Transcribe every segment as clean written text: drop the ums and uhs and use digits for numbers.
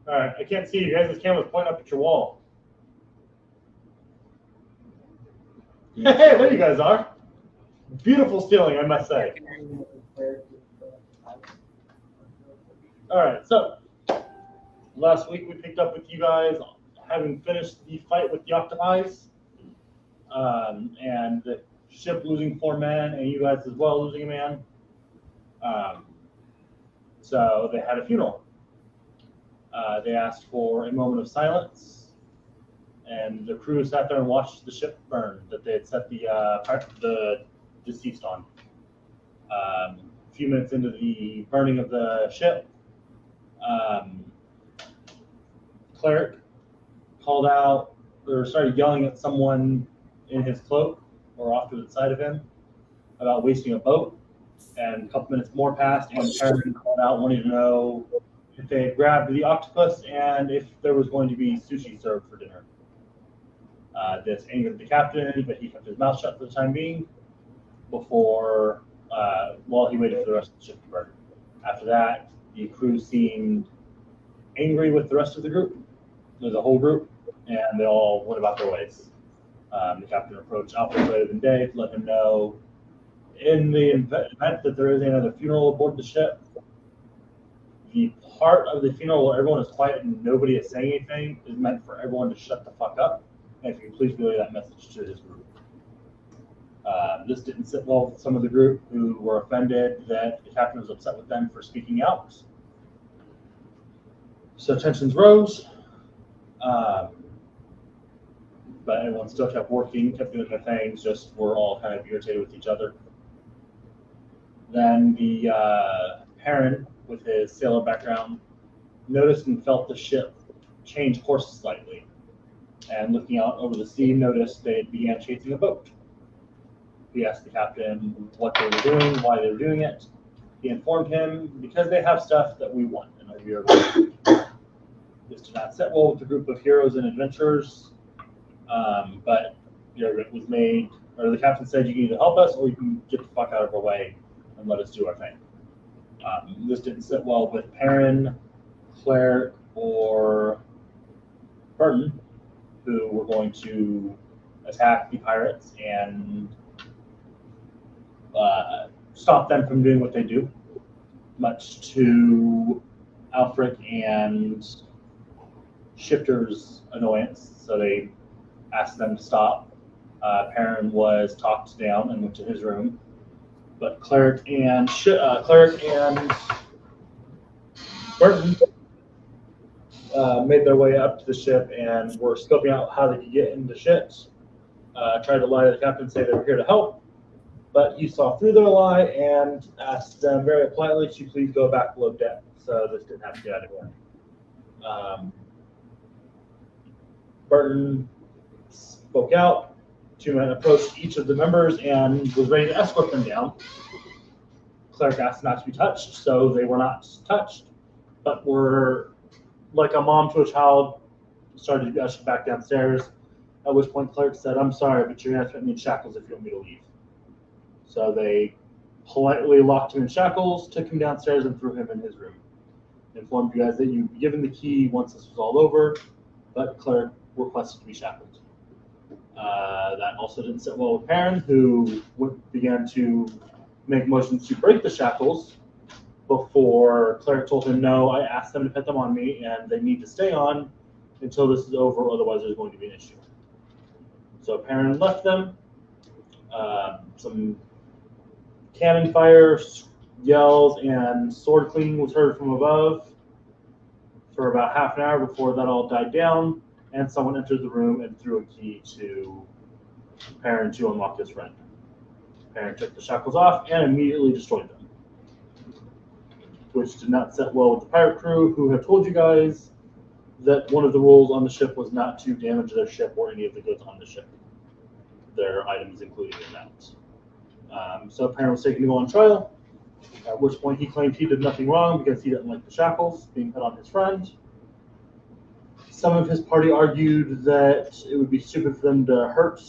All right, I can't see you guys. This camera's pointing up at your wall. Hey, there you guys are. Beautiful stealing, I must say. All right, so last week we picked up with you guys having finished the fight with the octopi, and the ship losing 4 men, and you guys as well losing a man. So they had a funeral. They asked for a moment of silence, and the crew sat there and watched the ship burn that they had set the deceased on. A few minutes into the burning of the ship, cleric called out or started yelling at someone in his cloak or off to the side of him about wasting a boat. And a couple minutes more passed, and Perrin called out wanting to know if they had grabbed the octopus and if there was going to be sushi served for dinner. This angered the captain, but he kept his mouth shut for the time being before, while he waited for the rest of the ship to burn. After that, the crew seemed angry with the rest of the group, the whole group, and they all went about their ways. The captain approached Alfred later in the day to let him know in the event that there is another funeral aboard the ship, the part of the funeral where everyone is quiet and nobody is saying anything is meant for everyone to shut the fuck up. And if you can please relay that message to his group. This didn't sit well with some of the group who were offended that the captain was upset with them for speaking out. So tensions rose, but everyone still kept working, kept doing their things, just were all kind of irritated with each other. Then the Perrin, with his sailor background, noticed and felt the ship change course slightly. And looking out over the sea, noticed they began chasing a boat. He asked the captain what they were doing, why they were doing it. He informed him, because they have stuff that we want, and we are going to. This did not sit well with the group of heroes and adventurers, but it was made, or the captain said, you can either help us or you can get the fuck out of our way and let us do our thing. This didn't sit well with Perrin, Claire, or Burton, who were going to attack the pirates and stop them from doing what they do, much to Alfred and Shifter's annoyance. So they asked them to stop. Perrin was talked down and went to his room. But Cleric and Burton made their way up to the ship and were scoping out how they could get into ships. Tried to lie to the captain, say they were here to help, but he saw through their lie and asked them very politely to please go back below deck. So this didn't have to get out of here. Burton spoke out. 2 men approached each of the members and was ready to escort them down. Cleric asked not to be touched, so they were not touched, but were like a mom to a child, started to be ushered back downstairs, at which point Cleric said, I'm sorry, but you're going to have to put me in shackles if you want me to leave. So they politely locked him in shackles, took him downstairs, and threw him in his room. Informed you guys that you'd be given the key once this was all over, but Cleric requested to be shackled. That also didn't sit well with Perrin, who began to make motions to break the shackles before Cleric told him, no, I asked them to put them on me, and they need to stay on until this is over, otherwise there's going to be an issue. So Perrin left them. Some cannon fire, yells, and sword cleaning was heard from above for about half an hour before that all died down, and someone entered the room and threw a key to Perrin to unlock his friend. Perrin took the shackles off and immediately destroyed them, which did not sit well with the pirate crew, who have told you guys that one of the rules on the ship was not to damage their ship or any of the goods on the ship. Their items included in that. So Perrin was taken to go on trial, at which point he claimed he did nothing wrong because he didn't like the shackles being put on his friend. Some of his party argued that it would be stupid for them to hurt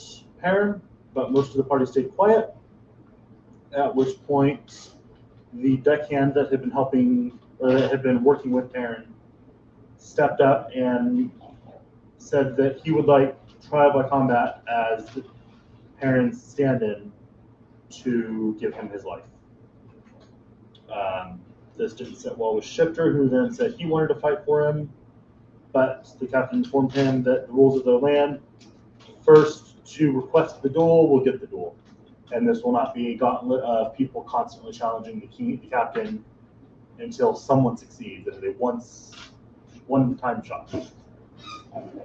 Perrin, but most of the party stayed quiet, at which point the deckhand that had been helping, or that had been working with Perrin, stepped up and said that he would like trial by combat as the parent's stand-in to give him his life. This didn't sit well with Shifter, who then said he wanted to fight for him, but the captain informed him that the rules of their land, first to request the duel will get the duel. And this will not be a gauntlet of people constantly challenging the captain until someone succeeds. It is a one-time shot.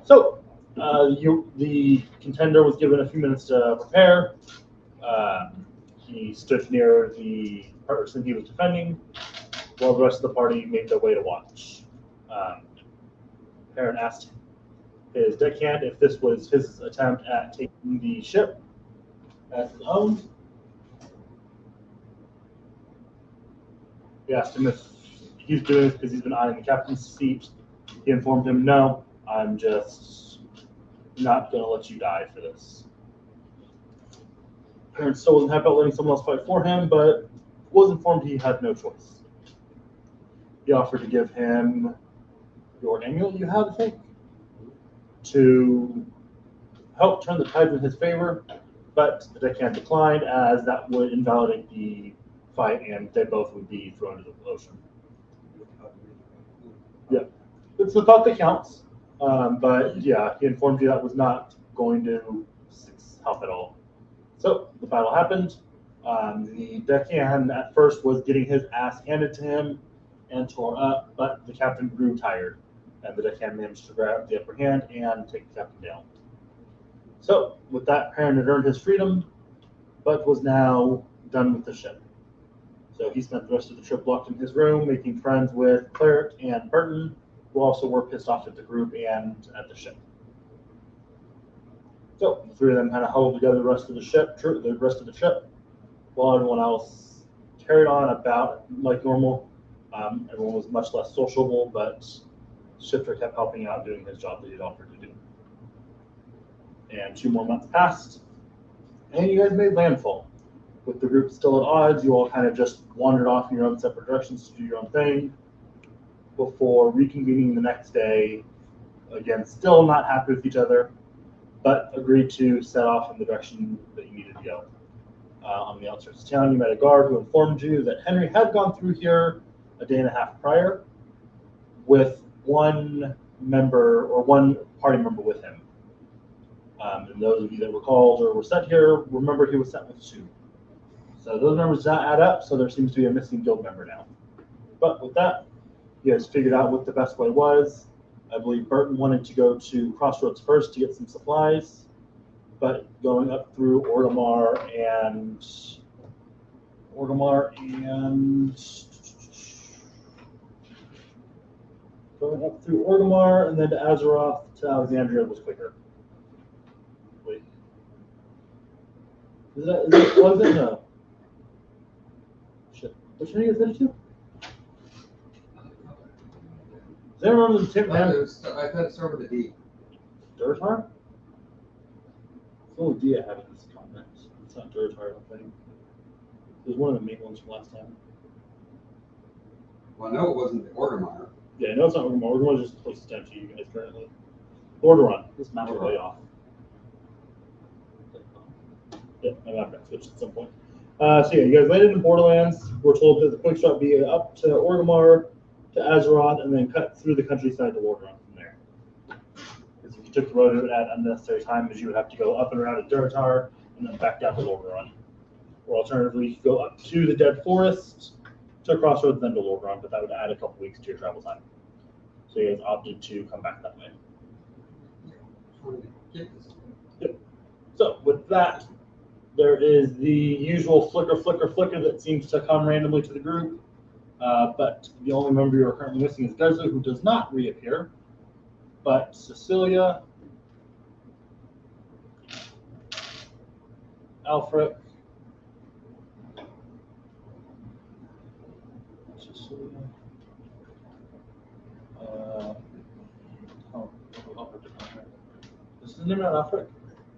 So the contender was given a few minutes to prepare. He stood near the person he was defending, while the rest of the party made their way to watch. Perrin asked his deckhand if this was his attempt at taking the ship as his own. He asked him if he's doing this because he's been eyeing the captain's seat. He informed him, no, I'm just not going to let you die for this. Perrin still wasn't happy about letting someone else fight for him, but was informed he had no choice. He offered to give him your amulet you have, I think, to help turn the tides in his favor, but the deckhand declined as that would invalidate the fight and they both would be thrown into the ocean. Yeah, it's the thought that counts, but yeah, he informed you that was not going to help at all. So the battle happened. The deckhand at first was getting his ass handed to him and tore up, but the captain grew tired, and the deckhand managed to grab the upper hand and take the captain down. So with that, Perrin had earned his freedom, but was now done with the ship. So he spent the rest of the trip locked in his room, making friends with Cleric and Burton, who also were pissed off at the group and at the ship. So the three of them kind of huddled together the rest of the trip, while everyone else carried on about like normal. Everyone was much less sociable, but Shifter kept helping out, doing his job that he'd offered to do. And 2 more months passed, and you guys made landfall. With the group still at odds, you all kind of just wandered off in your own separate directions to do your own thing before reconvening the next day. Again, still not happy with each other, but agreed to set off in the direction that you needed to go. On the outskirts of town, you met a guard who informed you that Henry had gone through here a day and a half prior with one party member with him. And those of you that recalled or were sent here, remember he was sent with 2. So those numbers do not add up, so there seems to be a missing guild member now. But with that, you guys figured out what the best way was. I believe Burton wanted to go to Crossroads first to get some supplies, but going up through Orgrimar and then to Azeroth to Alexandria was quicker. Wait. Is that no? Shit. Which one are you guys headed to? Does anyone remember the tip, man? I thought it started with a D. Durtar? It's the only D I have in this comment. It's not Durtar, I don't think. It was one of the main ones from last time. Well, I know it wasn't the Orgrimar. Yeah, no, it's not Orgrimar. Orgrimar is just the closest town to you guys currently. Lordaeron. This map is way off. Yeah, my map got switched at some point. So yeah, you guys landed in Borderlands. We're told that the quick shot be up to Orgrimar, to Azeroth, and then cut through the countryside to Lordaeron from there. Because if you took the road, it would add unnecessary time, as you would have to go up and around to Durtar, and then back down to Lordaeron. Or alternatively, you could go up to the Dead Forest, to Crossroads, then to Lordaeron, but that would add a couple weeks to your travel time. So you guys opted to come back that way. Yep. So with that, there is the usual flicker that seems to come randomly to the group. But the only member you are currently missing is Guzza, who does not reappear. But Cecilia, Alfred, Cecilia, this is the name of Alfred.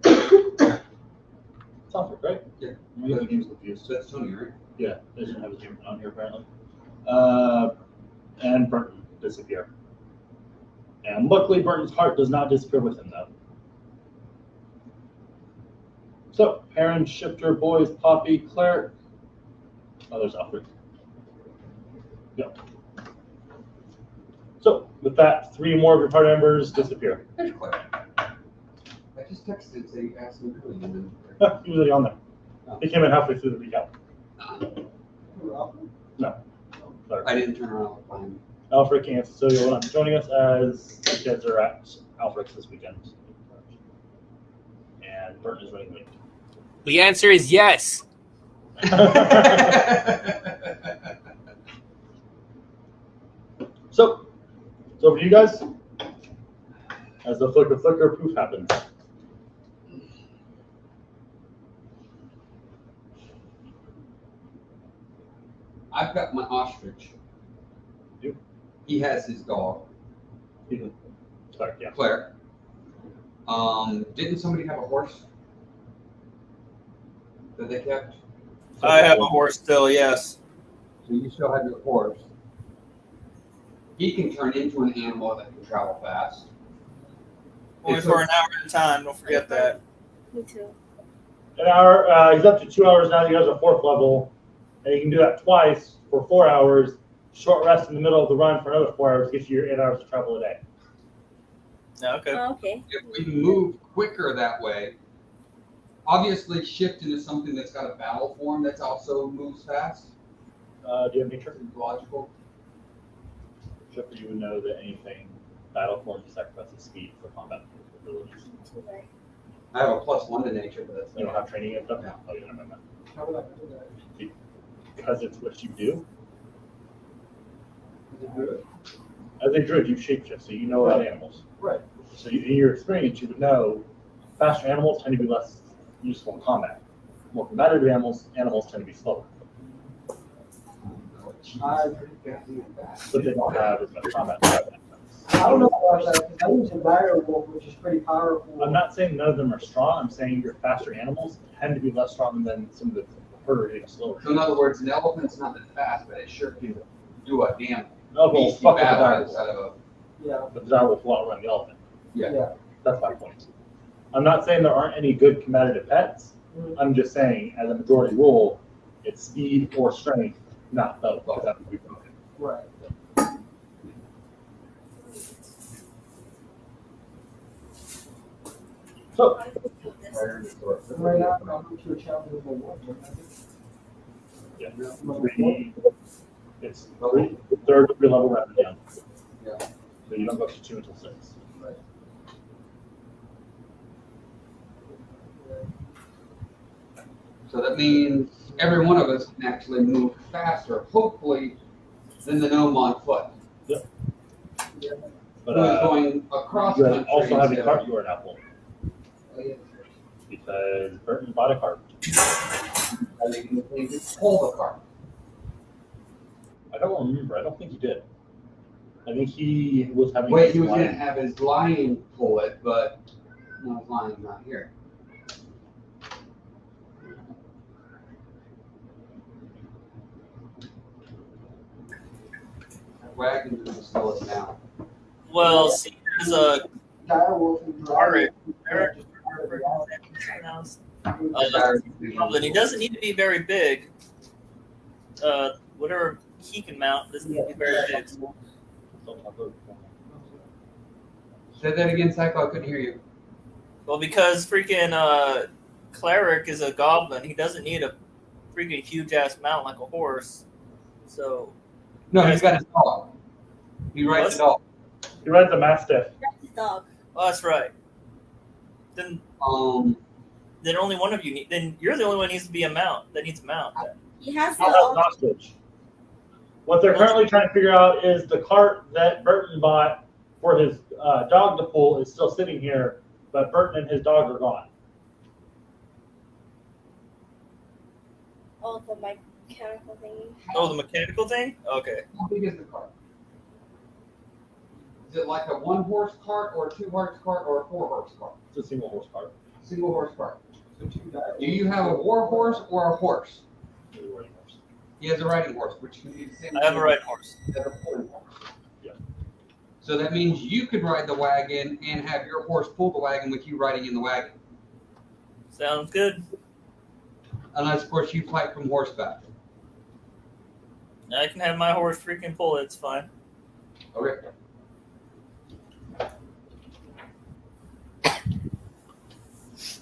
It's Alfred, right? Yeah. I'm getting the games confused. So that's Tony, right? Yeah, they didn't have his name on here apparently. And Burton disappear. And luckily, Burton's heart does not disappear with him, though. So, Heron, Shifter, Boys, Poppy, Cleric. Oh, there's Alfred. Yep. So, with that, 3 more of your party members disappear. There's Claire. I just texted saying ask him who, and then He was already on there. He came in halfway through the recap. No. Cleric. I didn't turn around to find him. Alfred and Cecilia will not be joining us as the kids are at Alfred's this weekend. And Burton is running late. The answer is yes. So, it's over to you guys as the flicker poof happens. I've got my ostrich. You? He has his dog, Sorry, yeah. Claire. Didn't somebody have a horse that they kept? I have a horse still, yes. So you still have your horse. He can turn into an animal that can travel fast. Only It's for a- an hour at a time, don't forget that. Me too. An hour, he's up to 2 hours now. He has a 4th level, and you can do that twice for 4 hours. Short rest in the middle of the run for another 4 hours gets you your 8 hours of travel a day. Yeah, okay. Oh, okay. If we move quicker that way, obviously shift into something that's got a battle form that also moves fast. Do you have nature? Seems logical. Except for you would know that anything battle form sacrifices speed for combat abilities. Okay. I have a +1 to nature, but that's You don't have training and stuff? No. Oh, you don't have that. How would I do that? Because it's what you do. Is it good? As a druid, you shapeshift, so you know about animals. Right. So in your experience, you would know faster animals tend to be less useful in combat. More combative animals tend to be slower, but they don't have as much combat. I don't know about that, because I use a dire wolf, which is pretty powerful. I'm not saying none of them are strong. I'm saying your faster animals tend to be less strong than some of the herder getting slower. So in other words, an elephant's not that fast, but it sure can do a damn No, but beastie fuck with the battle dire outside wolf. of a. Yeah, But the dire wolf will outrun the elephant. Yeah. That's my point. I'm not saying there aren't any good combative pets. Mhm. I'm just saying, as a majority rule, it's speed or strength, not both. Because that would be broken. right. So, Right now, I'm going to a challenge with my wolf. yeah, it's 3rd degree level rapid down. Yeah. So you don't go up to 2 until 6. So that means every one of us can actually move faster, hopefully, than the gnome on foot. But Who's going across you country. also have a instead cart of- you are now full Oh, yeah. because Burton bought a cart. And they can pull the cart. I don't remember. I don't think he did. I think he was having. Wait, his he was going to lion- have his lion pull it, but no, his lion's not here. That wagon's going to slow us down. Well, see, there's a Dire wolf and Alright. Eric. goblin. He doesn't need to be very big. Whatever he can mount doesn't need to be very big. Say that again, Psycho. I couldn't hear you. Well, because freaking cleric is a goblin, he doesn't need a freaking huge ass mount like a horse. So No, he's got his dog. He rides the dog. He rides a mastiff. That's his dog. oh, that's right. Then only one of you need. Then you're the only one who needs to be a mount. That needs a mount. Then. He has He'll have an the ostrich. What they're currently trying to figure out is the cart that Burton bought for his dog to pull is still sitting here, but Burton and his dog are gone. the mechanical thingy. Oh, the mechanical thing. Okay. How big is the cart? Is it like a 1-horse cart or a 2-horse cart or a 4-horse cart? It's a single horse cart. Single horse cart. So 2 dire Do you have a war horse or a horse? Really riding horse. He has a riding horse, which can be the same. I have a riding horse. as a pulling horse. Yeah. So that means you could ride the wagon and have your horse pull the wagon with you riding in the wagon. Sounds good. Unless, of course, you fight from horseback. I can have my horse freaking pull it. It's fine. Okay. So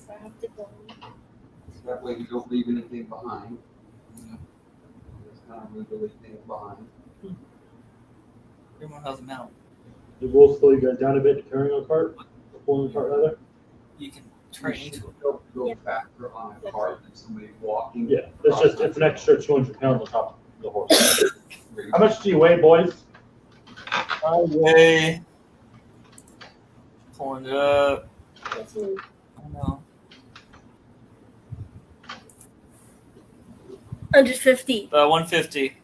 I have to go. So that way you don't leave anything behind. Just kind of move the things behind. Everyone has a mount. It will slow you guys down a bit carrying a cart, or pulling a cart rather. You can train into it. Go Yeah. faster on a cart than somebody walking. Yeah, it's an extra 200 pounds on top of the horse. How much do you weigh, boys? I weigh. Pulling it up. That's me. I don't know. 150. About 150.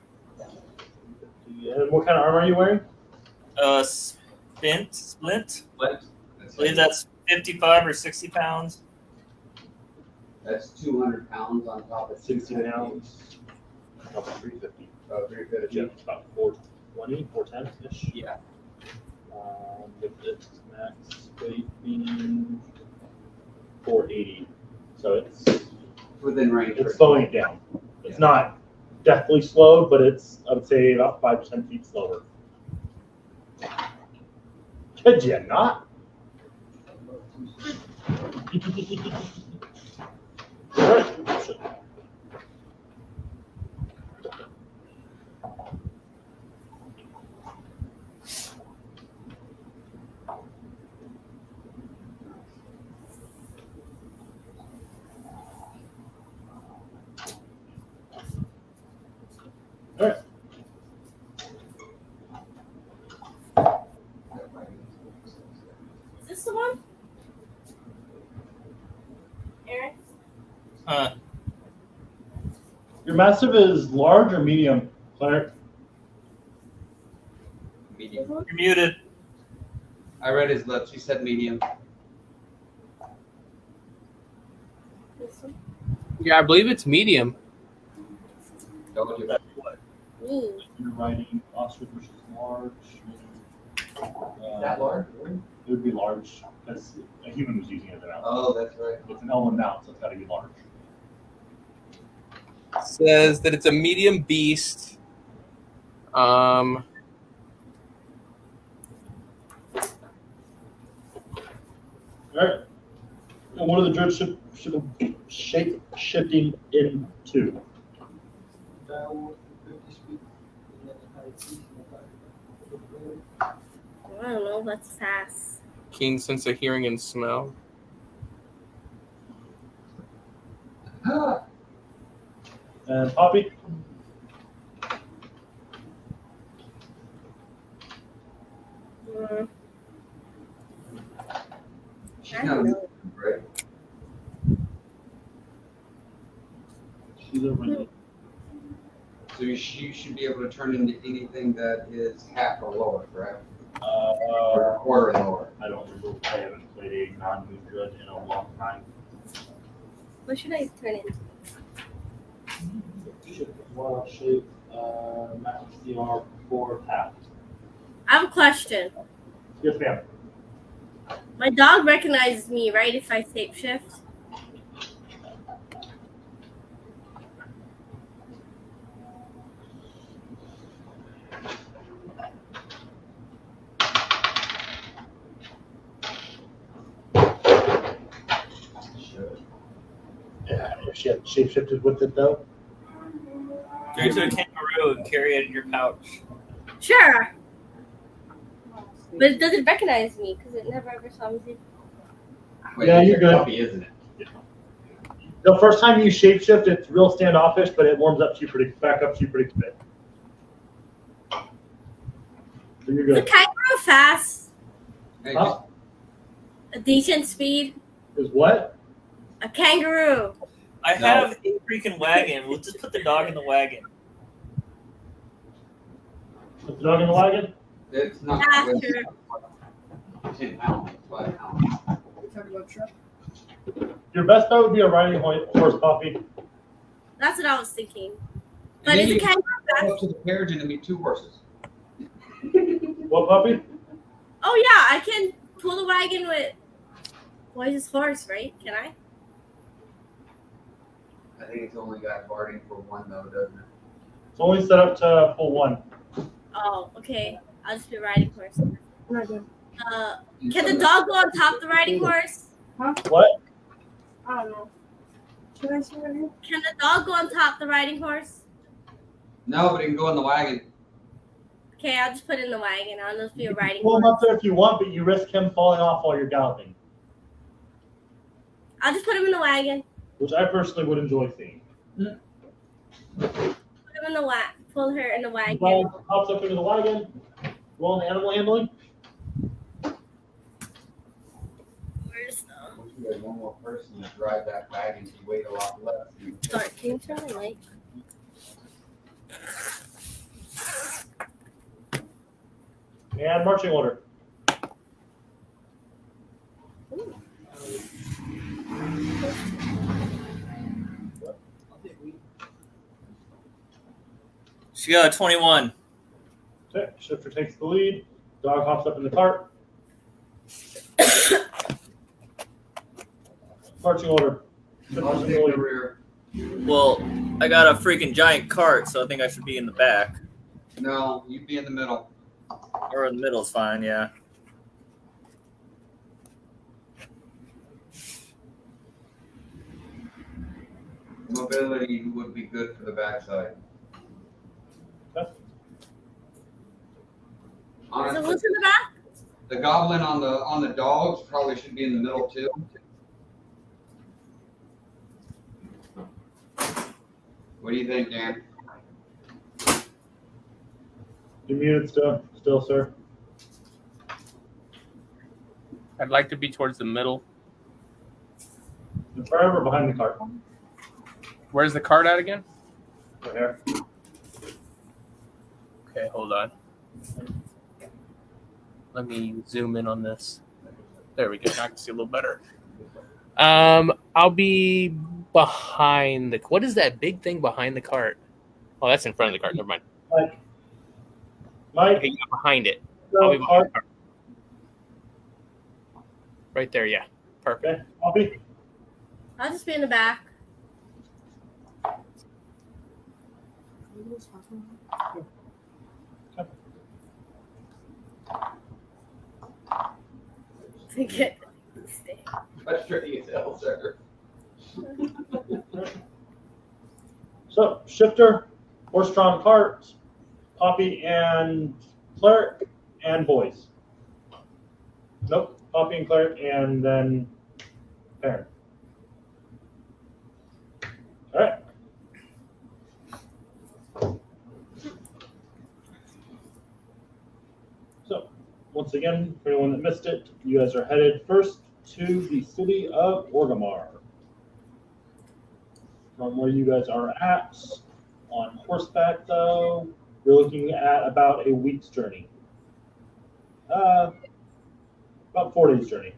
And what kind of armor are you wearing? Splint. But I believe that's 55 or 60 pounds. that's 200 pounds on top of 60 pounds. About 350. 350. Yeah, it's about 420, 410-ish. Yeah. With its max weight being 480. So it's Within range. slowing it down. It's not deathly slowed, but it's, I would say, about 5 to 10 feet slower. Could you not? All right. Is this the one? Aaron? Your massive is large or medium, Claire? Medium. You're muted. I read his lips. He said medium. This one? Yeah, I believe it's medium. Told you. Me. You're riding ostrich, which is large. That large? It would be large because a human was using it as an mount. Oh, that's right. It's an elven mount, so it's got to be large. Says that it's a medium beast. All right. And what are the druids shape shifting into? I don't know. That's fast. Keen sense of hearing and smell. And Poppy? She's I not don't know. right? She's over So you should be able to turn into anything that is half or lower, correct? Or a quarter and lower. I don't remember. I haven't played a non-moon druid in a long time. What should I turn into? Wild shape, max CR 4 half. I have a question. Yes, ma'am. My dog recognizes me, right, if I shapeshift? Yeah, if she had shapeshifted with it though. Go to a kangaroo and carry it in your pouch. Sure. But it doesn't recognize me because it never ever saw me. Wait, Yeah, it's you're your good. puppy, isn't it? The first time you shapeshift, it's real standoffish, but it warms up to you back up to you pretty quick. So you're Is a good. kangaroo fast? Hey, Huh? A decent speed? Is what? A kangaroo. I No. have a freaking wagon. We'll just put the dog in the wagon. Put the dog in the wagon? It's not. Yeah, sure. 10 pounds, 5 pounds. Your best bet would be a riding horse, Poppy. That's what I was thinking. But And then is a you kangaroo go fast? up to the carriage and it'll be 2 horses. What puppy? Oh yeah, I can pull the wagon with Boy's horse, right? Can I? I think it's only got guarding for one though, doesn't it? It's only set up to pull one. Oh, okay. I'll just be riding horse. Can Can the dog go on top of the riding horse? What? I don't know. Should I see right here? Can the dog go on top of the riding horse? No, but it can go in the wagon. Okay, I'll just put it in the wagon. I'll just be a riding Pull him horse. up there if you want, but you risk him falling off while you're galloping, I'll just put him in the wagon. which I personally would enjoy seeing. Put him in the pull her in the wagon. Dog hops up into the wagon. Roll an animal handling. Where's the Once you have one more person to drive that wagon, you wait a lot less. start? Can you turn the light? And marching order. She got a 21. Okay, shifter takes the lead. Dog hops up in the cart. Marching order. I'll Shifter's in take the the lead. rear. Well, I got a freaking giant cart, so I think I should be in the back. No, you'd be in the middle. Or in the middle is fine, yeah. Mobility would be good for the backside. Okay. Is it Honestly, who's in the back? the goblin on the dogs probably should be in the middle too. What do you think, Dan? You're muted still, sir. I'd like to be towards the middle. In front or behind the cart? Where's the cart at again? Right here. Okay, hold on. Let me zoom in on this. There we go. Now I can see a little better. I'll be behind the. What is that big thing behind the cart? Oh, that's in front of the cart. Never mind. Mike, Okay, yeah, behind it. I'll be behind cart. the cart. Right there, yeah. Perfect. Okay, Poppy. I'll just be in the back. To get the stick. That's tricky as hell, sir. So, shifter, horse-drawn cart, Poppy and cleric, and boys. Nope, Poppy and cleric, and then parent. All right. So, once again, for anyone that missed it, you guys are headed first to the city of Orgrimar. From where you guys are at, on horseback though, you're looking at about a week's journey. About 4 days journey.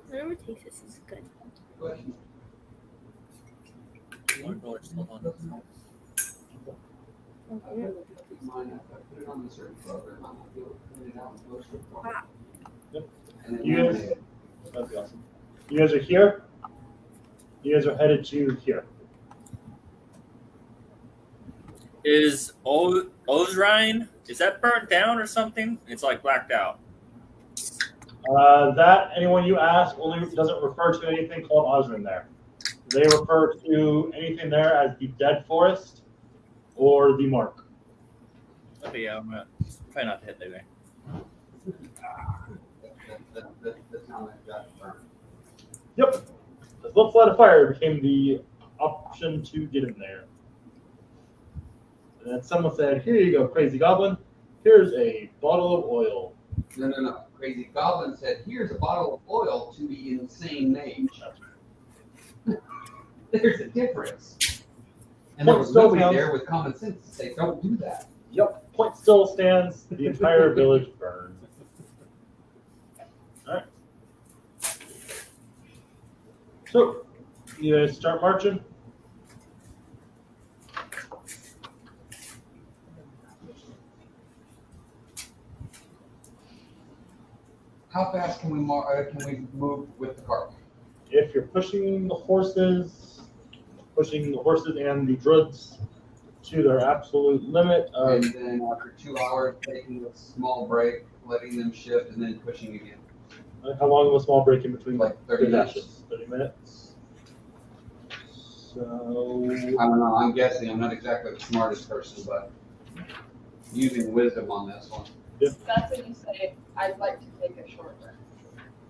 Whatever takes us is good. Question. Mine, if I put it on the search program, I might be able to print it out and post it for you. Yep. And then You one guys- day- That'd be awesome. You guys are here. You guys are headed to here. Is Ozrine, is that burnt down or something? It's like blacked out. That anyone you ask only doesn't refer to anything called Osrin there. They refer to anything there as the Dead Forest or the Mark. Okay, yeah, I'm gonna try not to hit there. The town that got burned. Yep. The flip side of fire became the option to get in there. And then someone said, "Here you go, crazy goblin. Here's a bottle of oil." No. Crazy Goblin said, "Here's a bottle of oil to the insane mage." There's a difference. And there was nobody there with common sense to say, "Don't do that." Yep. Point still stands. The entire village burned. All right. So, you guys start marching. How fast can we move with the cart? If you're pushing the horses and the druids to their absolute limit, And then after 2 hours, taking a small break, letting them shift, and then pushing again. how long was a small break in between? Like 30 minutes. dashes? 30 minutes. So I don't know. I'm guessing. I'm not exactly the smartest person, but using wisdom on this one. That's when you say, I'd like to take a short rest.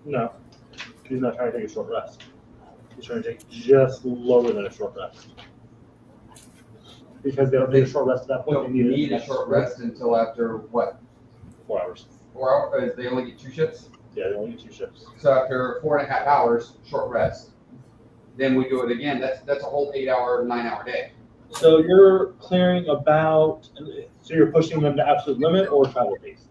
no, he's not trying to take a short rest. He's trying to take just lower than a short rest. Because they don't need a short rest at that point. Don't They need a short rest until after what? 4 hours. 4 hours? They only get 2 shifts. Yeah, they only get 2 shifts. So after 4.5 hours, short rest. Then we do it again. That's a whole 8-hour, 9-hour day. So you're clearing about. So you're pushing them to absolute limit or travel pace.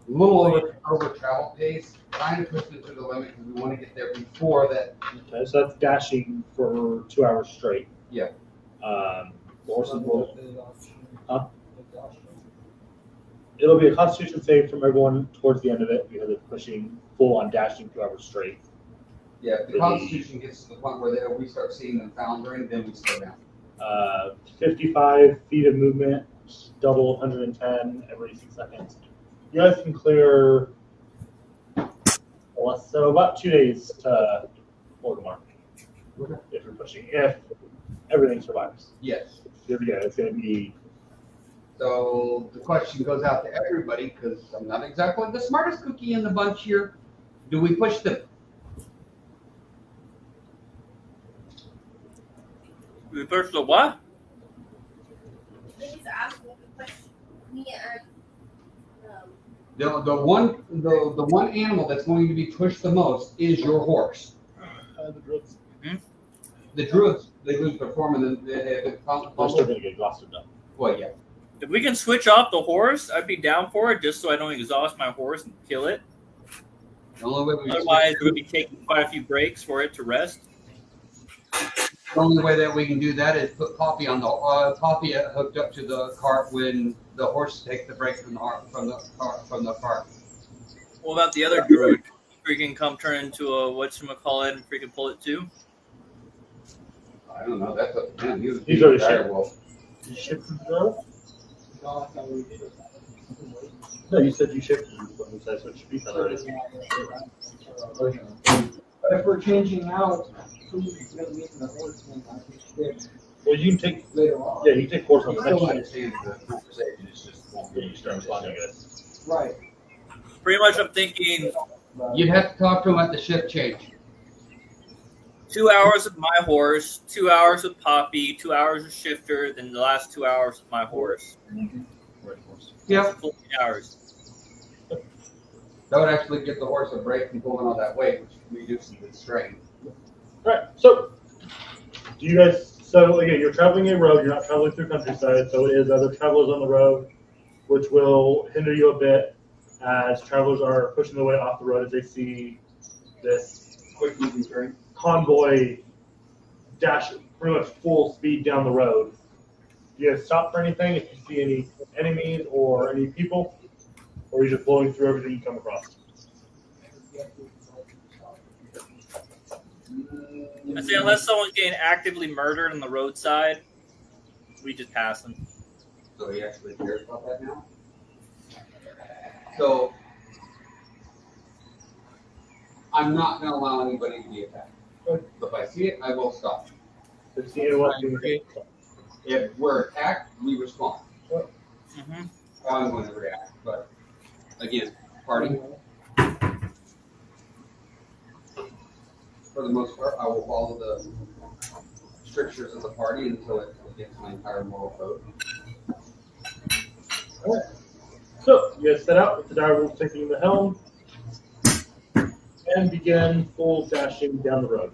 A little over travel pace. Trying to push them to the limit because we want to get there before that. Okay, so that's dashing for 2 hours straight. Yeah. The horses will. Huh? It'll be a Constitution save from everyone towards the end of it because it's pushing full on dashing 2 hours straight. Yeah, if the Constitution gets to the point where we start seeing them foundering, then we slow down. 55 feet of movement, double 110 every 6 seconds. You guys can clear so about 2 days to Orgrimar. Okay. If you're pushing, if everything survives. Yes. Here we go. It's going to be. So the question goes out to everybody because I'm not exactly the smartest cookie in the bunch here. Do we push them? We push the what? Please ask me the question. Me and The one animal that's going to be pushed the most is your horse. The druids. The druids, they lose their form and then They're still going to get exhausted though. well, yeah. If we can switch off the horse, I'd be down for it, just so I don't exhaust my horse and kill it. The only way we Otherwise, we'd be taking quite a few breaks for it to rest. The only way that we can do that is put Poppy on the Poppy hooked up to the cart when the horse takes the break from the cart. What about the other druid? Freaking come turn into a whatchamacallit and freaking pull it too? I don't know. That's up to him. He's already direwolf. You shifted the row? No, you said you shifted when you said switch speed already. But if we're changing out, who's going to be in the horse and I think shift Well, you can take. later on? Yeah, you take horse on He the next still one. understands the conversation. It's just Yeah, you start responding to this. Right. Pretty much, I'm thinking But you'd have to talk to him at the shift change. 2 hours with my horse, 2 hours with Poppy, 2 hours with Shifter, then the last 2 hours with my horse. Yeah. 14 hours. That would actually give the horse a break from pulling all that weight, which reduces its strain. Right. So, do you guys? So again, you're traveling a road. You're not traveling through countryside. So it is other travelers on the road, which will hinder you a bit as travelers are pushing their way off the road as they see this Quick moving train. convoy dash pretty much full speed down the road. Do you guys stop for anything if you see any enemies or any people, or are you just blowing through everything you come across? I say unless someone's getting actively murdered on the roadside, we just pass them. So he actually cares about that now? So, I'm not going to allow anybody to be attacked. If I see it, I will stop. If you see anyone doing If we're attacked, we respond. Mm-hmm. I'm going to react, but again, party. For the most part, I will follow the strictures of the party until it gets my entire moral code. All right. So you guys set out with the direwolf taking the helm and begin full dashing down the road.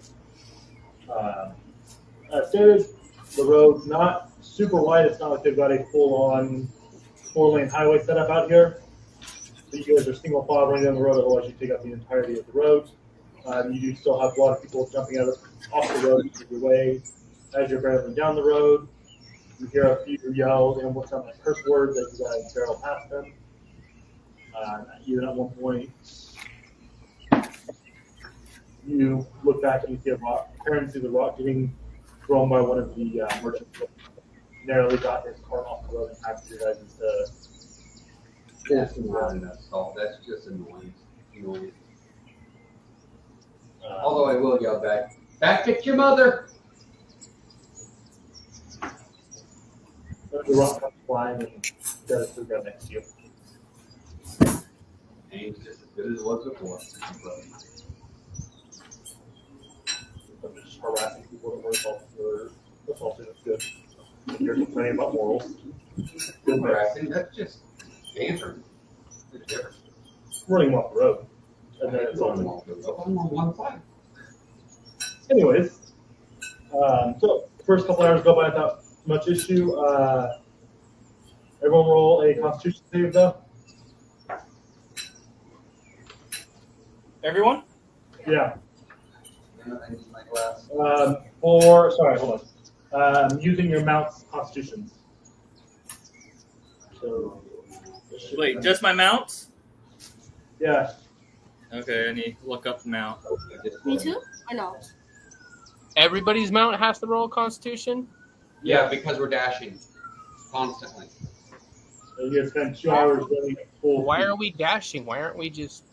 As stated, the road's not super wide. It's not like they've got a full-on 4-lane highway set up out here. So you guys are single file running down the road. Otherwise, you take up the entirety of the road. You do still have a lot of people jumping off the road to your way as you're barreling down the road. You hear a few yells and what sound like curse words as you guys barrel past them. Even at one point, you look back and you see a rock. Karen sees the rock getting thrown by one of the merchants. Narrowly got his cart off the road and had you guys into. That's not enough salt. That's just annoying. Although I will yell back at your mother. The rock comes flying and does the guy next to you. Aim's just as good as it was before. I'm just harassing people that were assaulted. It's good. If you're complaining about morals. Good man. Harassing, that's just banter. It's different. Running them off the road. And then it's on. I'm on one side. Anyways, so first couple hours go by without much issue. Everyone roll a Constitution save though. Everyone? Yeah. I need my glass. Hold on. Using your mount's constitutions. So. Wait, just my mounts? Yeah. Okay, I need to look up the mount. Me too? Or no? Everybody's mount has to roll Constitution. Yeah, because we're dashing constantly. So you guys spend 2 hours running at full. Why are we dashing? Why aren't we just?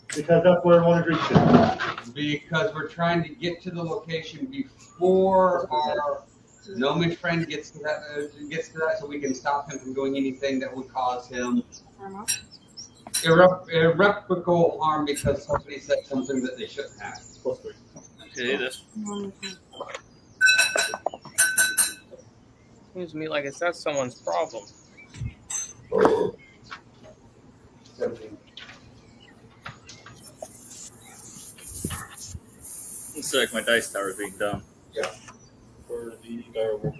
Because that's what everyone agreed to. Because we're trying to get to the location before our gnomish friend gets to that, so we can stop him from doing anything that would cause him irreparable harm because somebody said something that they shouldn't have. Okay, this. Seems to me like it's not someone's problem. 17. Looks like my dice tower is being dumb. For the direwolf.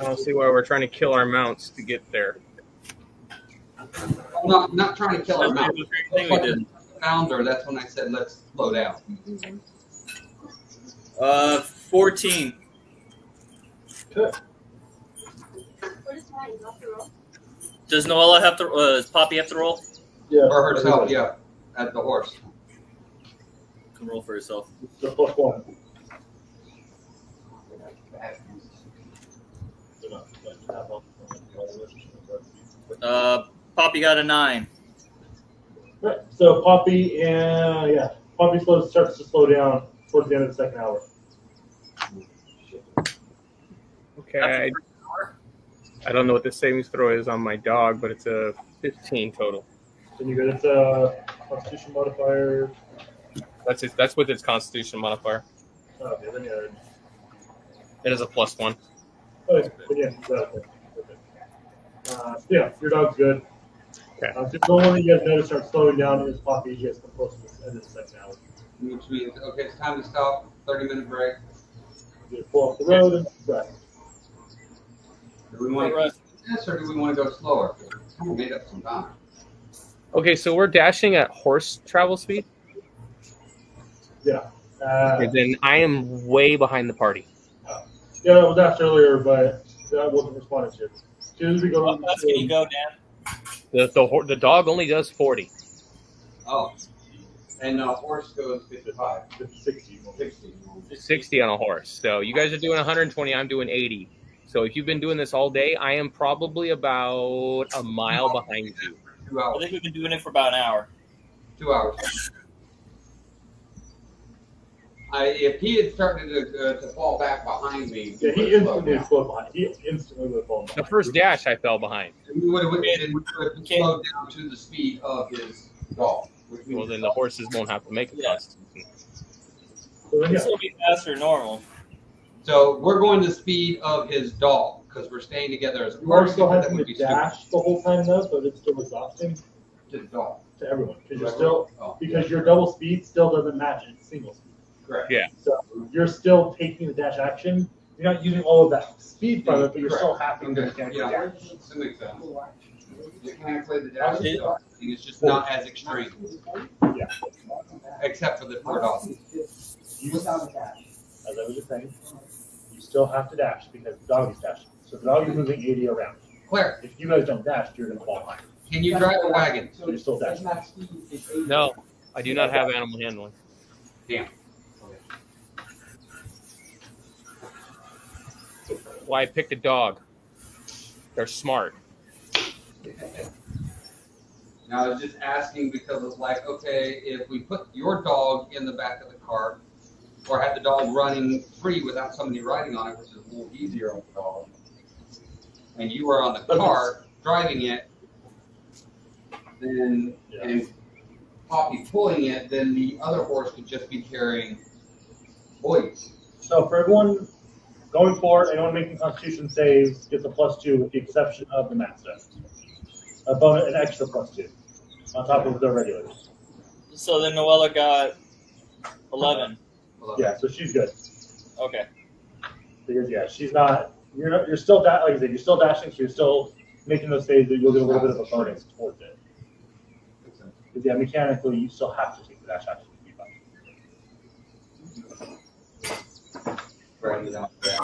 I don't see why we're trying to kill our mounts to get there. I'm not trying to kill our mount. Thing we did. Founder, that's when I said let's slow down. 14. Good. What is mine? You have to roll? Does Noella have to? Does Poppy have to roll? Yeah. Or herself, yeah, at the horse. Can roll for herself. It's the +1. Poppy got a 9. Right. So Poppy and Poppy starts to slow down towards the end of the second hour. Okay, I don't know what the savings throw is on my dog, but it's a 15 total. Then you get its Constitution modifier. That's with its Constitution modifier. Okay, then It is a +1. okay, yeah, exactly. Yeah, your dog's good. Okay. So the one that you guys notice starts slowing down is Poppy. You guys come close to the end of the second hour. Which means, okay, it's time to stop. 30-minute break. You pull off the road and rest. Do we want to keep this or do we want to go slower? We made up some time. Okay, so we're dashing at horse travel speed. Yeah. Okay, then I am way behind the party. Yeah, that was asked earlier, but that wasn't responded to. As soon as we go, How fast can you go, Dan? The dog only does 40. Oh. And the horse goes 55. 60. 60. 60 on a horse. So you guys are doing 120. I'm doing 80. So if you've been doing this all day, I am probably about a mile behind you. 2 I hours. think we've been doing it for about an hour. 2 hours. If he had started to fall back behind me, Yeah, he instantly slowed behind. He instantly would have fallen The behind. first dash, I fell behind. we would have slowed down to the speed of his dog. Which means Well, then the horses won't have to make a Yeah. Constitution. So then, This will be faster than normal. So we're going the speed of his dog because we're staying together as a you are party. still That having would to be dash the whole time though, but it's still exhausting stupid to the dog. to everyone because Oh, your double speed still doesn't match its single speed. correct. Yeah. So you're still taking the dash action. You're not using all of that speed from it, but you're Correct. still having to Okay. mechanically Yeah, dash. that makes sense. Mechanically, the dash is dog. It's just not as extreme, Yeah. except for the poor dog. You, as I was just saying, you still have to dash because the dog is dashing. So the dog is moving 80 around. Claire, If you guys don't dash, you're going to fall behind. can you drive a wagon? So you're still dashing. No. I do not have animal handling. Damn. Why I picked a dog. They're smart. Now I was just asking because it's like, okay, if we put your dog in the back of the cart, or had the dog running free without somebody riding on it, which is a little easier on the dog, and you were on the cart driving it, then and Poppy pulling it, then the other horse could just be carrying boys. So for everyone going forward, anyone making Constitution saves gets a +2, with the exception of the master. An extra +2 on top of their regulars. So then Noella got 11. Yeah, so she's good. Okay. Because she's not. You're still like I said, you're still dashing, so you're still making those saves. That you'll get a little bit of a bonus towards it. Because mechanically, you still have to take the dash action to keep up. Right, without that.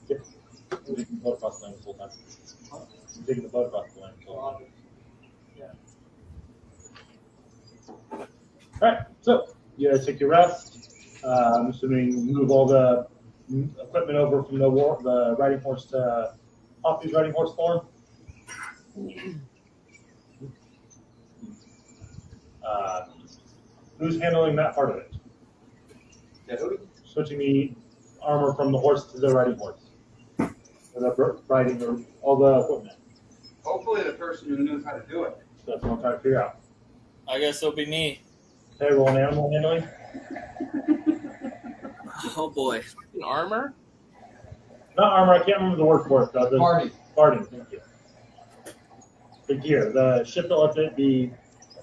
You're taking the boat across the lane the whole time. You're taking the boat across the lane the whole time. Alright, so you guys take your rest. I'm assuming you move all the equipment over from the riding horse to Poppy's riding horse form. Who's handling that part of it? Switching the armor from the horse to the riding horse. Or the riding or all the equipment. Hopefully the person who knows how to do it. So that's what I'm trying to figure out. I guess it'll be me. Okay, roll an animal handling. Oh boy. Armor? Not armor, I can't remember the word for it. Party. Guardian, thank you. The gear, the ship that lets it be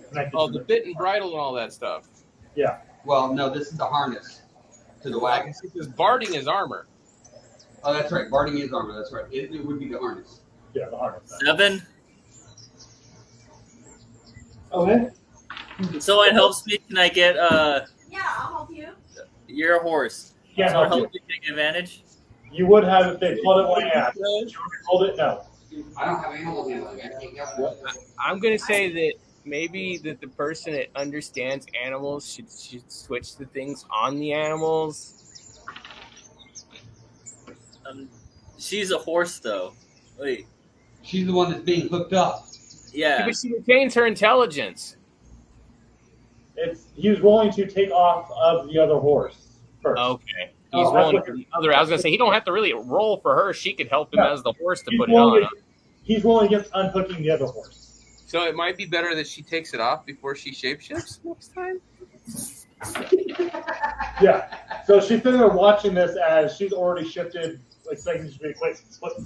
connected. Oh, to the bit and bridle and all that stuff. Yeah. Well, no, this is the harness to the I wagon. can see because barding is armor. Oh, that's right. Barding is armor. That's right. It would be the harness. Yeah, the harness. 7. Okay. Someone helps me. Can I get Yeah, I'll help you. you're a horse? Can't Someone help help me take advantage. you. You would have if they called it when I asked. If you would have called it, no. I don't have animal handling. I can't get one. I'm going to say that maybe that the person that understands animals should switch the things on the animals. She's a horse, though. Wait. She's the one that's being hooked up. Yeah. But she retains her intelligence. He was rolling to take off of the other horse first. Okay. Oh, He's rolling for the other. I was going to say, he don't have to really roll for her. She could help him Yeah. as the horse to He's put it on. He's rolling against unhooking the other horse. So it might be better that she takes it off before she shapeshifts next time? Yeah. So she's sitting there watching this as she's already shifted, expecting this to be a quick split.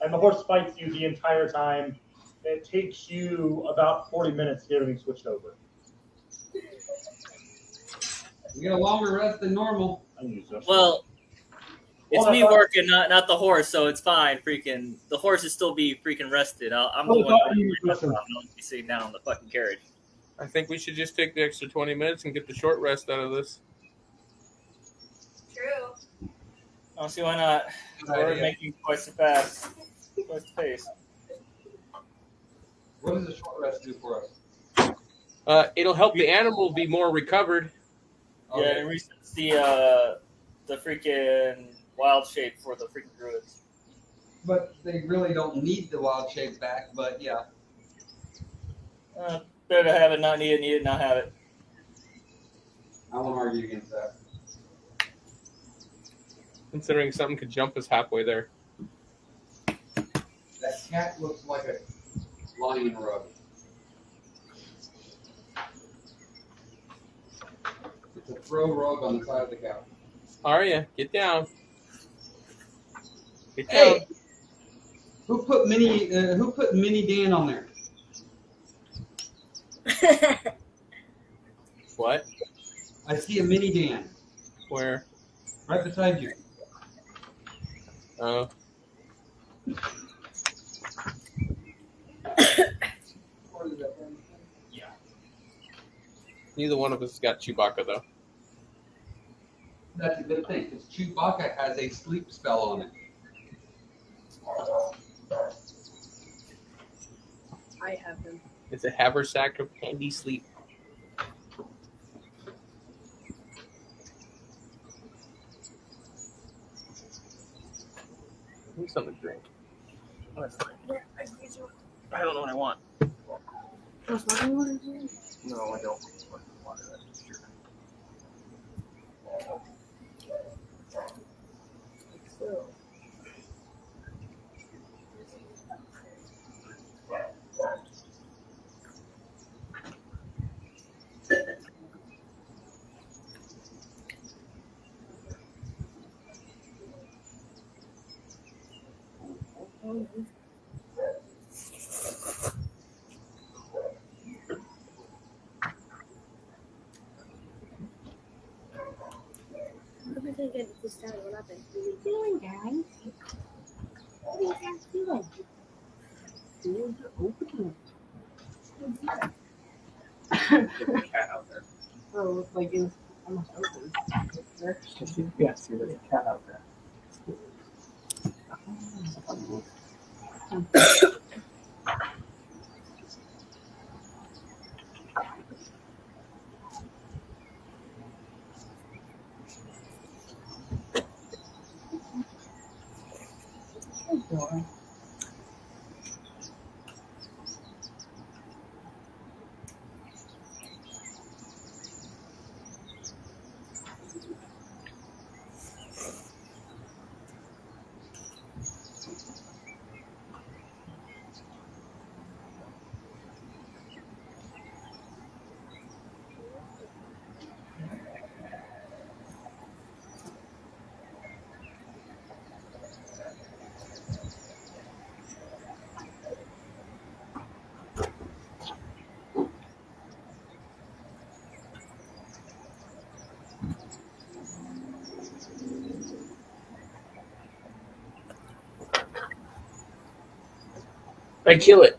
And the horse fights you the entire time. It takes you about 40 minutes to get everything switched over. You get a longer rest than normal. Well, it's me working, not the horse, so it's fine. Freaking, the horse will still be freaking rested. I'm the one who's be sitting down on the fucking carriage. I think we should just take the extra 20 minutes and get the short rest out of this. True. I don't see why not. We're making twice the pace. What does the short rest do for us? It'll help the animal be more recovered. Yeah, it resets the freaking wild shape for the freaking druids. But they really don't need the wild shape back, but yeah. Better to have it, not need it, not have it. I won't argue against that. Considering something could jump us halfway there. That cat looks like a lion rug. It's a throw rug on the side of the couch. Arya, get down. Get down. Hey, who put Mini Dan on there? What? I see a Mini Dan Where? right beside you. Oh. Yeah. Neither one of us got Chewbacca, though. That's a good thing, because Chewbacca has a sleep spell on it. I have him. It's a haversack of handy sleep. Need something to drink. Oh, that's fine. I don't know what I want. No, I don't. Water, that's for sure. So. What am I get this down? What happened? What are you doing, guys? What are you guys doing? There's a cat out there. Oh, it looks like it's almost open. There. Yeah, see, there's a cat out there. I kill it.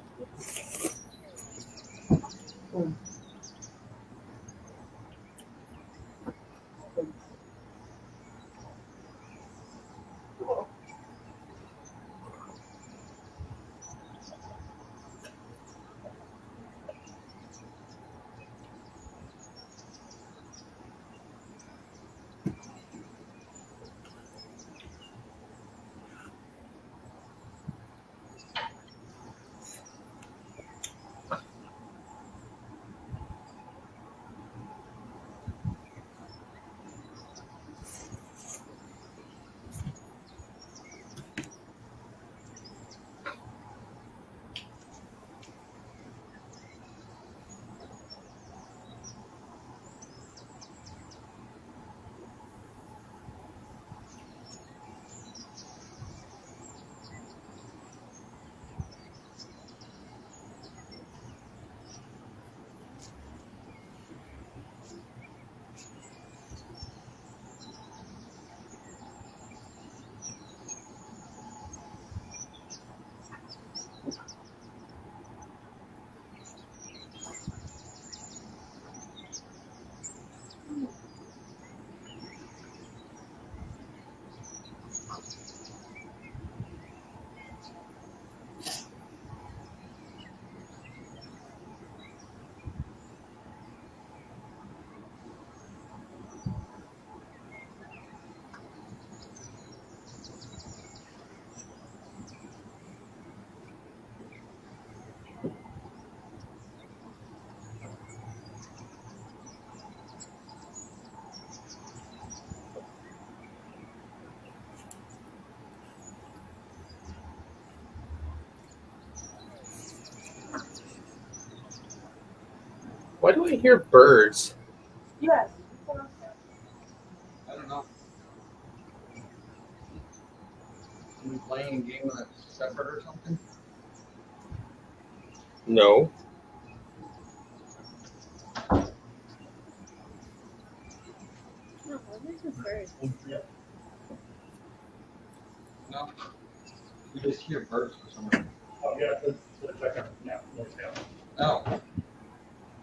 Why do I hear birds? Yes. I don't know. Are we playing a game that's separate or something? No. No, there's a bird. No. We just hear birds for some reason. Oh, yeah, let's check out now. Oh.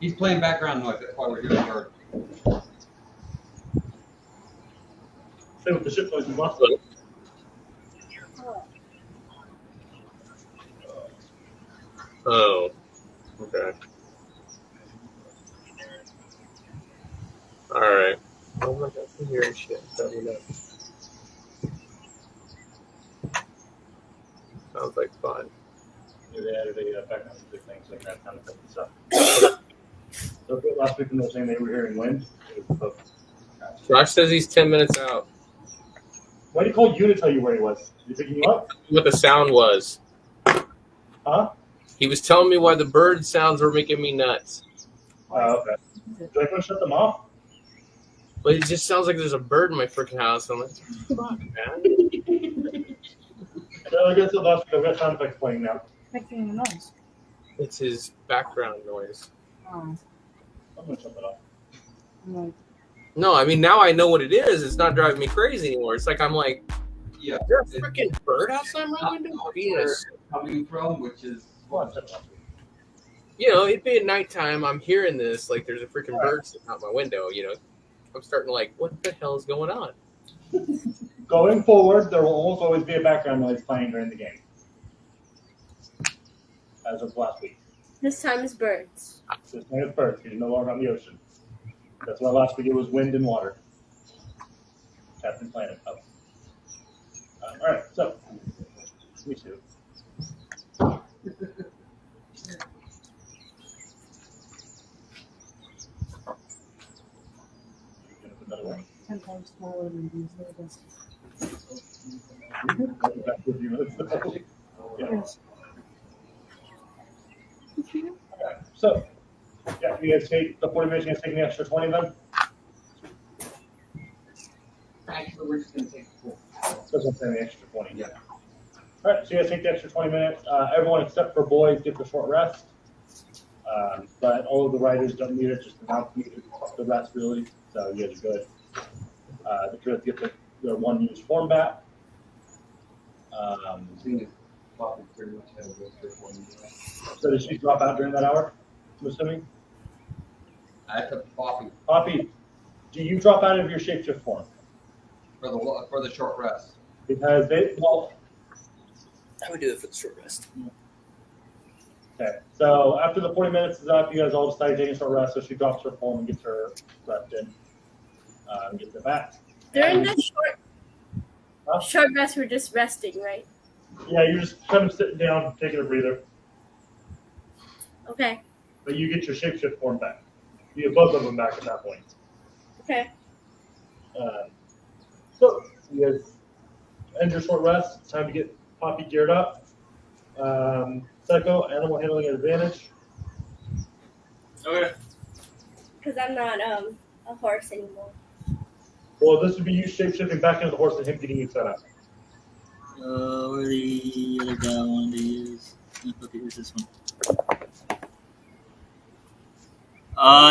He's playing background noise. That's why we're hearing birds. Same with the ship noises last Oh. Okay. All right. Oh my God, I'm hearing shit. Tell me that. Sounds like fun. They added a background music thing, so that kind of stuff. So last week when they were saying they were hearing wind, it was both. Josh says he's 10 minutes out. Why did he call you to tell you where he was? Is he picking you up? What the sound was. Huh? He was telling me why the bird sounds were making me nuts. Okay. Do I want to shut them off? But it just sounds like there's a bird in my freaking house. I'm like, fuck, man. So I guess the last week I've got sound effects playing now. Making a noise. It's his background noise. Oh, I'm going to shut that off. I'm like, No, I mean, now I know what it is. It's not driving me crazy anymore. It's like, I'm like, Yeah. is there a freaking bird outside my window? Venus. Coming from, which is Well, I shut it off. You know, it'd be at nighttime. I'm hearing this. Like, there's a freaking bird sitting out my window. You know, I'm starting to like, what the hell is going on? Going forward, there will almost always be a background noise playing during the game. As of last week. This time is birds. This time it's birds, because you're no longer on the ocean. That's why last week it was wind and water. Captain Planet up. Alright, so. Me too. Another one. 10 times smaller than these neighbors. Yeah. Okay, so, yeah, you guys take the 40 minutes, you guys take the extra 20 then? actually we're just gonna take the full. That's what I'm saying, the extra 20. Yeah. All right, so you guys take the extra 20 minutes. Everyone except for boys get the short rest. But all of the writers don't need it, just the mouth need the rest really. So you guys are good. The druids get their one used form back. Probably pretty much have those for 20 minutes. So did she drop out during that hour? I'm assuming. I took coffee Poppy, do you drop out of your shapeshift form? for the short rest. Because well, I would do it for the short rest. okay. So after the 40 minutes is up, you guys all decide to take a short rest. So she drops her form and gets her rest in. And gets it back. During the short rest, we're just resting, right? Yeah, you're just kind of sitting down, taking a breather. Okay. But you get your shapeshift form back. You get both of them back at that point. Okay. So you guys end your short rest. It's time to get Poppy geared up. Psycho, animal handling advantage. Okay. Because I'm not a horse anymore. Well, this would be you shapeshifting back into the horse and him getting you set up. Where the other guy I wanted to use? Okay, here's this one.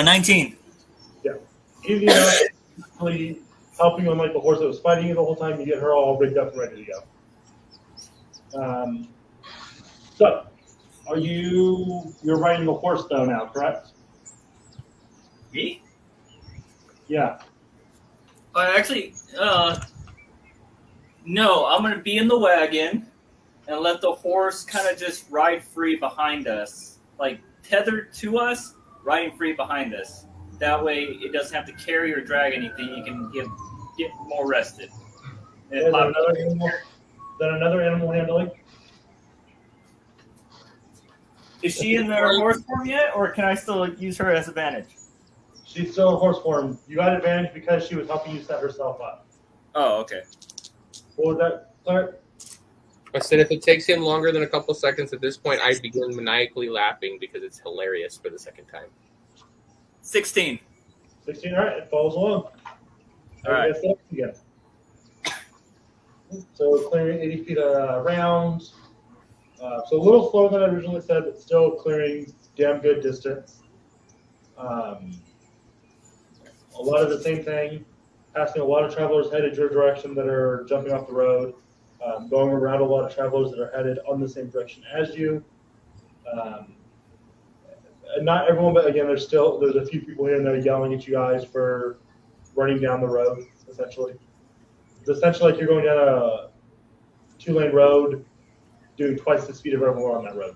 19. Yeah. Easy enough. Really helping on like the horse that was fighting you the whole time. You get her all rigged up and ready to go. So, you're riding the horse though now, correct? Me? Yeah. Actually, no, I'm going to be in the wagon and let the horse kind of just ride free behind us. Like, tethered to us, riding free behind us. That way, it doesn't have to carry or drag anything. You can get more rested. Is that another animal handling? Is she in her horse form yet, or can I still use her as advantage? She's still in horse form. You got advantage because she was helping you set herself up. Oh, okay. What was that, Clark? I said if it takes him longer than a couple seconds at this point, I'd begin maniacally laughing because it's hilarious for the second time. 16. 16, all right, it follows along. All right. Again. So clearing 80 feet around. So a little slower than I originally said, but still clearing damn good distance. A lot of the same thing, passing a lot of travelers headed your direction that are jumping off the road, going around a lot of travelers that are headed on the same direction as you. Not everyone, but again, there's a few people here and there yelling at you guys for running down the road, essentially. It's essentially like you're going down a 2-lane road, doing twice the speed of everyone on that road.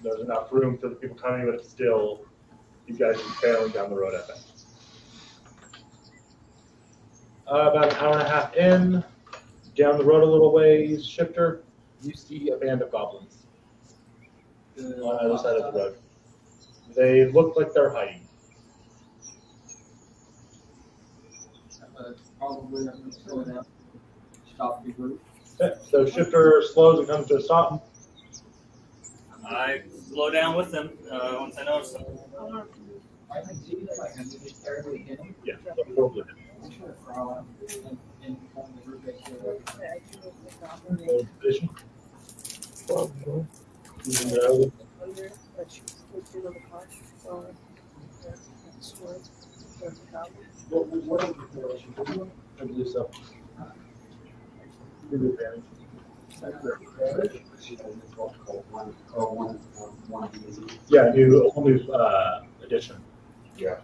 There's enough room for the people coming, but it's still, these guys are barreling down the road, I think. About an hour and a half in, down the road a little ways, Shifter, you see a band of goblins on the other side of the road. They look like they're hiding. Probably I'm gonna slow down. Stop the group. Okay, so Shifter slows and comes to a stop. I slow down with them once I notice them. I can see that I can just barely hit him. Yeah, so probably. I'm just gonna crawl out and form the group next to it. Position. Using the What are the correlations? I believe so. Give you advantage. Yeah, a whole new edition. Yeah,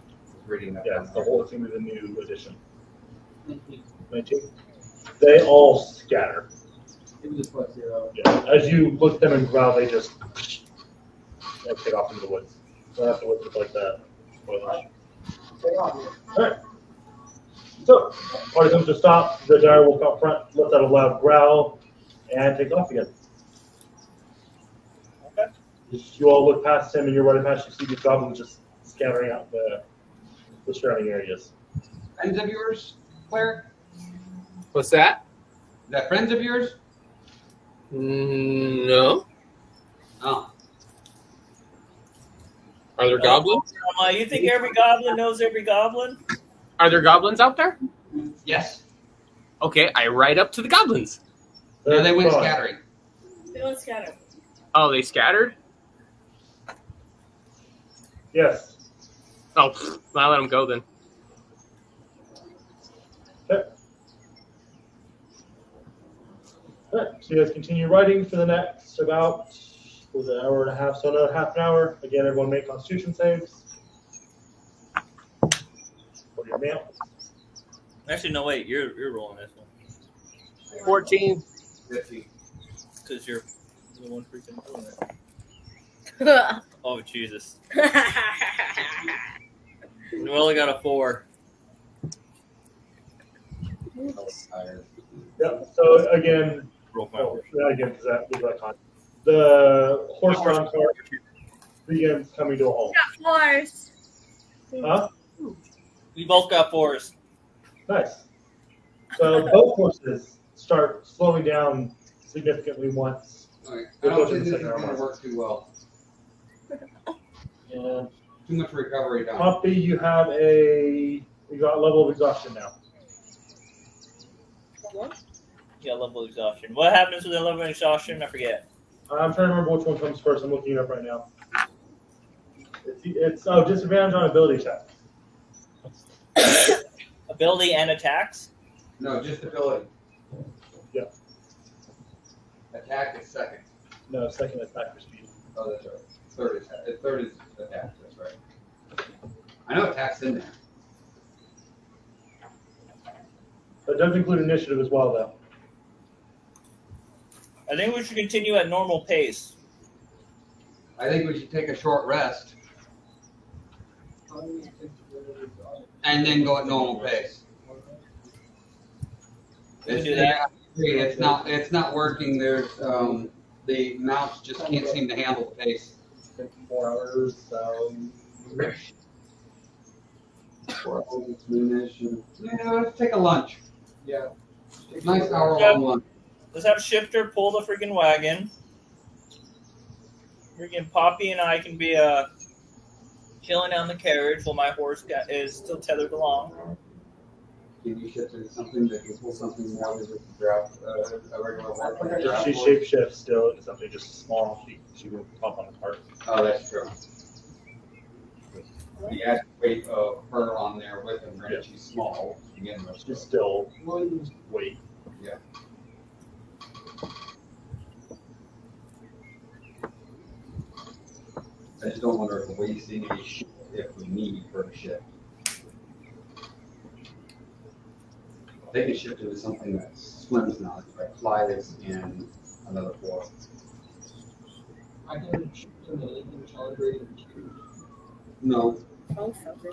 reading that. Yeah, the whole thing is a new edition. 19. They all scatter. It was just plus 0. Yeah. As you look at them and growl, they just take off into the woods. So I have to look at like the spoiler. Alright. So, party comes to a stop. The dire wolf out front lets out a loud growl and takes off again. Okay. You all look past him and you're running past, you see these goblins just scattering out the surrounding areas. Friends of yours, Claire? What's that? Is that friends of yours? No. Oh. Are there goblins? You think every goblin knows every goblin? Are there goblins out there? Yes. Okay, I ride up to the goblins. Yeah, they went Fine. scattering. They don't scatter. Oh, they scattered? Yes. Oh, I'll let them go then. Okay. Alright, so you guys continue riding for the next about, what was it, an hour and a half, so another half an hour. Again, everyone make constitution saves. For your meal. Actually, no, wait. You're rolling this one 14. 50. because you're the one freaking doing it. That's Oh Jesus! We only got a 4. Yep, so again, Roll again, because that was that time. The horse-drawn cart begins coming to a halt. force. Huh? We both got 4s. Nice. So both horses start slowing down significantly once. Okay. I don't think this is going to work too well. And Too much recovery time. Poppy, you got a level of exhaustion now. Yeah, level of exhaustion. What happens with the level of exhaustion? I forget. I'm trying to remember which one comes first. I'm looking it up right now. It's disadvantage on ability check. Ability and attacks. No, just ability. Yeah. Attack is second. No, second attack for speed. Oh, that's right. Third is attack. That's right. I know attack's in there. That does include initiative as well, though. I think we should continue at normal pace. I think we should take a short rest and then go at normal pace. We can do that. It's not working. There's the mouse just can't seem to handle the pace. 4 hours, so 4 hours, and yeah, let's take a lunch. Yeah. Nice hour-long lunch. Let's have Shifter pull the freaking wagon. Freaking Poppy and I can be chilling down the carriage while my horse is still tethered along. Can you shift into something that can pull something more than just drop a regular horse? if she shapeshifts still into something just small, she will pop on the cart. Oh, that's true. You have to weight of her on there with him, right? Yeah. She's small to begin with. She's still weight. Yeah. I just don't wonder if we're wasting any shit if we need her to shift. They can shift into something that swims now, like flies in another floor. I can shoot Can anything calibrated to? No. Oh, something.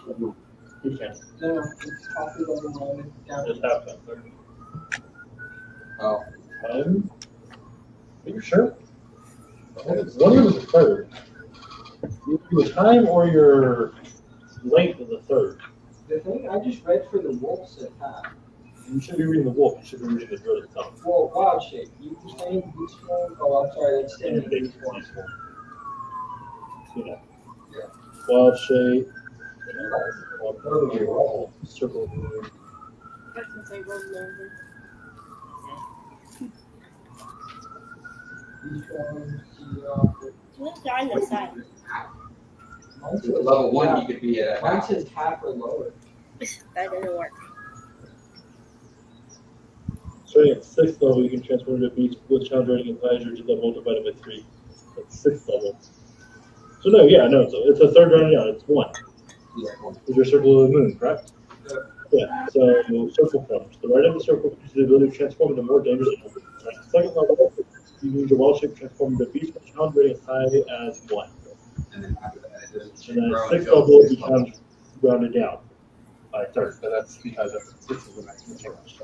You can. No, it's coffee level 1 down. Just have fun. Oh. Are you sure? One of them is a third. Your time or your length of the third. The thing I just read for the wolf said half. You should be reading the wolf. You should be reading the druid itself. Well, wild shape. You can stay in beast form. Oh, I'm sorry, that's staying in beast form. Yeah. Yeah. Wild shape. Oh, Circle. That's what I rolled over. beast form, What's on the side? Mine says Level 1, half. you could be at Mine half. says half or lower. That doesn't work. Starting at 6th level, you can transform into a beast with challenge rating and advisor to level divided by 3. That's 6th level. So no, it's a third round down. It's 1. Yeah. Is your circle of the moon, correct? Yeah. Yeah. So circle forms. The right of the circle gives you the ability to transform into more dangerous animals. At the 2nd level, you use your wild shape transform into a beast with challenge rating as high as 1. And then after that, it doesn't And then grow at 6th until level, it 6th level. becomes rounded down by a third, but that's because that's 6 is the maximum challenge.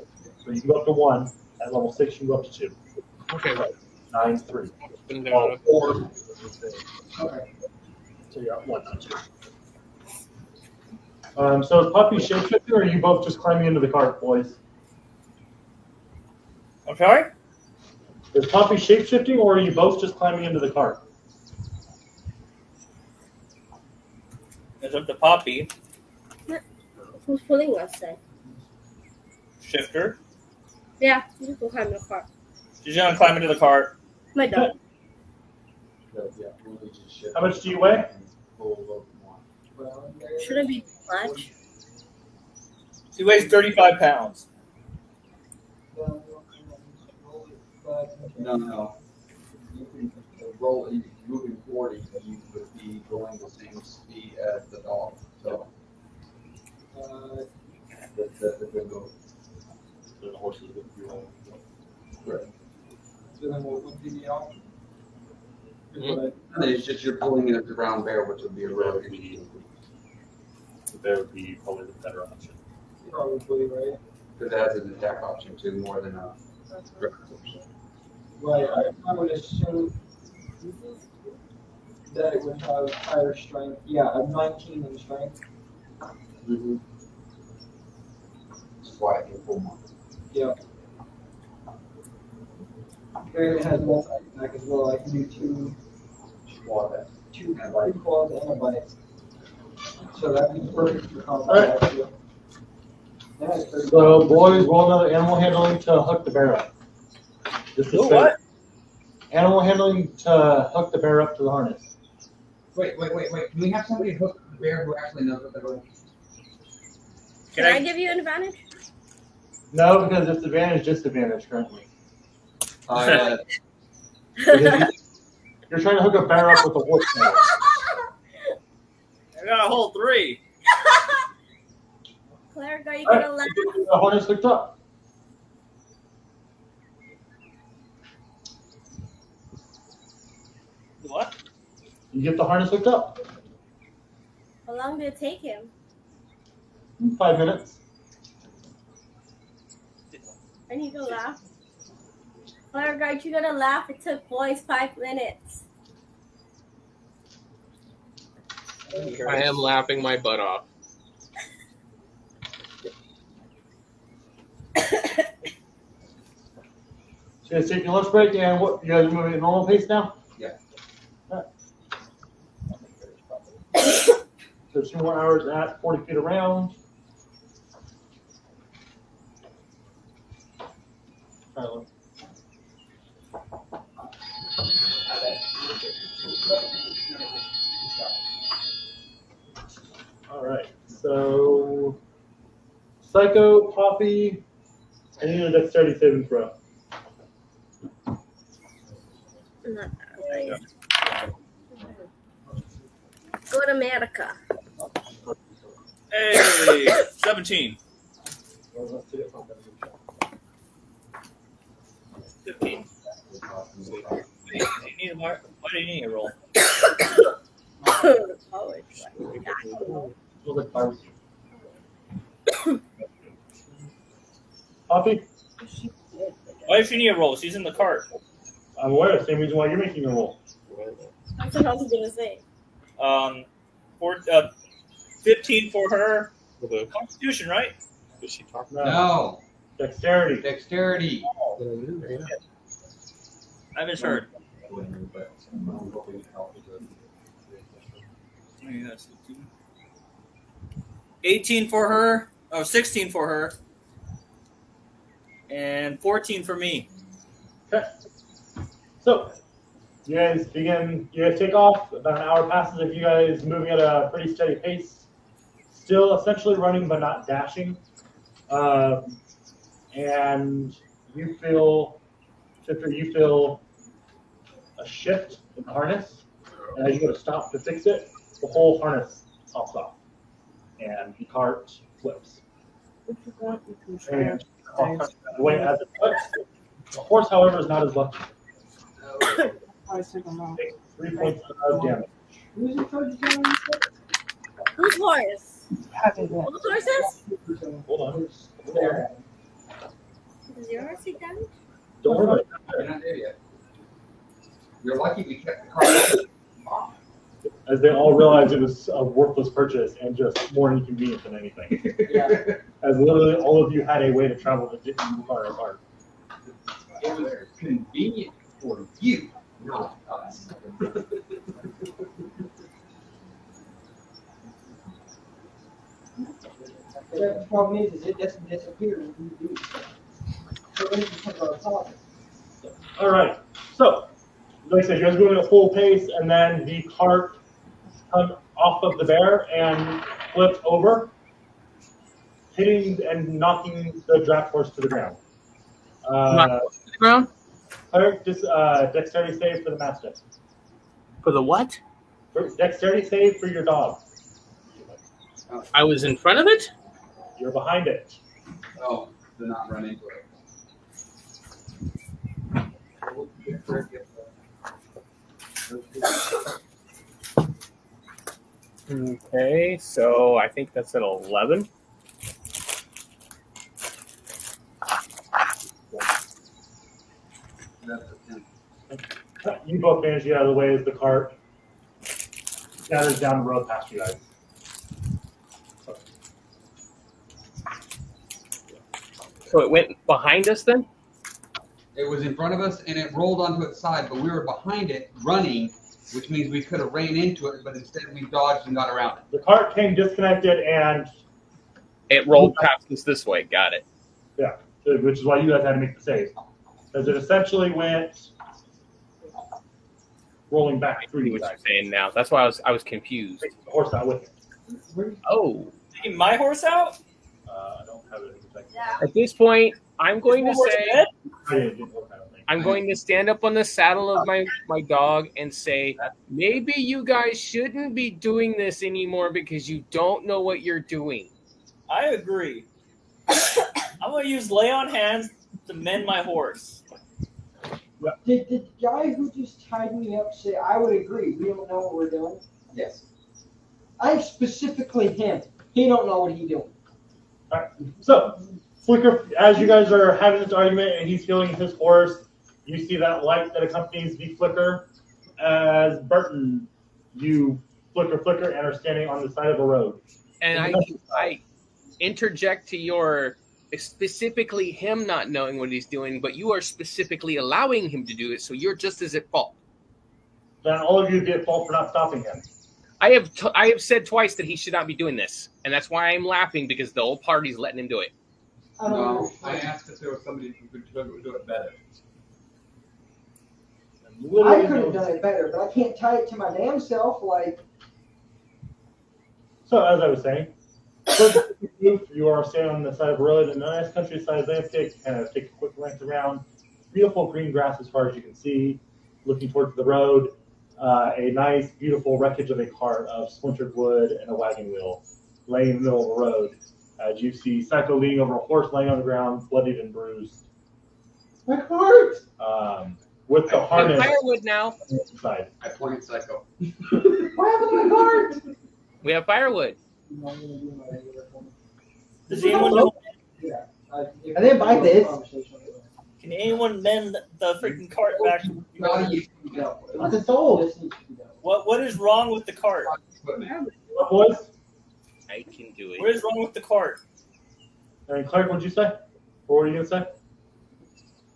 So you can go up to 1. At level 6, you can go up to 2. Okay. 9, 3. Been down. 4. Okay. So you're at 1, not 2. So is Puppy shapeshifting, or are you both just climbing into the cart, boys? I'm sorry? Is Puppy shapeshifting, or are you both just climbing into the cart? It's up to Poppy. Who's pulling us then? Shifter. Yeah, you just go climb the car. She's gonna climb into the cart. My dog. How much do you weigh? Shouldn't be much. She weighs 35 pounds. No. You can roll, moving 40, you would be going the same speed as the dog. So, The horses would be rolling. So then what would be the option? and it's just you're pulling it as a brown bear, which would be a road. The bear would be probably the better option. Probably, right? Because it has an attack option too, more than a. Right, I would assume that it would have higher strength. Yeah, a 19 in strength. Mm-hmm. That's why I can pull more. Yeah. And it has multi-attack as well. I can do two claws and a bite. So that'd be perfect for combat. Actually. So, boys, roll another animal handling to hook the bear up. Just to Ooh, say- what? Animal handling to hook the bear up to the harness. Wait. Do we have somebody hook the bear who actually knows what they're doing? Can I give you an advantage? No, because it's disadvantage currently. Yeah. You're trying to hook a bear up with a horse tail. I got a whole 3. Claire, are you All right, gonna laugh? the harness hooked up. What? You get the harness hooked up. How long did it take him? 5 minutes. I need to laugh. Claire, aren't you gonna laugh? It took boys 5 minutes. I am laughing my butt off. So you guys take your lunch break, and what? You guys are moving at normal pace now? Yeah. All right. So 2 more hours at 40 feet around. All right. So Psycho, Poppy, I need a dexterity saving throw. Not that right. Go to America. Hey, 17. 15. Why do you need a roll? College. Feels like barbecue. Poppy, Why does she need a roll? She's in the cart. I'm aware. Same reason why you're making a roll. That's what I was gonna say. 15 for her. Okay. Constitution, right? Is she talking? No. Dexterity. Dexterity. I misheard. 18 for her. Oh, 16 for her. And 14 for me. Okay. So, you guys take off. About an hour passes of you guys moving at a pretty steady pace. Still essentially running, but not dashing. And you feel, Chipper, a shift in the harness. And as you go to stop to fix it, the whole harness pops off. And the cart flips. If you want, you can And try. the way as it flips, the horse, however, is not as lucky. I took them out. Takes 3 points of damage. Who's in charge of doing Whose horse? Having that. Whose horses? Hold on. There. Does your horse take damage? Don't worry about it. You're not there yet. You're lucky we kept the car. As they all realize it was a worthless purchase and just more inconvenient than anything. Yeah. As literally all of you had a way to travel that didn't require a cart. It was convenient for you, not us. The problem is it doesn't disappear when you do. So then it becomes our problem. All right. So, like I said, you guys are going at a full pace, and then the cart comes off of the bear and flips over, hitting and knocking the draft horse to the ground. Knock to the ground? Cleric, just dexterity save for the mastiff. For the what? Dexterity save for your dog. I was in front of it? You're behind it. Oh, do not run into it. Okay, so I think that's at 11. That's a 10. You both manage to get out of the way as the cart scatters down the road past you guys. So it went behind us then? It was in front of us and it rolled onto its side, but we were behind it running, which means we could have ran into it, but instead we dodged and got around it. The cart came disconnected and It rolled past us this way. Got it. yeah, which is why you guys had to make the save. Because it essentially went rolling back through I see you what guys. you're saying now. That's why I was confused. The horse not with it. Oh. Taking my horse out? I don't have it in the Yeah. At this point, I'm going to Is my horse say dead? It didn't work, I don't think. I'm going to stand up on the saddle of my dog and say, maybe you guys shouldn't be doing this anymore because you don't know what you're doing. I agree. I'm going to use lay on hands to mend my horse. Did the guy who just tied me up say, I would agree, we don't know what we're doing? Yes. I specifically him. He don't know what he's doing. So, Flicker, as you guys are having this argument and he's healing his horse, you see that light that accompanies the flicker. As Burton, you flicker and are standing on the side of a road. And I interject to your specifically him not knowing what he's doing, but you are specifically allowing him to do it, so you're just as at fault. Then all of you get fault for not stopping him. I have said twice that he should not be doing this, and that's why I'm laughing because the whole party's letting him do it. I don't No, understand. I asked if there was somebody who could do it better. I could have done it better, but I can't tie it to my damn self. Like, So, as I was saying, you are standing on the side of a road in a nice countryside landscape. Kind of take a quick glance around. Beautiful green grass as far as you can see. Looking towards the road, a nice, beautiful wreckage of a cart of splintered wood and a wagon wheel laying in the middle of the road. As you see Psycho leaning over a horse laying on the ground, bloodied and bruised. My cart! with the harness Firewood now. inside. I point psycho. What happened to my card? We have firewood. No, I'm gonna do my regular one. Does anyone know? Yeah. I didn't buy this. Can anyone mend the freaking cart back? No, you What's it sold? What is wrong with the cart? What, boys? I can do What it. is wrong with the cart? And Clark, what'd you say? What were you gonna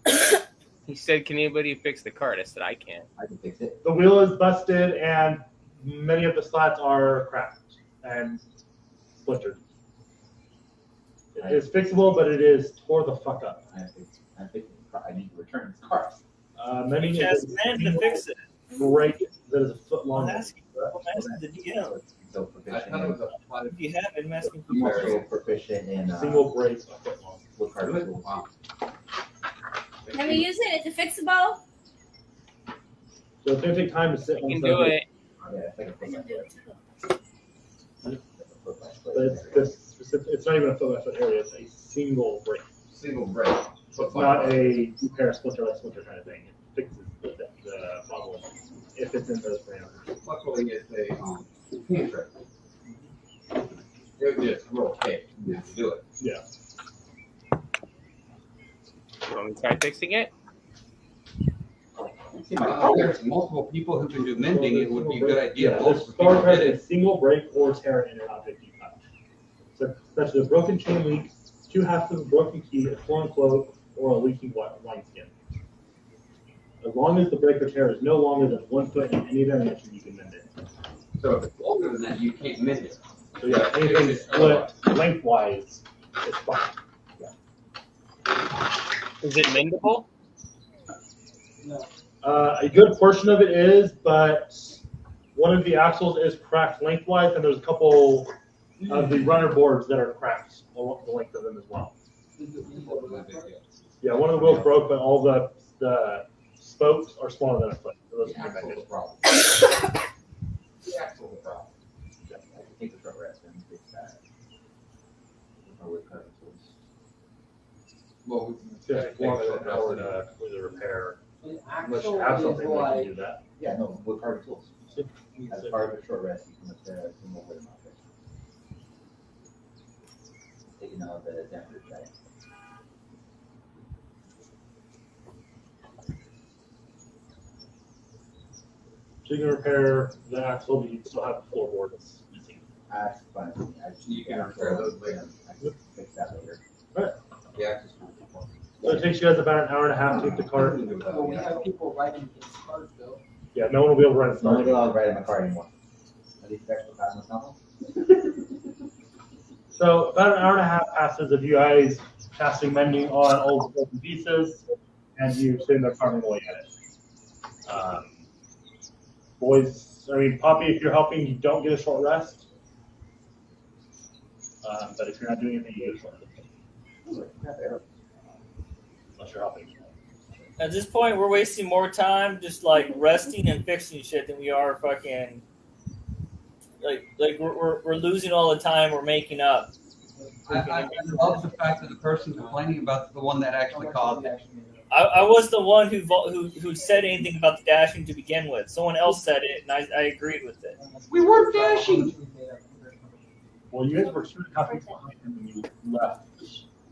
say? He said, "Can anybody fix the cart?" I said, "I can." I can fix it. The wheel is busted and many of the slats are cracked and splintered. It is fixable, but it is tore the fuck up. I need to return this cart. Many He has men to fix it. break that is a foot I'm long. asking the DM. So I proficient thought it was in, a flood. If you have it, I'm asking I'm for also proficient in Single break a foot long. wood carving tools. Wow. Can we use it? Is it fixable? So it's gonna take time to sit I on can the do it. Yeah, it's like a I foot can by do foot. it too. But it's this specific, it's not even a foot by foot area, it's a single break. Single break. So it's not a repair splinter like splinter kind of thing. It fixes the problem if it's in those parameters. Luckily, it's a cantrip. It would just roll cake. You have to do it. Yeah. You want me to try fixing it? There's multiple people who can do mending. It would be a good idea. Yeah, if this multiple star people has did a it. single break or tear in an object you touch. So such as a broken chain link, 2 halves of a broken key, a torn cloak, or a leaking wineskin. As long as the break or tear is no longer than 1 foot in any dimension, you can mend it. So if it's longer than that, you can't mend it. So yeah, anything split lengthwise is fine. Is it mendable? A good portion of it is, but one of the axles is cracked lengthwise, and there's a couple of the runner boards that are cracked along the length of them as well. Yeah, one of the wheels broke, but all the spokes are smaller than a foot. So those The can be axle's mended. the problem. The axle's the problem. I can take the short rest and fix that. With my wood carving tools. Well, Yeah, long with a repair. Unless you have something that can do that. Yeah, no, wood carving tools. So- As part of a short rest, you can repair a single wood object. Taking out the temperature check. So you can repair the axle, but you still have the floorboard that's missing. That's fine. You can repair those later. I can fix that later. The axle's not the problem. So it takes you guys about an hour and a half to get the cart. Well, we have people writing his card though. Yeah, no one will be able to run it. It's not allowed to ride in my car anymore. At least extra time with nothing. So about an hour and a half passes of you guys casting mending on old broken pieces, and you sitting there carving away at it. Boys, I mean, Poppy, if you're helping, you don't get a short rest. But if you're not doing anything, you get a short rest. Unless you're helping. At this point, we're wasting more time just like resting and fixing shit than we are fucking like we're losing all the time we're making up. I love the fact that the person complaining about the one that actually caused it. I was the one who said anything about the dashing to begin with. Someone else said it, and I agreed with it. We weren't dashing. Well, you guys were 2.5 weeks behind him when you left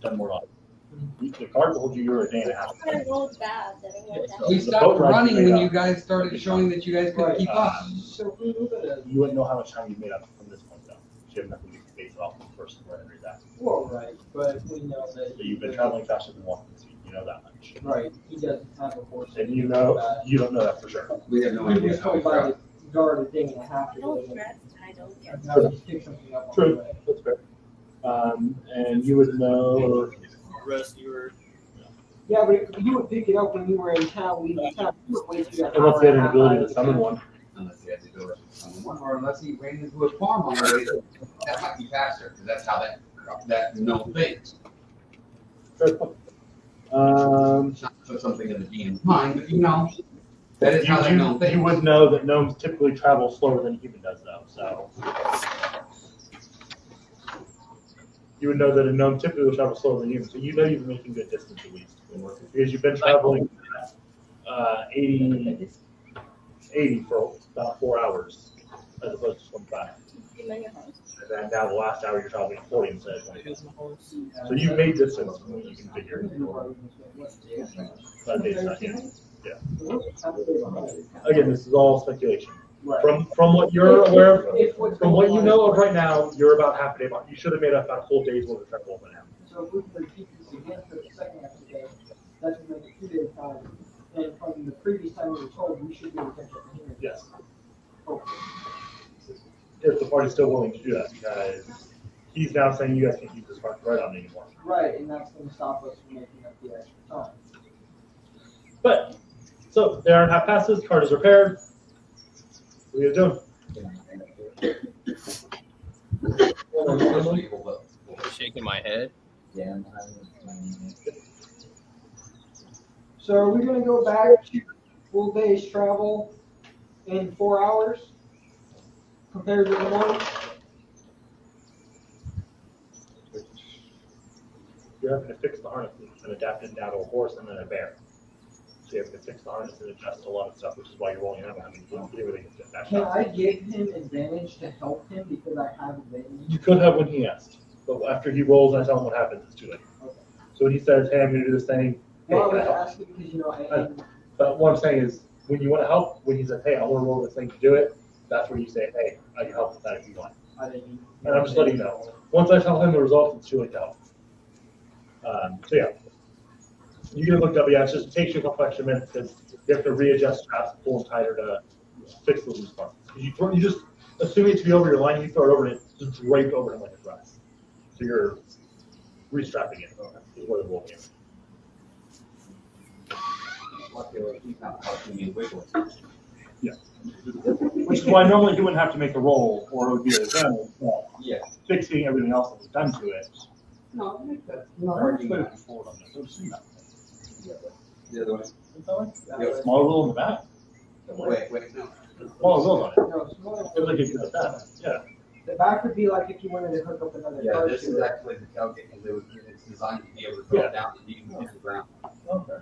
Dunmore Lodge. The card told you you were a day and a half. I rolled bad that it went down. We stopped running when you guys started showing that you guys couldn't keep up. So we move it. You wouldn't know how much time you made up from this point, though. You have nothing to base it off of the first where I read that. Well, right, but we know that. So you've been traveling faster than walking the speed. You know that much. Right, he doesn't have a horse. And you know, you don't know that for sure. We have no We idea was how we told by got. the guard a day and a half I ago. don't rest. I don't get Now we just pick something up on the True, way. that's fair. And you would know. Rest, you were. Yeah, but you would pick it up when you were in town. We kind of wasted an Unless hour they had and an a half ability out to of the summon trip. one. Unless he had to go to someone, or unless he ran into a farm on the way. That might be faster, because that's how that gnome thinks. Fair point. Not to put something in the DM's mind, but you know, that is how that gnome You thinks. would know that gnomes typically travel slower than a human does, though. So you would know that a gnome typically will travel slower than a human. So you know you've been making good distance at least because you've been traveling 80 for about 4 hours, as opposed to 25. And then now the last hour you're traveling 40 instead of 25. So you made distance from what you can figure. But it's not, yeah. Again, this is all speculation. From what you're aware of, from what you know of right now, you're about half a day behind. You should have made up about a full day's worth of travel by now. So if we can repeat this again for the second half of the day, that's going to make 2 days time. And from the previous time we were told, we should be able to catch up here. Yes. Okay. If the party's still willing to do that, because he's now saying you guys can't use this park right on anymore. Right, and that's going to stop us from making up the extra time. But, so they aren't half passes, card is repaired. What are you doing? Shaking my head. Yeah. So are we going to go back to full day's travel in 4 hours compared to the morning? You're having to fix the harness and adapt it now to a horse and then a bear. So you have to fix the harness and adjust a lot of stuff, which is why you're rolling out having to do everything. Can I give him advantage to help him because I have advantage? You could have when he asked, but after he rolls and I tell him what happens, it's too late. Okay. So when he says, "Hey, I'm going to do this thing," hey, Well, I can I was help? asking because, you know, But what I'm saying is, when you want to help, when he says, "Hey, I want to roll this thing to do it," that's where you say, "Hey, I can help with that if you want." I didn't. And I'm just letting you know. Once I tell him the results, it's too late to help. So yeah, you can look up. Yeah, it just takes you a couple extra minutes because you have to readjust straps, pull them tighter to fix the loose parts. You just assume it to be over your line, you throw it over and it just draped over him like a dress. So you're restrapping it. Is what it will be. Yeah. Which is why normally he wouldn't have to make a roll, or it would be a zone. Yeah. Fixing everything else that was done to it. No, I think that's Forward on this. I've seen that. The other way. Small rule in the back. Wait, no. Small rules on it. No, smaller. It was like if you did that. Yeah. The back would be like if you wanted to hook up another Yeah, car this to is it. actually the tailgate, because it's designed to be able to drop down and you can hit the ground. okay.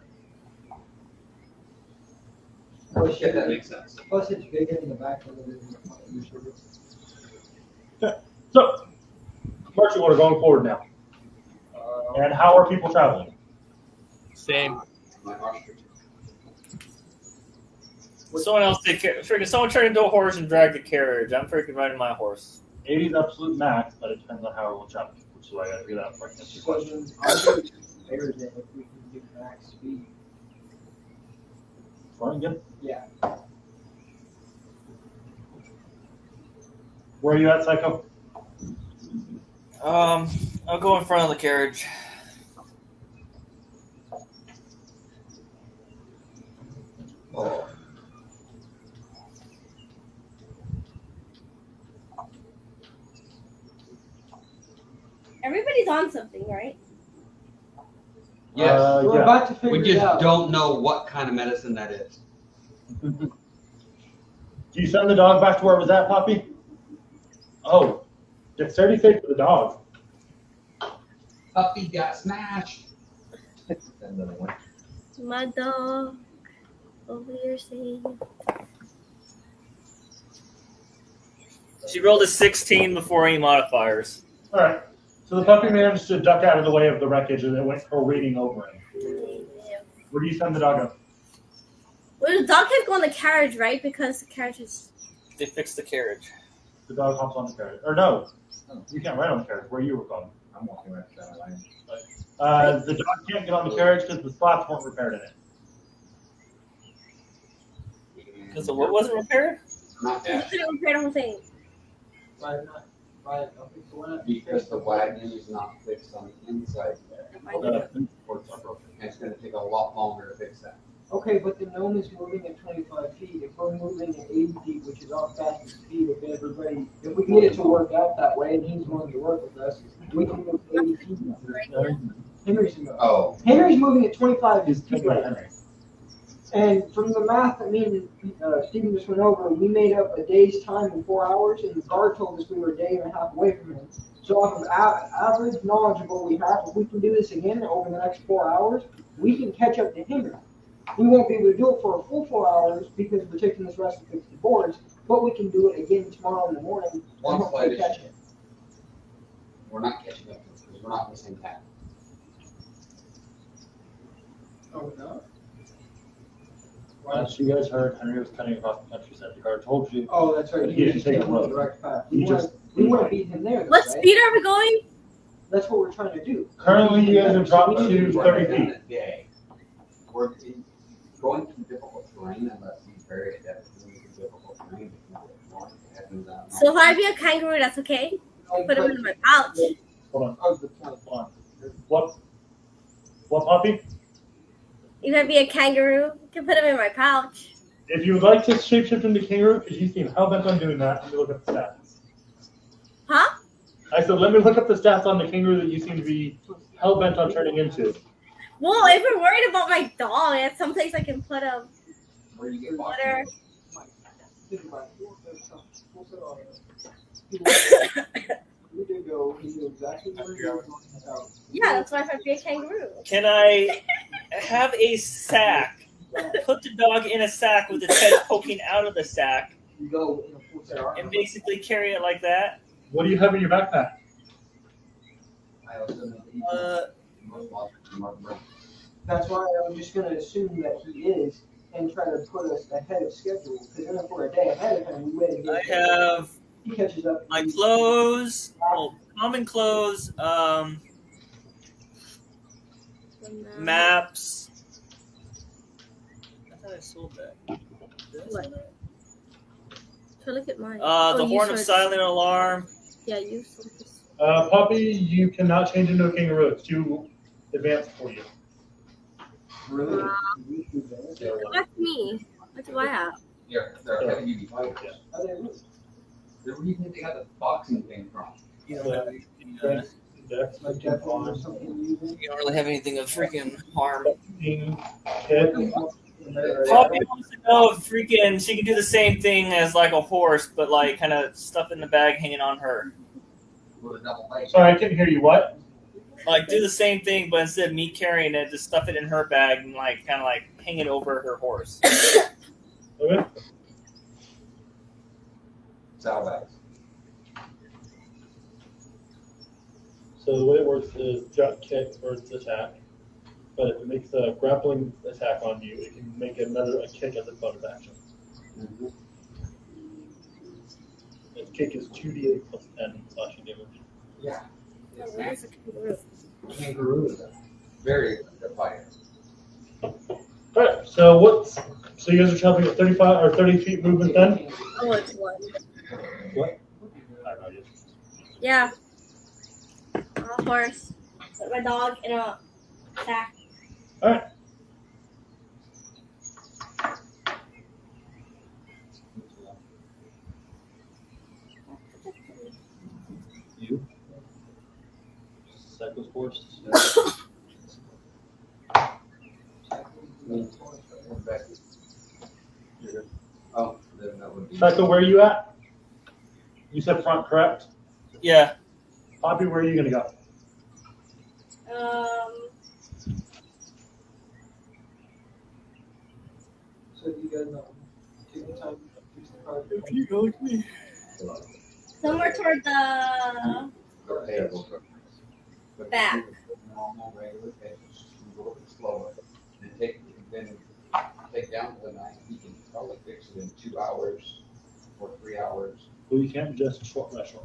Plus, If that makes sense. plus it's bigger in the back than it is in the front usually. Okay. So, marching order going forward now. And how are people traveling? Same. My ostrich. Someone else take care. Freaking someone turn into a horse and drag the carriage. I'm freaking riding my horse. 80 is absolute max, but it depends on how everyone travels, which is why I got to figure that out before I can answer your So question. then I'll do better than if we can do max speed. Fine, good. Yeah. Where are you at, Psycho? I'll go in front of the carriage. Oh. Everybody's on something, right? Yes. We're Yeah. about to figure We it just out. don't know what kind of medicine that is. Do you send the dog back to where it was at, Poppy? Oh, dexterity save for the dog. Puppy got smashed. My dog over here saying. She rolled a 16 before any modifiers. All right. So the puppy managed to duck out of the way of the wreckage and it went careening over him. Where do you send the dog up? Well, the dog can't go on the carriage, right? Because the carriage is. They fixed the carriage. The dog hops on the carriage. Or no, you can't ride on the carriage. Where you were going? I'm walking right down the line. The dog can't get on the carriage because the slats weren't repaired in it. Because the what wasn't repaired? Not You that. couldn't repair the whole thing. Why not? Why not fix the one? Because the wagon is not fixed on the inside there. And it's gonna take a lot longer to fix that. Okay, but the gnome is moving at 25 feet. If we're moving at 80 feet, which is our fastest speed, if we can get it to work out that way, and he's willing to work with us, we can move 80 feet. Henry's moving at 25 feet. And from the math that me and Stephen just went over, we made up a day's time in 4 hours, and the guard told us we were a day and a half away from him. So off of average knowledge of what we have, if we can do this again over the next 4 hours, we can catch up to Henry. We won't be able to do it for a full 4 hours because we're taking this rest to fix the boards, but we can do it again tomorrow in the morning and One hopefully slight catch issue. it. We're not catching up because we're not in the same path. Oh, no? Last you guys heard, Henry was cutting across the countryside. I told you. Oh, that's right. But he was didn't just take taking the the road. direct path. He just- We want to beat him there, though, What right? speed are we going? That's what we're trying to do. Currently, you guys have dropped So we need to We're 30 in feet. the day. We're going through difficult terrain unless he's very adept at doing difficult terrain. So if I be a kangaroo, that's okay? Put him in my pouch. Hold on. Oh, the point. Hold on. What puppy? If I be a kangaroo, you can put him in my pouch. If you would like to shapeshift into kangaroo, because you seem hell bent on doing that, let me look up the stats. Huh? I said, let me look up the stats on the kangaroo that you seem to be hell bent on turning into. Well, if we're worried about my dog, it's someplace I can put him. Where you get Water. Think about it. We'll sit on it. We did go. He knew exactly where he was going out. Yeah, that's why if I be a kangaroo. Can I have a sack? Put the dog in a sack with its head poking out of the sack You go in a full set of and basically carry it like that? What do you have in your backpack? I also know that he's most logical mark. That's why I'm just going to assume that he is and try to put us ahead of schedule. Because then if we're a day ahead of him, we wait I again. have He catches up. my clothes, common clothes, maps. I thought I sold that. What? So look at mine. The you horn of sold- silent alarm. Yeah, you sold this. Puppy, you cannot change into a kangaroo. It's too advanced for you. Really? That's me. What do I have? Yeah, they're heavy duty fighters. Are they really? Where do you think they got the boxing thing from? You don't have anything, Like Jeff or something using? you don't really have anything of freaking harm. Kid. Poppy wants to know if freaking she can do the same thing as like a horse, but like kind of stuff in the bag hanging on her. With a double leg. Sorry, I couldn't hear you. What? Like do the same thing, but instead of me carrying it, just stuff it in her bag and like kind of like hang it over her horse. Okay. Saddlebags. So the way it works is jump, kick, or its attack. But if it makes a grappling attack on you, it can make a kick as a bonus action. Mm-hmm. Its kick is 2d8 plus 10 slashing damage. Yeah. Oh, where's the kangaroo? Kangaroo is a very good fighter. Alright, so you guys are traveling at 35 or 30 feet movement then? Oh, it's one. What? I don't know. Yeah. A horse. Put my dog in a sack. Alright. You? Cyclist horse? Oh, then that would be. Cycle, where are you at? You said front, correct? Yeah. Poppy, where are you going to go? So you guys take the time to fix the car. If you go with me. Somewhere toward the back. Normal, regular pace, just a little bit slower. Then take down to the night. He can probably fix it in 2 hours or 3 hours. Well, you can't just short rest.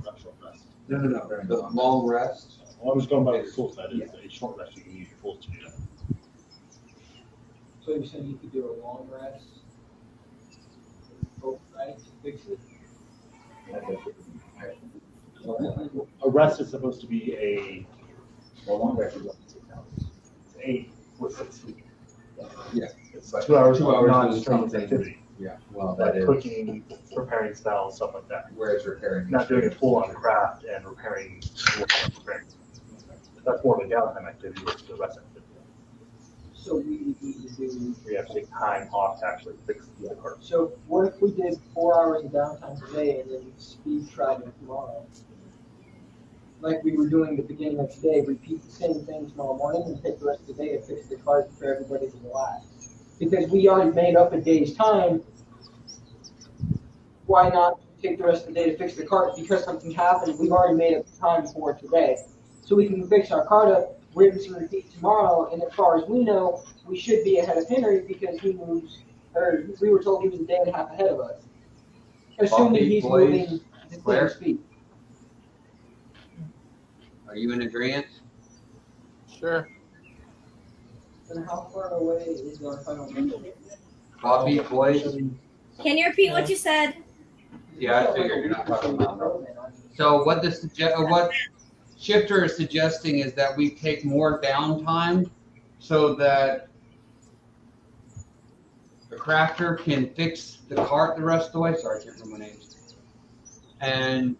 No. The long rest. Well, I'm just going by the tool set. It's a short rest. You can use your tools to do that. So you're saying you could do a long rest overnight to fix it? A rest is supposed to be a Well, long rest is up to 6 hours. 8 or 6 feet. Yeah. It's 2 hours 2 of hours non-strenuous is activity. Yeah, well, Like that is cooking, preparing spells, stuff like that. where it's repairing. Not doing a full-on craft and repairing. That's more of a downtime activity versus the rest activity. So we need to do. We have to take time off to actually fix the cart. So what if we did 4 hours of downtime today and then speed travel tomorrow? Like we were doing at the beginning of today, repeat the same thing tomorrow morning and take the rest of the day to fix the cart for everybody to relax. because we already made up a day's time. Why not take the rest of the day to fix the cart? Because something happened, we've already made up time for today. So we can fix our cart up, rinse and repeat tomorrow, and as far as we know, we should be ahead of Henry because he moves, or we were told he was a day and a half ahead of us. Assuming he's moving the same speed. Are you in agreement? Sure. And how far away is our final number? Bobby, boys? Can you repeat what you said? Yeah, I figured you're not talking about that. So what Shifter is suggesting is that we take more downtime so that the crafter can fix the cart the rest of the way. Sorry, I can't remember my names. And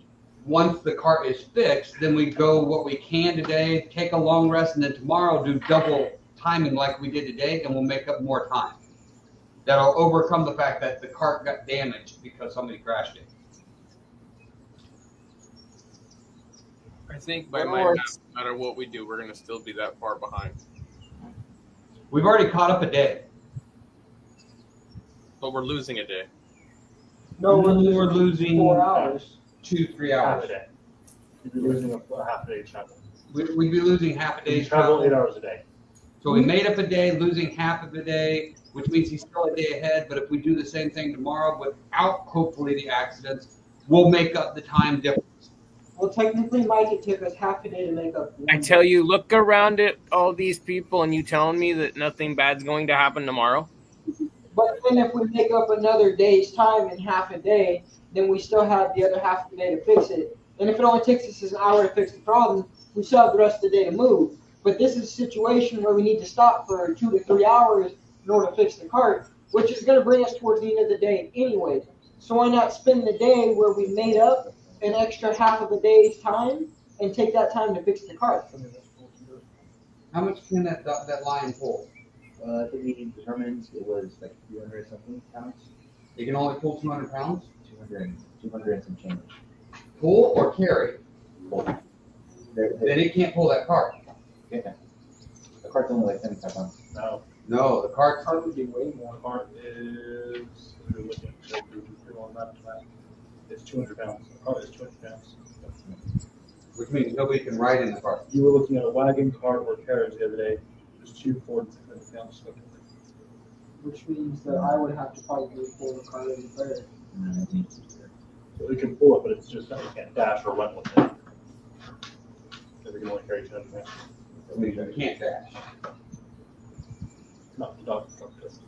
once the cart is fixed, then we go what we can today, take a long rest, and then tomorrow do double timing like we did today, and we'll make up more time. That'll overcome the fact that the cart got damaged because somebody crashed it. I think by my math, no matter what we do, we're going to still be that far behind. We've already caught up a day. But we're losing a day. No, we're losing 4 hours. 2-3 Half hours. a day. You'd be losing a half a day travel. We'd be losing half a You day's travel travel. 8 hours a day. So we made up a day, losing half of a day, which means he's still a day ahead. But if we do the same thing tomorrow without hopefully the accidents, we'll make up the time difference. Well, technically, Mike, it took us half a day to make up. I tell you, look around at all these people and you telling me that nothing bad's going to happen tomorrow? But then if we make up another day's time in half a day, then we still have the other half of the day to fix it. And if it only takes us an hour to fix the problem, we still have the rest of the day to move. But this is a situation where we need to stop for 2 to 3 hours in order to fix the cart, which is going to bring us towards the end of the day anyway. So why not spend the day where we made up an extra half of a day's time and take that time to fix the cart? How much can that lion pull? I think he determined it was like 200 something pounds. It can only pull 200 pounds? 200 and some change. Pull or carry? Pull. Then it can't pull that cart. Yeah. The cart's only like 75 pounds. No, the cart. Cart would be way more. The cart is, if you're looking at on that, it's 200 pounds. The cart is 200 pounds. Which means nobody can ride in the cart. You were looking at a wagon, cart, or carriage the other day. There's 2 Ford 600 pounds. Which means that I would have to probably pull the cart in there. So it can pull it, but it's just that you can't dash or run with it. Because it can only carry 200 pounds. That means you can't dash. Not the dog truck does.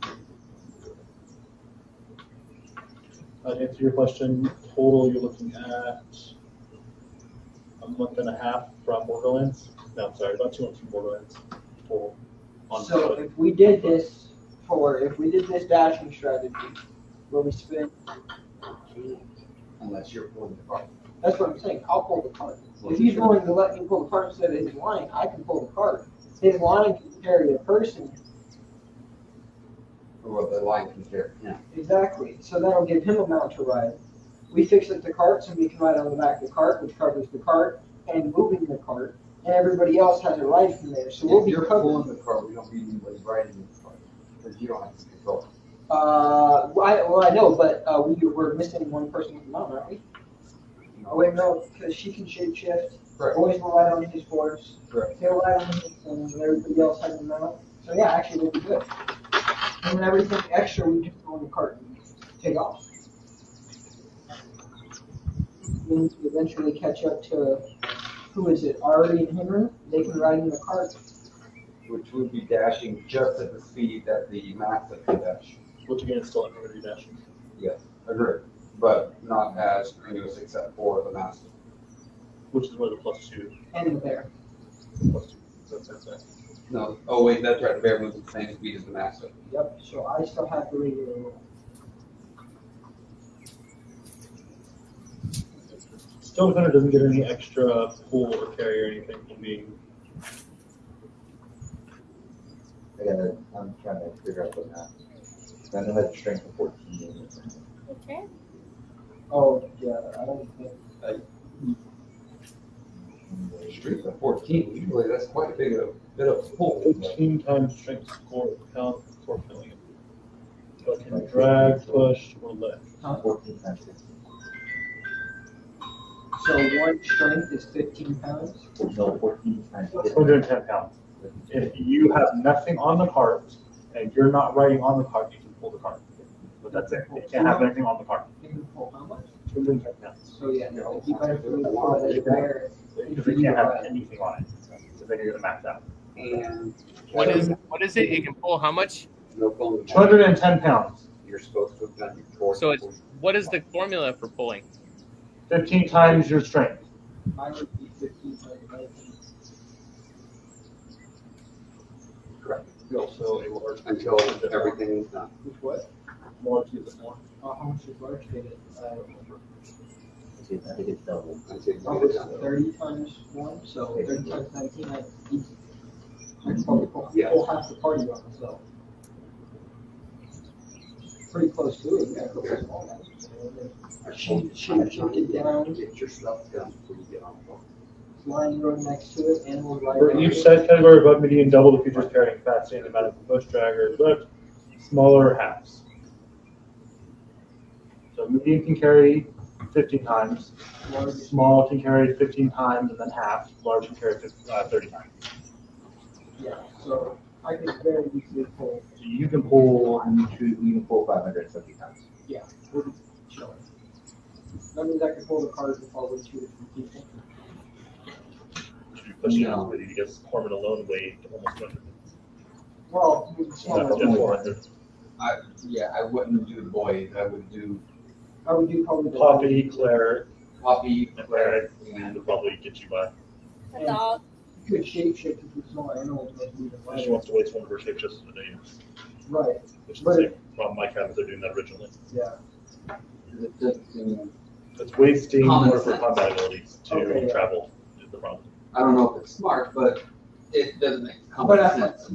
To answer your question, total you're looking at a month and a half from Borderlands. No, I'm sorry, about 2 months from Borderlands total. So if we did this dashing strategy, where we spent, Unless you're pulling the cart. that's what I'm saying, I'll pull the cart. If he's willing to let me pull the cart instead of his line, I can pull the cart. His line can carry a person. Or the lion can carry. Yeah. Exactly. So that'll give him a mount to ride. We fix up the cart so we can ride on the back of the cart, which covers the cart and moving the cart, and everybody else has a ride from there. So we'll be you're covered. pulling the cart, we don't need anybody riding in the cart. Because you don't have to control it. Well, I know, but we're missing one person with the mount, aren't we? Oh, wait, no, because she can shape shift. Correct. Boys will ride on his horse. Correct. He'll ride on his, and everybody else has a mount. So yeah, actually, we'll be good. And then everything extra, we just throw in the cart and take off. Means we eventually catch up to, who is it, Ari and Henry? They can ride in the cart. Which would be dashing just at the speed that the massive can dash. Which again is still at 100 dashing. Yes, agreed. But not as strenuous except for the massive. Which is where the +2. And the bear. +2. So that's that. No. Oh, wait, that's right. The bear moves at the same speed as the mastiff. Yep, so I still have the regular rule. Stone Hunter doesn't get any extra pull or carry or anything from being. I'm trying to figure out what that. I know that strength of 14. Okay. Oh, yeah, I don't think. Strength of 14. Usually that's quite a bit of pull. 18 times strength score pound for killing it. So it can drag, push, or lift. 14 times 15. So one strength is 15 pounds? No, 14 times 15. 110 pounds. If you have nothing on the cart and you're not riding on the cart, you can pull the cart. But that's it. You can't have anything on the cart. You can pull how much? 210 pounds. So yeah, no, it'd be better for me to pull it as a bear. Because they can't have anything on it. So then you're going to max out. And What is it? It can pull how much? No pulling. 210 pounds. You're supposed to have done before. So it's what is the formula for pulling? 15 times your strength. Mine would be 15 times 19. Correct. So it will hurt Until everything is done. Which what? more to the more. How much is large get I don't remember. I think it's double. Until you Oh, get it it's done. 30 times 1, so 30 times 19, I can probably pull half the party on myself. Pretty close to it, yeah, a couple of small ones. Shoot it down, Get your stuff done before you get on the phone. line road next to it, animals right For each size category above median, double the features carrying fat, the amount of push, drag, or lift. Smaller halves. So median can carry 15 times. Small can carry 15 times and then half. Large can carry 30 times. Yeah, so I could very easily pull, So you can pull. You can pull 570 pounds. yeah, we'll be chilling. That means I could pull the cars with probably 2 to 3 people. You push it out with you guys Corman alone weighed almost 100. Well, with the Just smaller 400. I wouldn't do boys. I would do I would do probably the Poppy, Claire, Poppy, and Claire, and and will probably get you by. A dog. good shape shift with small animals make it even She lighter. wants to waste one of her shape just today, Right, which is But the same problem my cabins are doing that originally. yeah. it doesn't seem- It's wasting Common one of her sense. combat abilities to Okay, yeah. travel is the problem. I don't know if it's smart, but it doesn't make But common I- sense.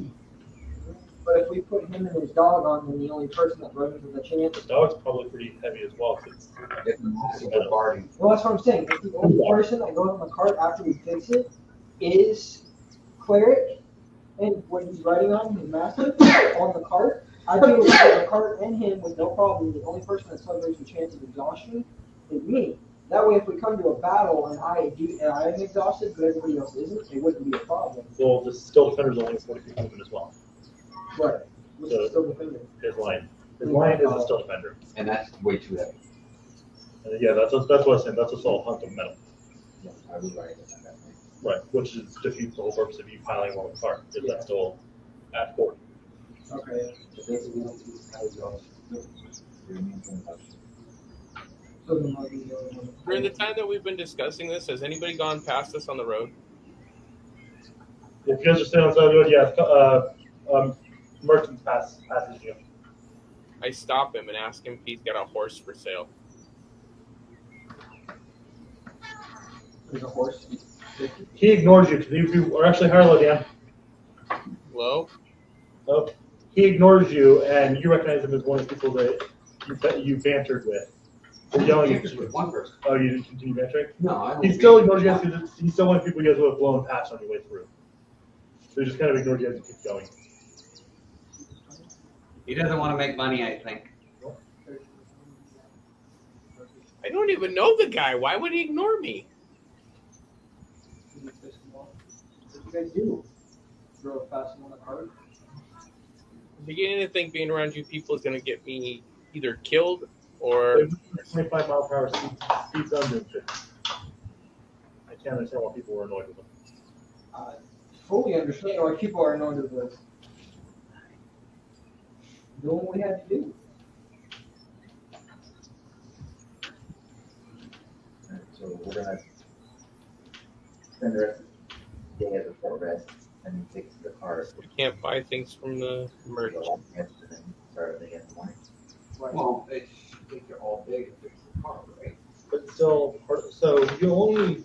But if we put him and his dog on, then the only person that runs into the chance. The dog's probably pretty heavy as well, because it's massive guarding. Well, that's what I'm saying. If the only person that goes on the cart after we fix it is Cleric, and when he's riding on his master on the cart, I'd be able to put the cart and him with no problem. The only person that celebrates the chance of exhaustion is me. That way, if we come to a battle and I am exhausted, but everybody else isn't, it wouldn't be a problem. well, the stealth defender's only 40 feet movement as well. Right. Which is still defending. His line. His line is a stealth defender. And that's way too heavy. And yeah, that's what I was saying. That's a solid hunk of metal. Yeah, I would write it at that point. Right, which is defeats the whole purpose of you piling one on the cart, because that's still at 40. Okay. So basically, once you decide to go, your main thing about So then I'll be the only one. During the time that we've been discussing this, has anybody gone past us on the road? If you guys are staying on the side of the road, yeah, merchants passes you. I stop him and ask him if he's got a horse for sale. There's a horse. He ignores you, because you are actually higher level, Dan. Hello? Oh, he ignores you, and you recognize him as one of the people that you bantered with. They're yelling at Just you. with one person. Oh, you didn't continue bantering? No, I don't. He still ignores you guys because he's still one of the people you guys would have blown past on your way through. So he just kind of ignored you guys and kept going. He doesn't want to make money, I think. I don't even know the guy. Why would he ignore me? What do you guys do? Throw a fast one on the cart? I'm beginning to think being around you people is going to get me either killed or 25 mile per hour speed zone doing shit. I can't understand why people were annoyed with him. Fully understand why people are annoyed with this. Doing what we had to do. Alright, so we're gonna spend the rest of the day at the short rest and then fix the car. we can't buy things from the merchant. And then start again in the morning. Right. Well, it should take you all day to fix the car, right? But still, so you only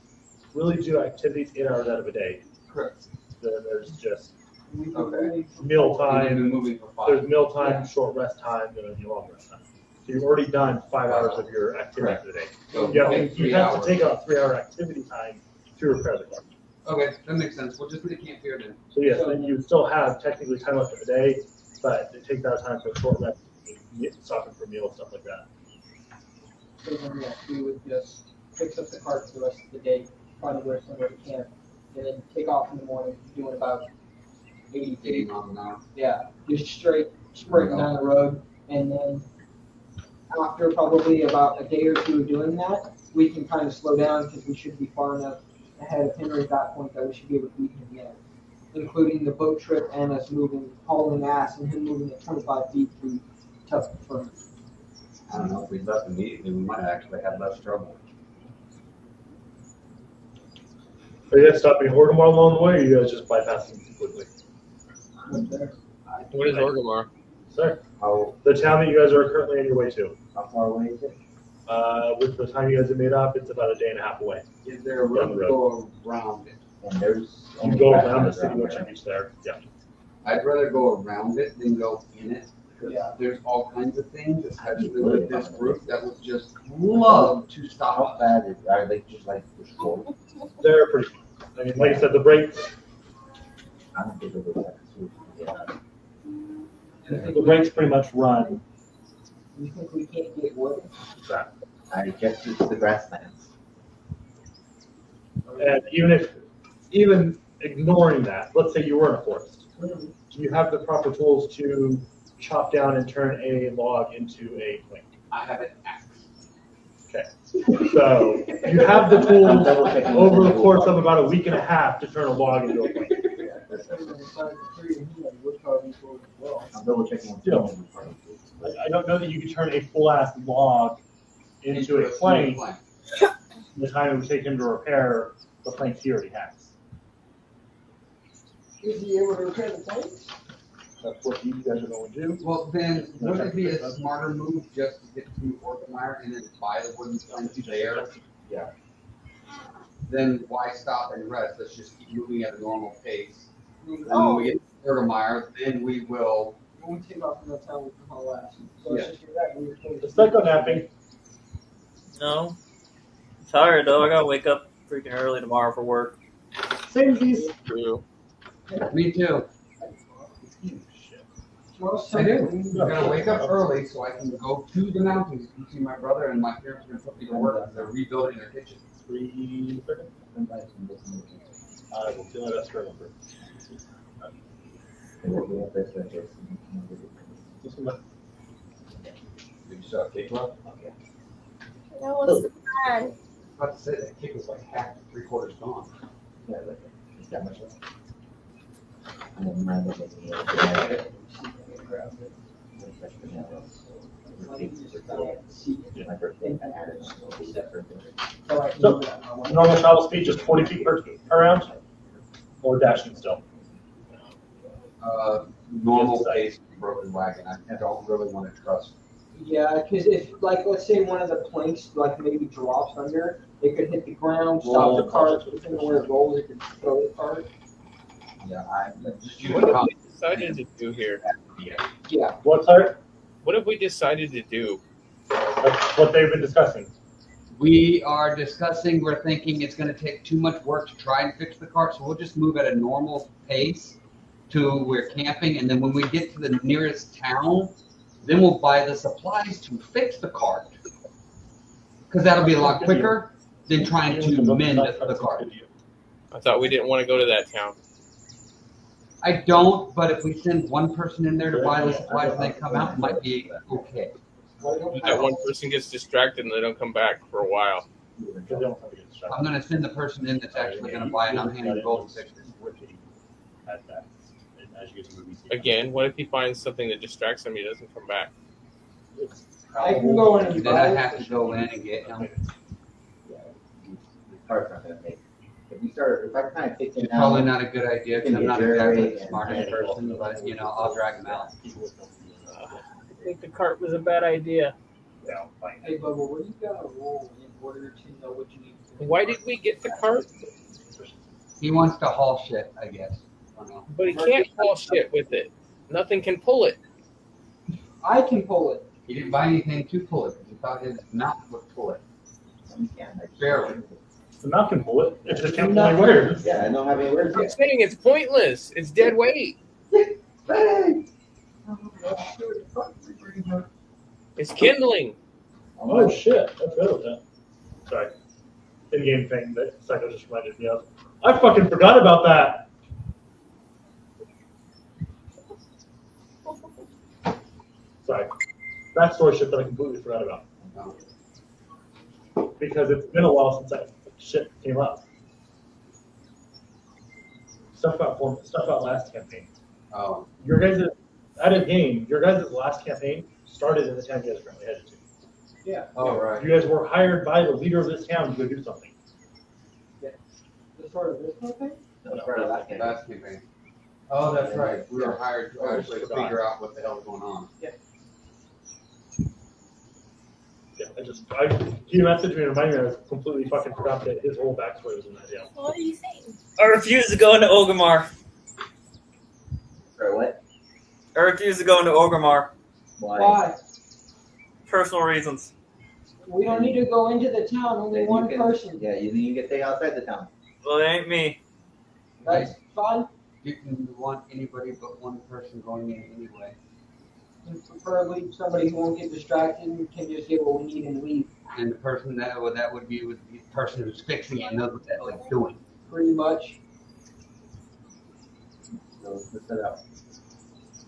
really do activities 8 hours out of a day. Correct. Then there's just We Okay. really- meal You've time, been moving for there's 5. meal time, short rest time, and then long rest time. So you've already done 5 hours of your activity for the day. So You have, take you 3 have hours. to take out 3 hour activity time to repair the car. Okay, that makes sense. We'll just make camp here then. So yes, then you still have technically time left in the day, but it takes out time for short rest stopping for meals, stuff like that. So then, yeah, we would just fix up the cart for the rest of the day, find where somewhere to camp, and then take off in the morning, doing about 80 80 feet. miles an hour. Yeah, just straight sprinting down the road, and then after probably about a day or two of doing that, we can kind of slow down because we should be far enough ahead of Henry at that point that we should be able to beat him yet, including the boat trip and us hauling ass, and him moving at 25 feet through tough terrain. I don't know, if we left immediately, we might actually have less trouble. Are you guys stopping Orgrimar along the way, or are you guys just bypassing completely? What is Orgrimar? Sir, How, the town that you guys are currently on your way to. how far away is it? With the time you guys have made up, it's about a day and a half away. Is there a Down road the to road. go around it? And there's. You only go grass around the around city once you there. reach there. Yeah. I'd rather go around it than go in it. Because Yeah. there's all kinds of things, especially with this group, that would just love to How stop. bad is, are they just like the short? They're pretty. I mean, like I said, the brakes. I don't think it was like two. Yeah. The brakes pretty much run. You think we can't get wood? That. I guess it's the grasslands. And even ignoring that, let's say you were in a forest, do you have the proper tools to chop down and turn a log into a plank? I have an axe. Okay. So you have the tools over the course of about a week and a half to turn a log into a plank. I'm double checking. Yeah. I don't know that you could turn a full-ass log into a plank the time it would take him to repair the planks he already has. Is he able to repair the tanks? That's what you guys are going to do. Well, then, wouldn't it be a smarter move just to get to Orgrimar and then buy the wooden planks there? Yeah. Then why stop and rest? Let's just keep moving at a normal pace. And when we get to Orgrimar, then we will. When we take off from the town, we can haul ass. So Yeah. it's just that we were told. Just like go napping. No. I'm tired though. I gotta wake up freaking early tomorrow for work. Same as these. True. Me too. I do. I'm gonna wake up early so I can go to the mountains and see my brother, and my parents are gonna put me to work. They're rebuilding their kitchen. 3 seconds. I will do my best to remember. Just a minute. Did you saw a cake left? That was the plan. I was about to say that cake was like half to 3/4 gone. Yeah, like, it's that much left. And then mine was like, yeah, my birthday, I had it. So, normal travel speed, just 40 feet per around, or dashing still. Normal pace broken wagon. I don't really want to trust. Yeah, because if, like, let's say one of the planks, like, maybe drops under, it could hit the ground, stop the cart, depending on where it rolls, it could throw the cart. Yeah, I just use What have we decided to do here? Yeah. What's that? What have we decided to do? That's what they've been discussing. We are discussing, we're thinking it's gonna take too much work to try and fix the cart, so we'll just move at a normal pace to we're camping, and then when we get to the nearest town, then we'll buy the supplies to fix the cart. Because that'll be a lot quicker than trying to mend the cart. I thought we didn't want to go to that town. I don't, but if we send one person in there to buy the supplies and they come out, it might be okay. That one person gets distracted and they don't come back for a while. I'm gonna send the person in that's actually gonna buy it, I'm handing the gold stickers. Again, what if he finds something that distracts him? He doesn't come back. I can go in and Then I buy have it. to go in and get him. The car's not gonna make. If I kind of kick it It's down. probably not a good idea, because I'm not exactly the smartest person, but, you know, I'll drag him out. I think the cart was a bad idea. Hey, Bubba, what do you gotta roll in order to know what you need to do? Why did we get the cart? He wants to haul shit, I guess. I don't know. But he can't haul shit with it. Nothing can pull it. I can pull it. He didn't buy anything to pull it, he thought his mouth would pull it. Barely. The mouth can pull it. It just can't pull any words. Yeah, I don't have any words I'm yet. saying it's pointless. It's dead weight. It's kindling. Oh shit! I forgot about that. Sorry. In-game thing that Psycho just reminded me of. I fucking forgot about that. Sorry. Backstory shit that I completely forgot about. Because it's been a while since that shit came up. Stuff about last campaign. Oh, Your guys' at a game, your guys' last campaign started in the town you guys currently headed to. Yeah. oh, right. You guys were hired by the leader of this town to go do something. The start of this campaign? No, part of that game. Last campaign. Oh, that's right. We were hired to actually figure out what the hell was going on. Yeah, he messaged me and reminded me I completely fucking forgot that his whole backstory was in that town. What are you saying? I refuse to go into Orgrimar. Sorry, what? I refuse to go into Orgrimar. Why? Personal reasons. We don't need to go into the town, only Then one you can- person. Yeah, you can stay outside the town. Well, it ain't me. That's fine. You can want anybody but one person going in anyway. And preferably somebody who won't get distracted and can just get what we need and leave. And the person that would be the person who's fixing it and knows what the hell he's doing. Pretty much. So let's set up.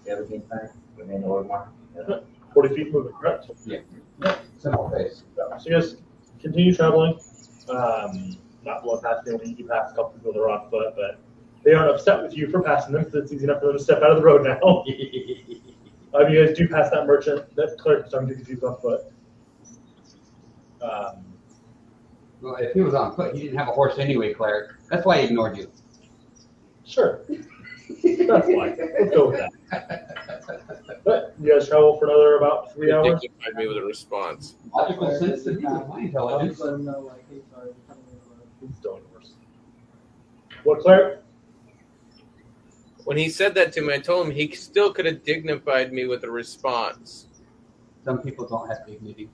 You have a game plan? Remain in Orgrimar. 40 feet movement, correct? Simple face. So you guys continue traveling. Not blowing past them. You pass a couple people that are on foot, but they aren't upset with you for passing them because it's easy enough for them to step out of the road now. You guys do pass that merchant, that clerk, starting to confuse on foot. Well, if he was on foot, he didn't have a horse anyway, Claire. That's why he ignored you. Sure. That's why. Let's go with that. But you guys travel for another about 3 hours. Dignified me with a response. Logical sense to me with my intelligence. Let them know, like, hey, sorry, we're coming in the road. Please don't worse. What, Claire? When he said that to me, I told him he still could have dignified me with a response. Some people don't have dignity.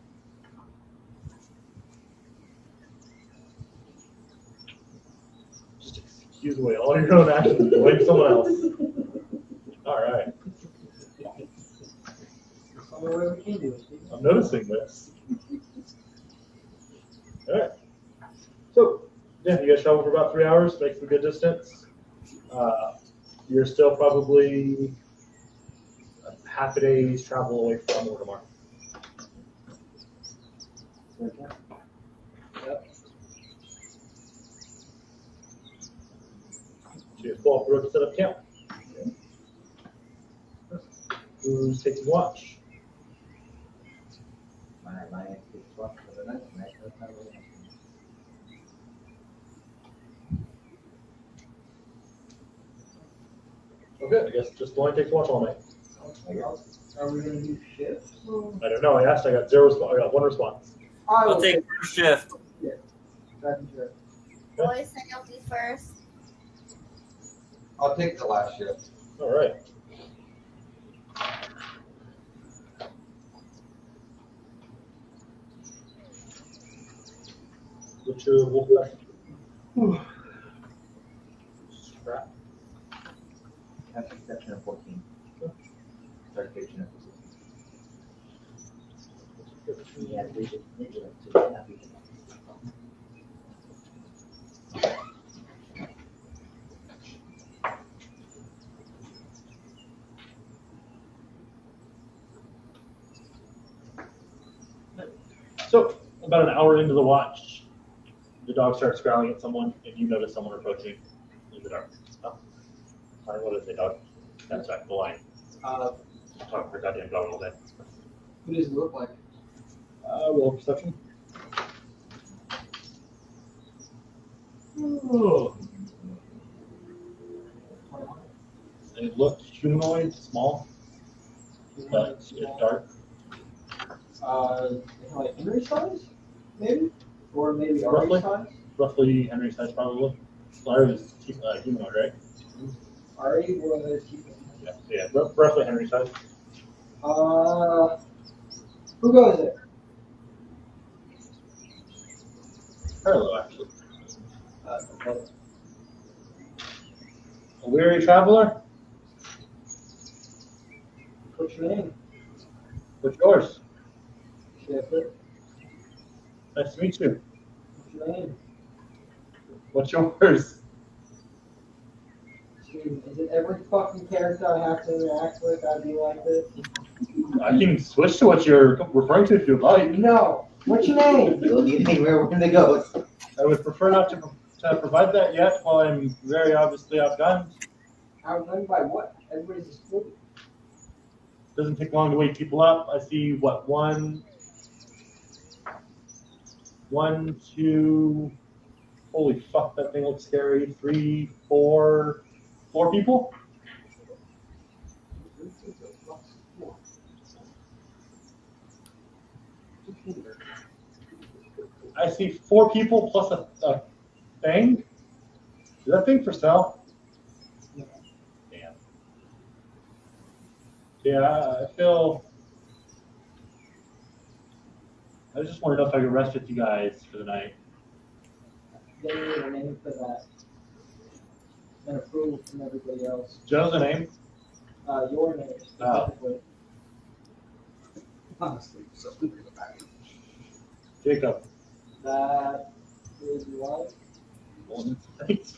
Just excuse away all your own actions. Blame someone else. All right. That's the only way we can do it, Steve. I'm noticing this. All right. So, yeah, you guys travel for about 3 hours, makes a good distance. You're still probably a half a day's travel away from Orgrimar. Yep. So you pull off the road to set up camp. Who's taking watch? My takes watch for the night. That's not really happening. Okay, I guess just the line takes watch all night. Are we gonna do shifts? I don't know. I asked. I got 0 response. I got 1 response. I will I'll take first shift. second shift. Boys, I help you first. I'll take the last shift. All right. What's your wolf pack? Strap. Capture section of 14. Certification of 16. Yeah, vision. Yeah, vision. So, about an hour into the watch, the dog starts growling at someone, and you notice someone approaching in the dark. Oh. Sorry, what is it, dog? That's right, the lion. Talking for goddamn dog all day. Who does it look like? Roll perception. Oh. And it looked humanoid, small, but it's dark. Like Henry size? Maybe? Or maybe Roughly. Ari size? Roughly Henry size, probably. Larry was humanoid, right? Ari was. Yeah, roughly Henry size. Who goes there? Parallel, actually. Okay. A weary traveler? What's your name? What's yours? Shipper. Nice to meet you. What's your name? What's yours? Steven. Is it every fucking character I have to interact with gotta be like this? I can switch to what you're referring to if you'd like. No. What's your name? You'll need anywhere when they go. I would prefer not to provide that yet while I'm very obviously outgunned. Outgunned by what? Everybody's asleep. Doesn't take long to wake people up. I see what, one, two, holy fuck, that thing looks scary. 3, 4 people? I see 4 people plus a thing. Is that thing for sale? Damn. Yeah, I just want to know if I could rest with you guys for the night. They need a name for that. And approval from everybody else. Joe's a name? Your name specifically. Honestly, so Jacob. That is what? Thanks.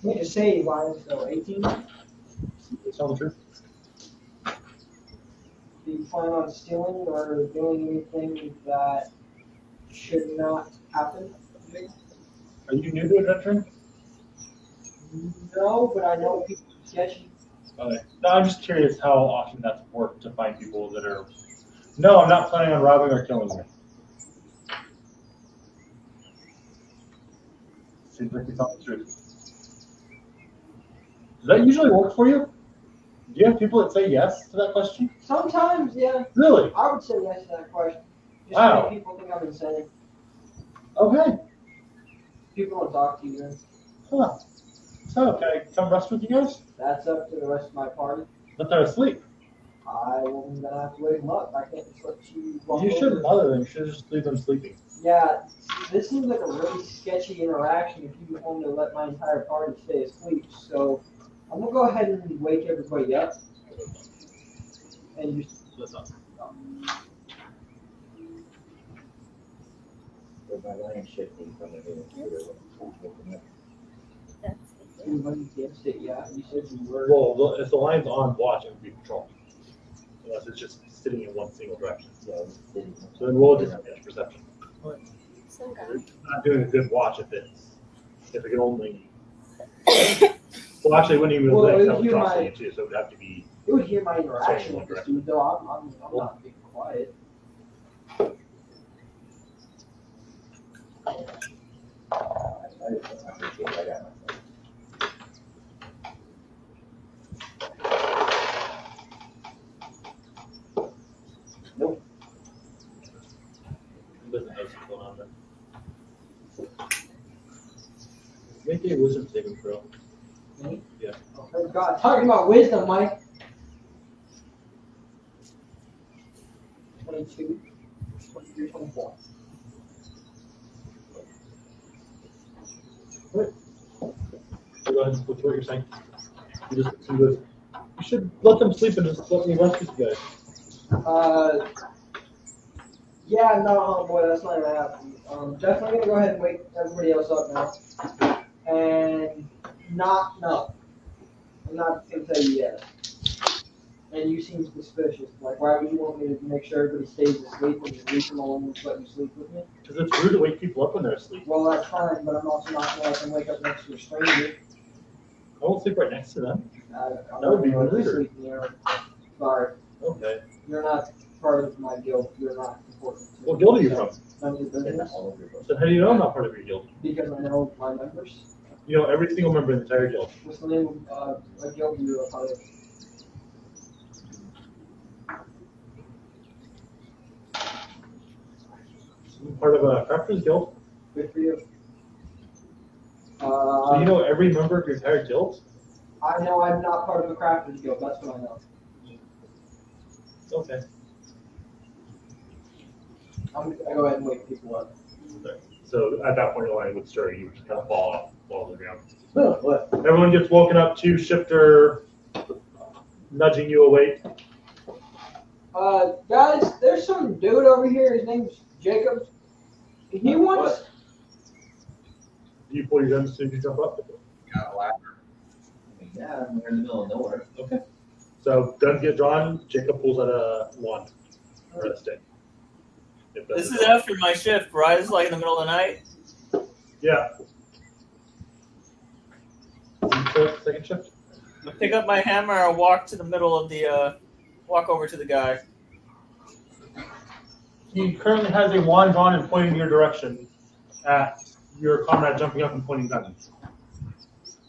Let me just say, Lions, so 18. Tell the truth. Do you plan on stealing or doing anything that should not happen? Are you new to adventuring? No, but I know people are sketchy. Okay. No, I'm just curious how often that's worked to find people that are. No, I'm not planning on robbing or killing you. Seems like you tell the truth. Does that usually work for you? Do you have people that say yes to that question? Sometimes, yeah. Really? I would say yes to that question. Just Wow. to make people think I'm insane. Okay. People don't talk to you. Huh. So, can I come rest with you guys? That's up to the rest of my party. But they're asleep. I'm gonna have to wake them up. I can't just let you walk You over. shouldn't bother them. You should just leave them sleeping. Yeah, this seems like a really sketchy interaction if you want me to let my entire party stay asleep. So I'm gonna go ahead and wake everybody up. And just With my line shifting from the you went against it, yeah. You said you were. Well, if the line's on watch, it would be patrolling. Unless it's just sitting in one single direction. So then roll a disadvantage perception. Some guy. Not doing a good watch if it can only. Well, actually, when he was Well, lit, if that would you cross might- you too, so it would have to be. It would hear my interaction Sorry, with this direction. dude, though. I'm not being quiet. I appreciate it. I got myself. Nope. Doesn't know what's going on there. Make a wisdom saving throw. Me? Yeah. Oh, thank God. Talking about wisdom, Mike. 22, 23, 24. So go ahead and what's what you're saying. He goes, you should let them sleep and just let me rest with you guys. Yeah, no, boy, that's not gonna happen. Definitely gonna go ahead and wake everybody else up now. And no. I'm not gonna tell you yes. And you seem suspicious. Like, why would you want me to make sure everybody stays asleep when you leave them alone and let you sleep with me? Because it's rude to wake people up when they're asleep. Well, that's fine, but I'm also not gonna let them wake up next to a stranger. I won't sleep right next to them. I'm That would be not gonna let you ruder. sleep in there. Sorry, Okay. you're not part of my guild. You're not important. to me. What guild are you from? None of your business. So how do you know I'm not part of your guild? Because I know my members. You know every single member in the entire guild. What's the name of a guild you're a part of? I'm part of a crafters guild. Good for you. So you know every member of your entire guild? I know I'm not part of a crafters guild. That's what I know. Okay. I'm gonna go ahead and wake people up. So at that point, the line would stir. You would just kind of fall to the ground. What? Everyone gets woken up to Shifter nudging you awake. Guys, there's some dude over here. His name's Jacob. He wants. You pull your gun as soon as you jump up. Got a ladder. Yeah, we're in the middle of nowhere. Okay. So guns get drawn. Jacob pulls out a wand or a stick. This is after my shift, right? It's like in the middle of the night. Yeah. Second shift. I pick up my hammer. I walk to the middle of the. Walk over to the guy. He currently has a wand drawn and pointing in your direction at your comrade jumping up and pointing guns.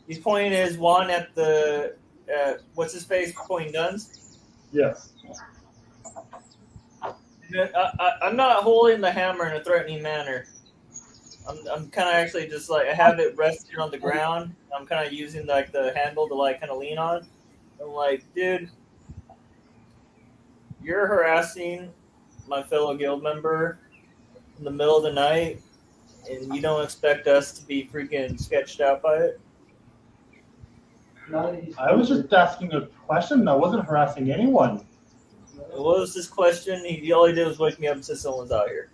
He's pointing his wand at the. What's his face? Pointing guns. Yes. I'm not holding the hammer in a threatening manner. I'm kind of actually just like I have it rested on the ground. I'm kind of using like the handle to like kind of lean on. I'm like, dude, you're harassing my fellow guild member in the middle of the night, and you don't expect us to be freaking sketched out by it. I was just asking a question. I wasn't harassing anyone. What was this question? All he did was wake me up and said someone's out here.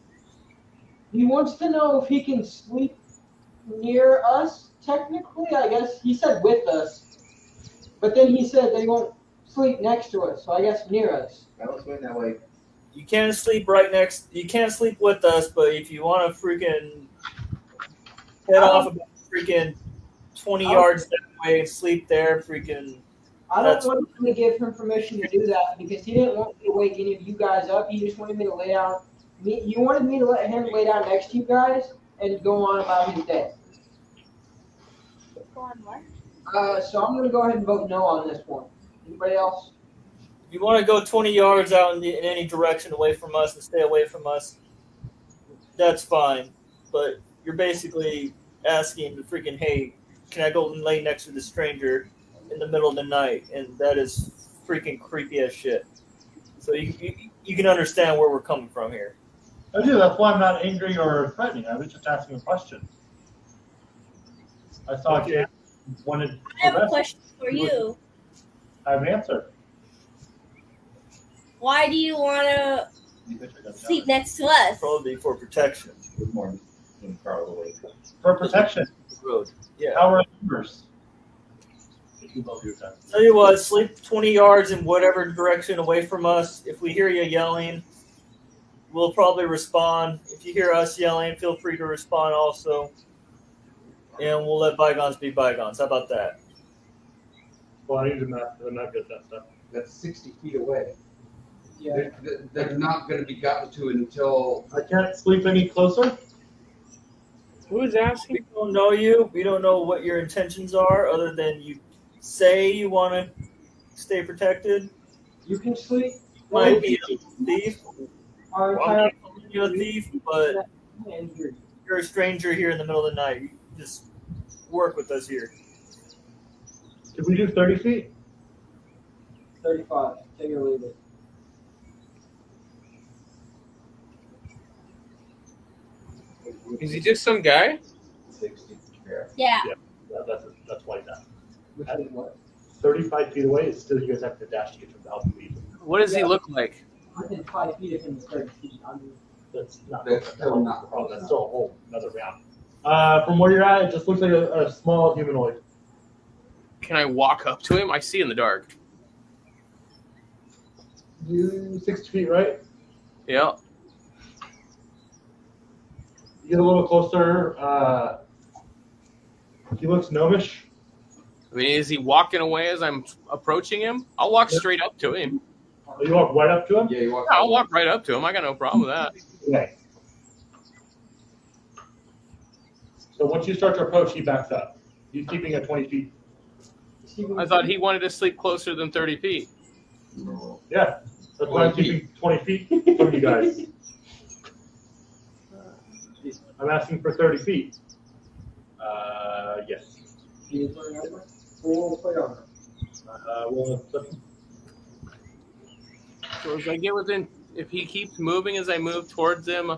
He wants to know if he can sleep near us. Technically, I guess he said with us, but then he said they won't sleep next to us. So I guess near us. I was going that way. You can't sleep right next. You can't sleep with us, but if you want to freaking head off about freaking 20 yards that way and sleep there, freaking. I don't want him to give him permission to do that because he didn't want me to wake any of you guys up. He just wanted me to lay down. You wanted me to let him lay down next to you guys and go on about his day. Go on what? So I'm going to go ahead and vote no on this one. Anybody else? If you want to go 20 yards out in any direction away from us and stay away from us, that's fine. But you're basically asking the freaking, hey, can I go and lay next to the stranger in the middle of the night? And that is freaking creepy as shit. So you can understand where we're coming from here. I do. That's why I'm not angry or threatening. I was just asking a question. I saw you wanted. I have a question for you. I have an answer. Why do you want to sleep next to us? Probably for protection. More than far away. For protection. Road. Yeah. How are numbers? Tell you what, sleep 20 yards in whatever direction away from us. If we hear you yelling, we'll probably respond. If you hear us yelling, feel free to respond also. And we'll let bygones be bygones. How about that? Well, I need to map because I'm not good at that stuff. That's 60 feet away. Yeah. They're not going to be gotten to until. I can't sleep any closer. Who is asking? We don't know you. We don't know what your intentions are other than you say you want to stay protected. You can sleep. Might be a thief. Our I'm entire not calling you a thief, but you're a stranger here in the middle of the night. You just work with us here. Did we do 30 feet? 35. Take it or leave it. Is he just some guy? 60. Yeah. That's why that. Which is what? 35 feet away is still you guys have to dash to get from the help lead. What does he look like? Within 5 feet of him is 30 feet. That's not That's still not the problem. That's still a whole another round. From where you're at, it just looks like a small humanoid. Can I walk up to him? I see in the dark. You 60 feet, right? Yeah. You get a little closer. He looks gnomish. I mean, is he walking away as I'm approaching him? I'll walk straight up to him. You walk right up to him? Yeah, you walk. I'll walk right up to him. I got no problem with that. Okay. So once you start to approach, he backs up. He's keeping at 20 feet. I thought he wanted to sleep closer than 30 feet. Yeah, that's why I'm keeping 20 feet from you guys. I'm asking for 30 feet. Yes. We'll play on her. So as I get within, if he keeps moving as I move towards him,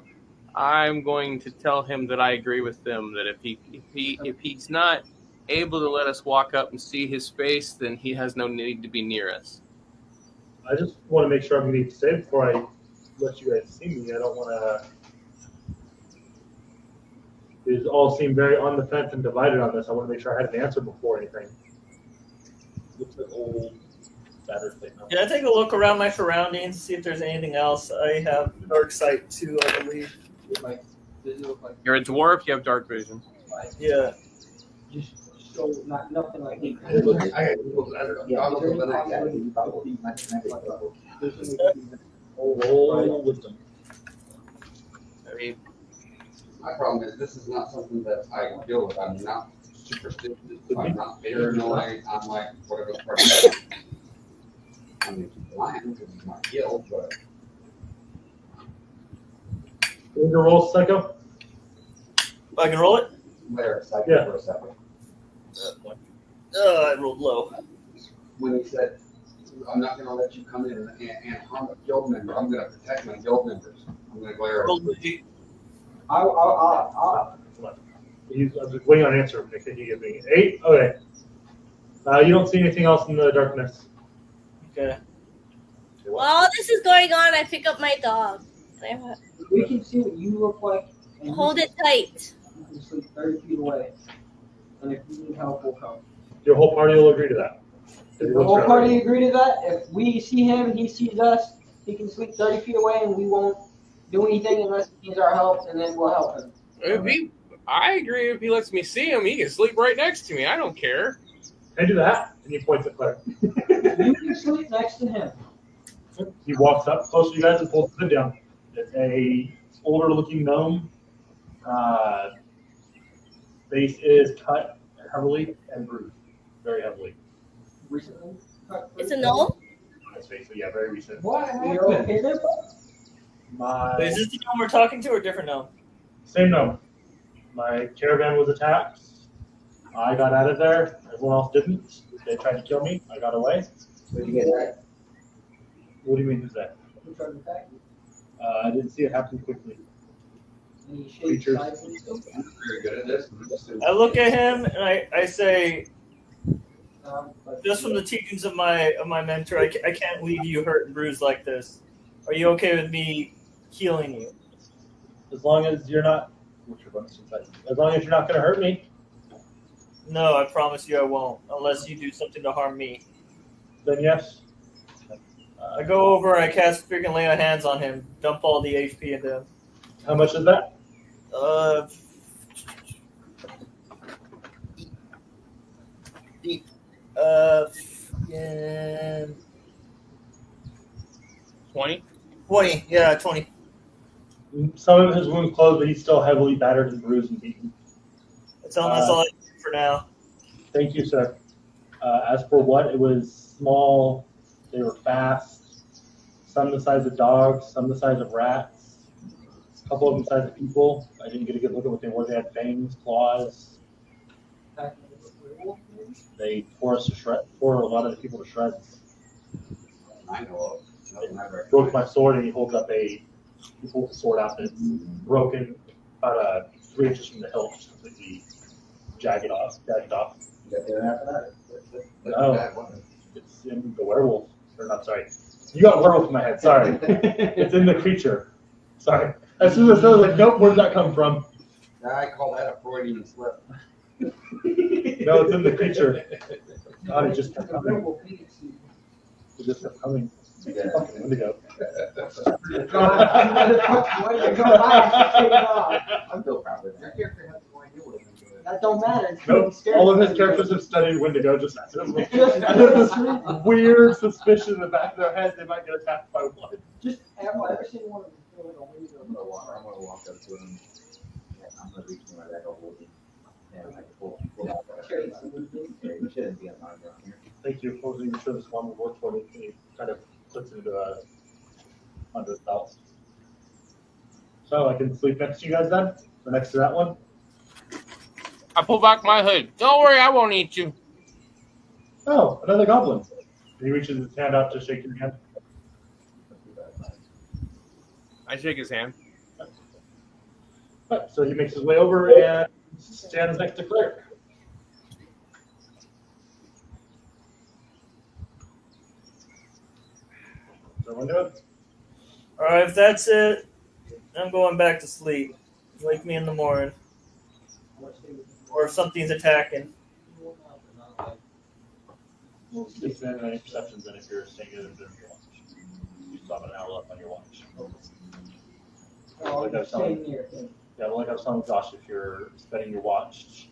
I'm going to tell him that I agree with them. That if he's not able to let us walk up and see his face, then he has no need to be near us. I just want to make sure I'm going to be safe before I let you guys see me. I don't want to. You all seem very on the fence and divided on this. I want to make sure I had an answer before anything. Looks like old, battered thing. Can I take a look around my surroundings, see if there's anything else? I have dark sight too, I believe. Like, does it look like You're a dwarf. You have dark vision. Yeah. just so nothing like Yeah, Roll wisdom. I mean, My problem is this is not something that I deal with. I'm not superstitious. I'm not paranoid. I'm like whatever the part is. I mean, it's blind because it's my guild, but You want to roll psycho? I can roll it? Later, psychic Yeah. for a second. I rolled low. when he said, I'm not going to let you come in and harm a guild member, I'm going to protect my guild members. I'm going to glare at Rolled you. G. I'm just waiting on an answer. Can you give me 8? Okay. You don't see anything else in the darkness. Okay. While this is going on, I pick up my dog. And we can see what you look like. I And hold it tight. You can sleep 30 feet away. And if you need help, we'll come. Your whole party will agree to that. If the whole party agree to that, if we see him and he sees us, he can sleep 30 feet away and we won't do anything unless he needs our help, and then we'll help him. I agree. If he lets me see him, he can sleep right next to me. I don't care. Can I do that? And he points at Claire. You can sleep next to him. He walks up close to you guys and pulls the hood down. It's a older-looking gnome. Face is cut heavily and bruised, very heavily. Recently. It's a gnome? His face, so yeah, very recent. What You're happened? okay there, bud? Is this the gnome we're talking to or a different gnome? Same gnome. My caravan was attacked. I got out of there. Everyone else didn't. They tried to kill me. I got away. Where'd you get that? What do you mean, who's that? Who tried to attack you? I didn't see it happen quickly. Any shapes, Creatures. sizes? I'm very good at this. I look at him and I say, But just from the teachings of my mentor, I can't leave you hurt and bruised like this. Are you okay with me healing you? As long as you're not. What's your bonus insight? As long as you're not going to hurt me, No, I promise you I won't, unless you do something to harm me. then yes. I go over and I cast freaking lay on hands on him, dump all the HP into him. How much is that? And 20? 20, yeah, 20. Some of his wounds closed, but he's still heavily battered and bruised and beaten. That's all I can do for now. Thank you, sir. As for what, it was small. They were fast. Some the size of dogs, some the size of rats. A couple of them the size of people. I didn't get a good look at what they were. They had fangs, claws. They tore us to tore a lot of the people to shreds. I know of. Nothing I've ever- Broke my sword, and he pulls the sword out, and it's broken about 3 inches from the hilt, just completely jagged off. You got there after that? That's No. bad, wasn't it? It's in the werewolf. Or not, sorry. You got werewolf in my head. Sorry. It's in the creature. Sorry. As soon as I was like, nope, where'd that come from? I call that a Freudian slip. No, it's in the creature. God, it just kept coming. It just kept coming. Yeah. Fucking Wendigo. I'm still proud of that. That don't matter. Nope. All of his characters have studied Wendigo. Just there's this weird suspicion in the back of their head they might get attacked by one. Just have I ever seen one of them throw like a window? I'm gonna walk up to him. I'm gonna reach my back over him. And I pull out that. You shouldn't be on my ground here. Thank you for making sure this one will work for me. He kind of puts it into under his belt. So I can sleep next to you guys then? Or next to that one? I pull back my hood. Don't worry, I won't eat you. Oh, another goblin. And he reaches his hand out to shake your hand. I shake his hand. Right, so he makes his way over and stands next to Claire. Everyone good? All right, if that's it, I'm going back to sleep. Wake me in the morning, or if something's attacking. Please spend any perceptions in if you're staying good and doing your watch. You still have an hour left on your watch. Like I was telling, like I was telling Josh, if you're spending your watch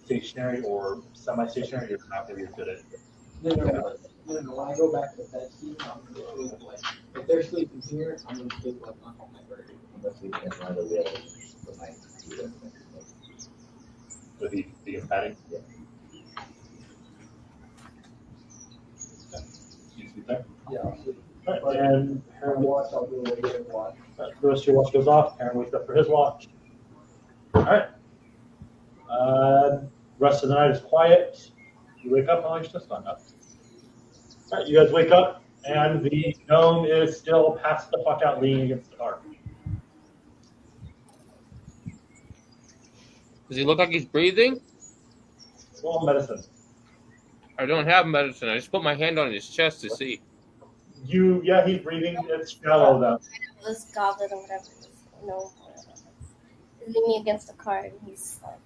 stationary or semi-stationary, you're not going to be as good at it. No. When I go back to the bed seat, I'm going to sleep like, if they're sleeping here, I'm going to sleep like on my bird. Unless we can run the wheel for my computer. With the padding. Yeah. You sleep there? Yeah, I'll sleep. All right, and Her watch, I'll do a regular watch. the rest of your watch goes off. Aaron wakes up for his watch. All right. Rest of the night is quiet. You wake up, oh, you're still stunned up. All right, you guys wake up, and the gnome is still passed the fuck out leaning against the car. Does he look like he's breathing? Roll medicine. I don't have medicine. I just put my hand on his chest to see. Yeah, he's breathing. It's shallow, though. This goblin or whatever. No, he's leaning against the car and he's like.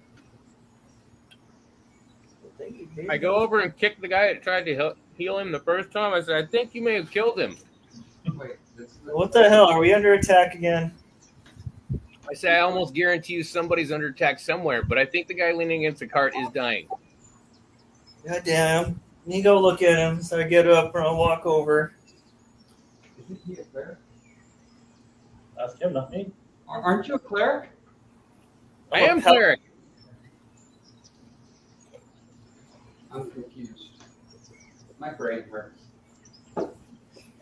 I go over and kick the guy that tried to heal him the first time. I said, I think you may have killed him. Wait, What the hell? Are we under attack again? I say, I almost guarantee you somebody's under attack somewhere, but I think the guy leaning against the cart is dying. God damn. You go look at him. So I get up and I'll walk over. Isn't he a cleric? Ask him, not me. Aren't you a cleric? I am cleric. I'm confused. My brain hurts. Are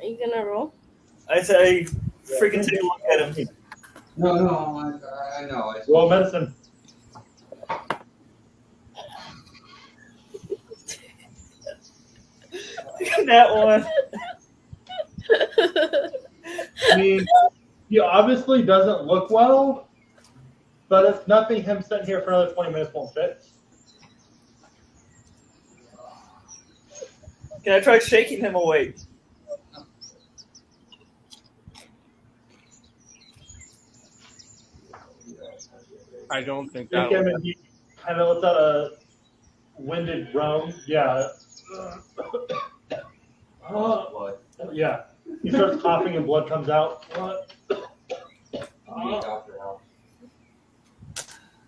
you gonna roll? I say, freaking take a look at him. No, I know. Roll medicine. That one. I mean, he obviously doesn't look well, but it's nothing him sitting here for another 20 minutes won't fix. Can I try shaking him awake? I don't think Take him and he kind of lets out a winded groan. Yeah. Yeah. He starts coughing and blood comes out. What?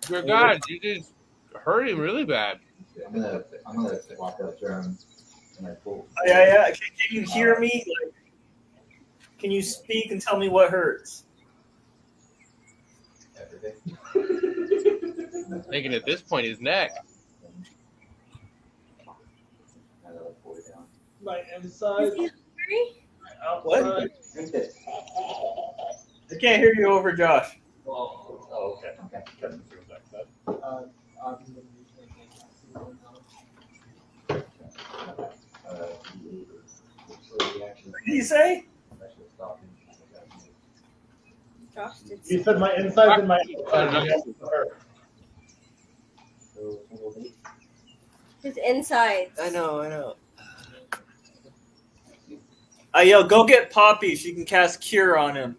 Dear God, you just hurt him really bad. I'm gonna walk up to him and I pull. Yeah. Can you hear me? Like, can you speak and tell me what hurts? Everything. I'm thinking at this point his neck. My inside. Is he hungry? What? Drink this. I can't hear you over Josh. Oh, okay. Okay. What did he say? Josh did. He said my insides and my outside. His insides. I know. Yo, go get Poppy. She can cast Cure on him.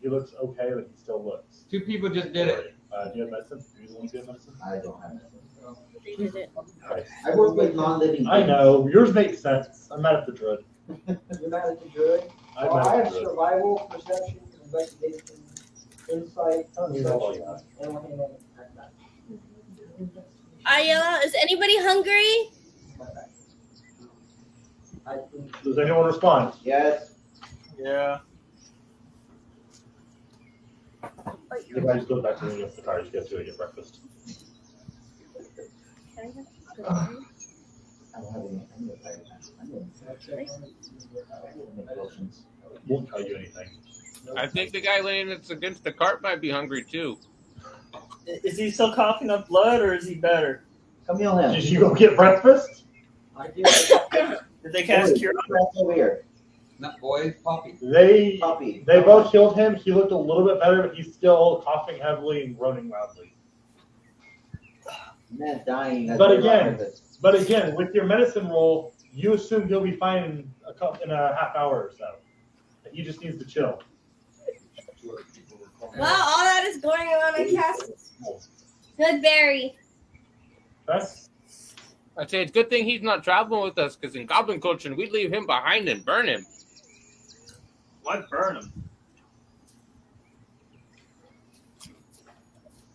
He looks okay, but he still looks. Two people just did it. Do you have medicine? Do you want to get medicine? I don't have medicine. They did it. Nice. I work with non-living. I know. Yours makes sense. I'm mad at the druid. You're mad at the druid? I'm Well, mad I at have the druid. survival, perception, investigation, insight, These are all you perception, have. and one hand at that. I yell out, is anybody hungry? I think Does anyone respond? Yes. Yeah. The guy just goes back to the car. Just gets to get breakfast. Can I have I don't have any. I'm gonna make potions. Won't tell you anything. I think the guy laying that's against the cart might be hungry too. Is he still coughing up blood or is he better? Come heal him. Did you go get breakfast? I do. Did they cast Cure on him? That's over here. Not boys, Poppy. They Poppy. both healed him. He looked a little bit better, but he's still coughing heavily and groaning loudly. Man's dying. That's But very again- wrong with it. But again, with your medicine roll, you assume he'll be fine in a half hour or so. He just needs to chill. Wow, all that is going around my castle. Good berry. That's I'd say it's a good thing he's not traveling with us, because in Goblin culture, we'd leave him behind and burn him. Why burn him?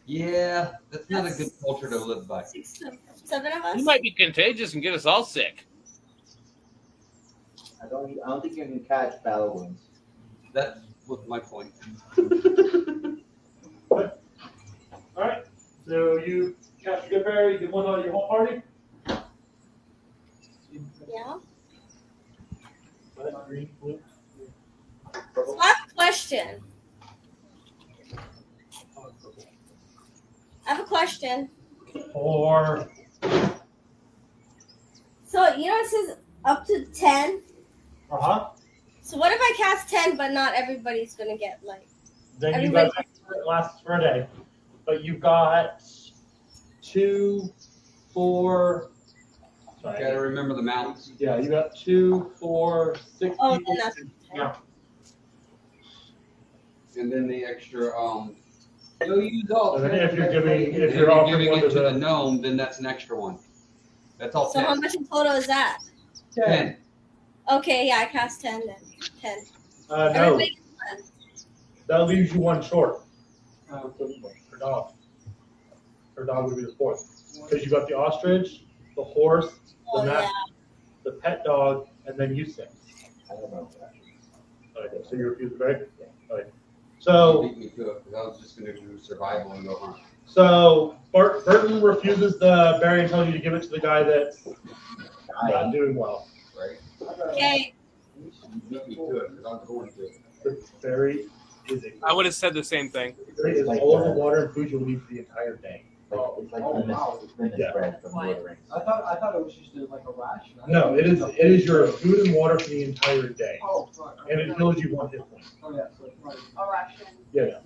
Yeah, that's not a good culture to live by. 6, 7 of us. He might be contagious and get us all sick. I don't think you can catch battle wounds. That was my point. all right. So you catch a good berry. You won all your whole party. Yeah. What? Green, blue. So I have a question. I have a question. Or So, you know it says up to 10? uh-huh. So what if I cast 10 but not everybody's going to get like... Then you got it lasts for a day. But you've got 2, 4. You gotta remember the mounts. Yeah, you got 2, 4, 6 Oh, people. then that's... Yeah. And then the extra, you'll use all. And then if you're giving, If you're giving it to the gnome, then that's an extra one. That's all So 10. how much in total is that? 10. Okay, yeah, I cast 10 then. 10. No, Everybody gets 1. that leaves you 1 short. For dog. For dog would be the 4th. Because you got the ostrich, the horse, the Oh, gnat, yeah. the pet dog, and then you 6. I don't know. Okay, so you refuse the berry? Yeah. Okay. So, Beat me to it, because I was just gonna do survival and go hunt. so Burton refuses the berry and tells you to give it to the guy that's not doing well. Right? Okay. You beat me to it, because I'm going to. The berry is I would have said the same thing. is all of the water and food you'll need for the entire day. It's like limit Yeah. spread from Lord of the Rings. I thought it was just like a ration. No, it is your food and water for the entire day. Oh, fuck. And it heals you 1 hit point. Oh, yeah, so, right. A ration. Yeah.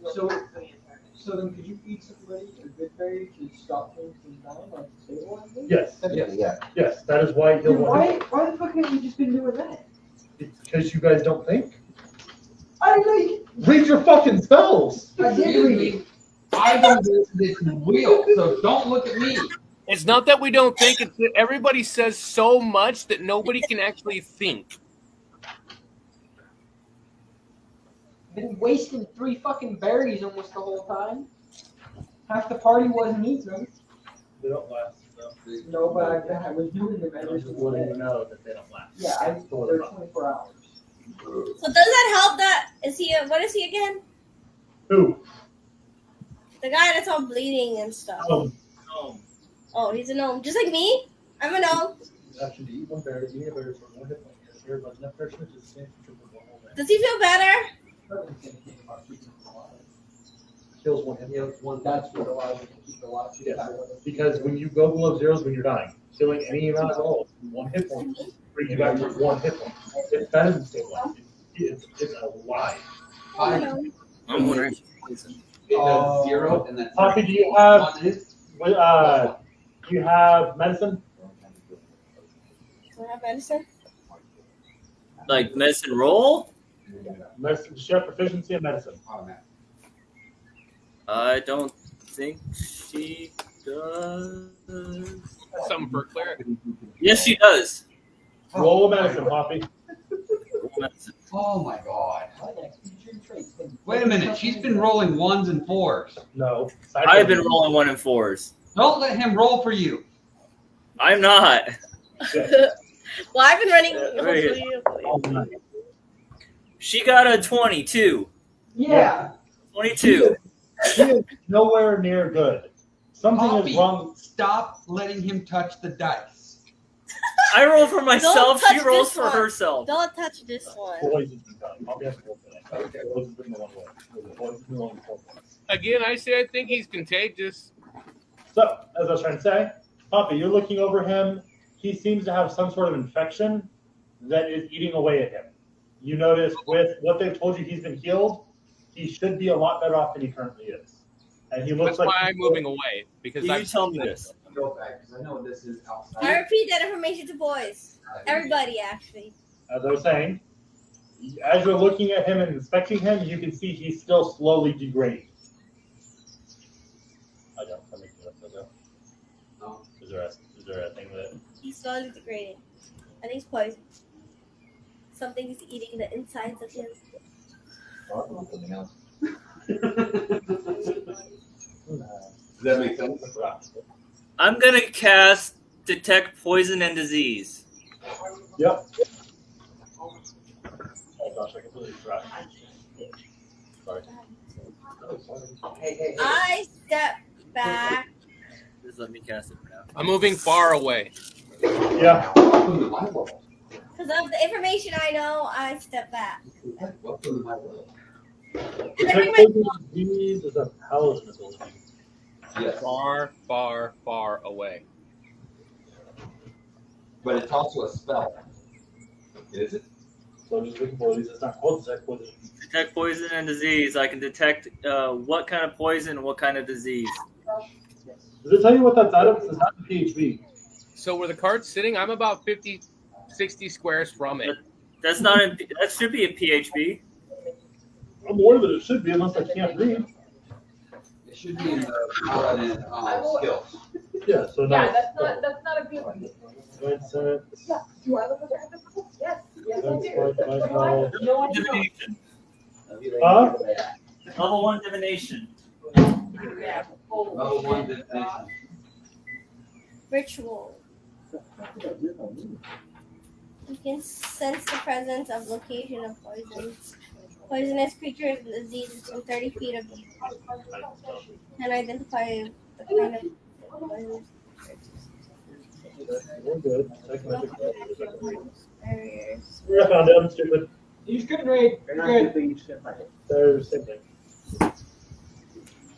So then could you eat somebody a good berry to stop things from dying, like stabilizing? Yes. Yeah. Yes, that is why he'll Dude, want it. why the fuck haven't you just been doing that? It's because you guys don't think. I like, Read your fucking spells! I did read it. I don't do this wheel, so don't look at me. It's not that we don't think, it's that everybody says so much that nobody can actually think. Been wasting 3 fucking berries almost the whole time. Half the party wasn't eating them. They don't last. No, but I was doing them every You single wouldn't day. even know that they don't last. Yeah, they're 24 hours. So does that help that... What is he again? Who? The guy that's all bleeding and stuff. Oh, Oh, he's a gnome. Just like me. I'm a gnome. actually, to eat 1 berry, eat a berry for 1 hit point. Yes, very much. Enough nourishment to sustain you for 1 whole day. Does he feel better? Heals 1 hit point. That's what allows you to keep the life. Yeah. Because when you go below 0s when you're dying, killing any amount of rolls, 1 hit point, brings you back to 1 hit point. It's better than stabilized. It's alive. I'm wondering. It does 0, and that's Poppy, do you have medicine? Do I have medicine? Like medicine roll? Medicine, does she have proficiency in medicine? I don't think she does. That's something for a cleric. Yes, she does. Roll a medicine, Poppy. Oh my god. Wait a minute, she's been rolling 1s and 4s. No. I've been rolling 1 and 4s. Don't let him roll for you. I'm not. Well, I've been running. Right. She got a 22. Yeah. 22. She is nowhere near good. Something Poppy, is wrong. Stop letting him touch the dice. I roll for myself. Don't She touch rolls this for one. herself. Don't touch this one. Poison's been done. Poppy has to roll for that. Okay, poison's been the one way. Poison's been the one with 4 points. Again, I say I think he's contagious. So, as I was trying to say, Poppy, you're looking over him. He seems to have some sort of infection that is eating away at him. You notice with what they've told you he's been healed, he should be a lot better off than he currently is. And he looks That's like why I'm moving away. Because You tell me this. Go back, because I know this is outside. I repeat that information to boys. Everybody, actually. As I was saying, As you're looking at him and inspecting him, you can see he's still slowly degrading. I don't. Let me do it. No. Is there a thing that? He's slowly degrading. I think it's poison. Something is eating the insides of him. Something else. Does that make sense? I'm gonna cast Detect Poison and Disease. Yep. Oh gosh, I completely forgot. Sorry. Hey. I step back. Just let me cast it for now. I'm moving far away. Yeah. Welcome to my world. Because of the information I know, I step back. Welcome to my world. Detect poison disease is a paladin ability. Yes, Far, far, far away. but it's also a spell. Is it? So I'm just looking for these. It's not called detect poison. Detect Poison and Disease. I can detect what kind of poison and what kind of disease. Does it tell you what that's out of? It's not the PHB. So where the cart's sitting, I'm about 50, 60 squares from it. That's not in, that should be a PHB. I'm more than it should be, unless I can't read. It should be in the paladin skills. Yeah. So Yeah, now. that's not a good one. Mindset. Yeah. Do I look like I have the Yes. Yes, I That's do. like my No, I don't. Divination. Huh? Level 1 divination. Yeah. Level 1 divination. Ritual. You can sense the presence of location of poison. Poisonous creatures and diseases within 30 feet of you. Can identify the kind of poison. We're good. Barriers. I found it. I'm stupid. He's good, Ray. Good. There's the same thing.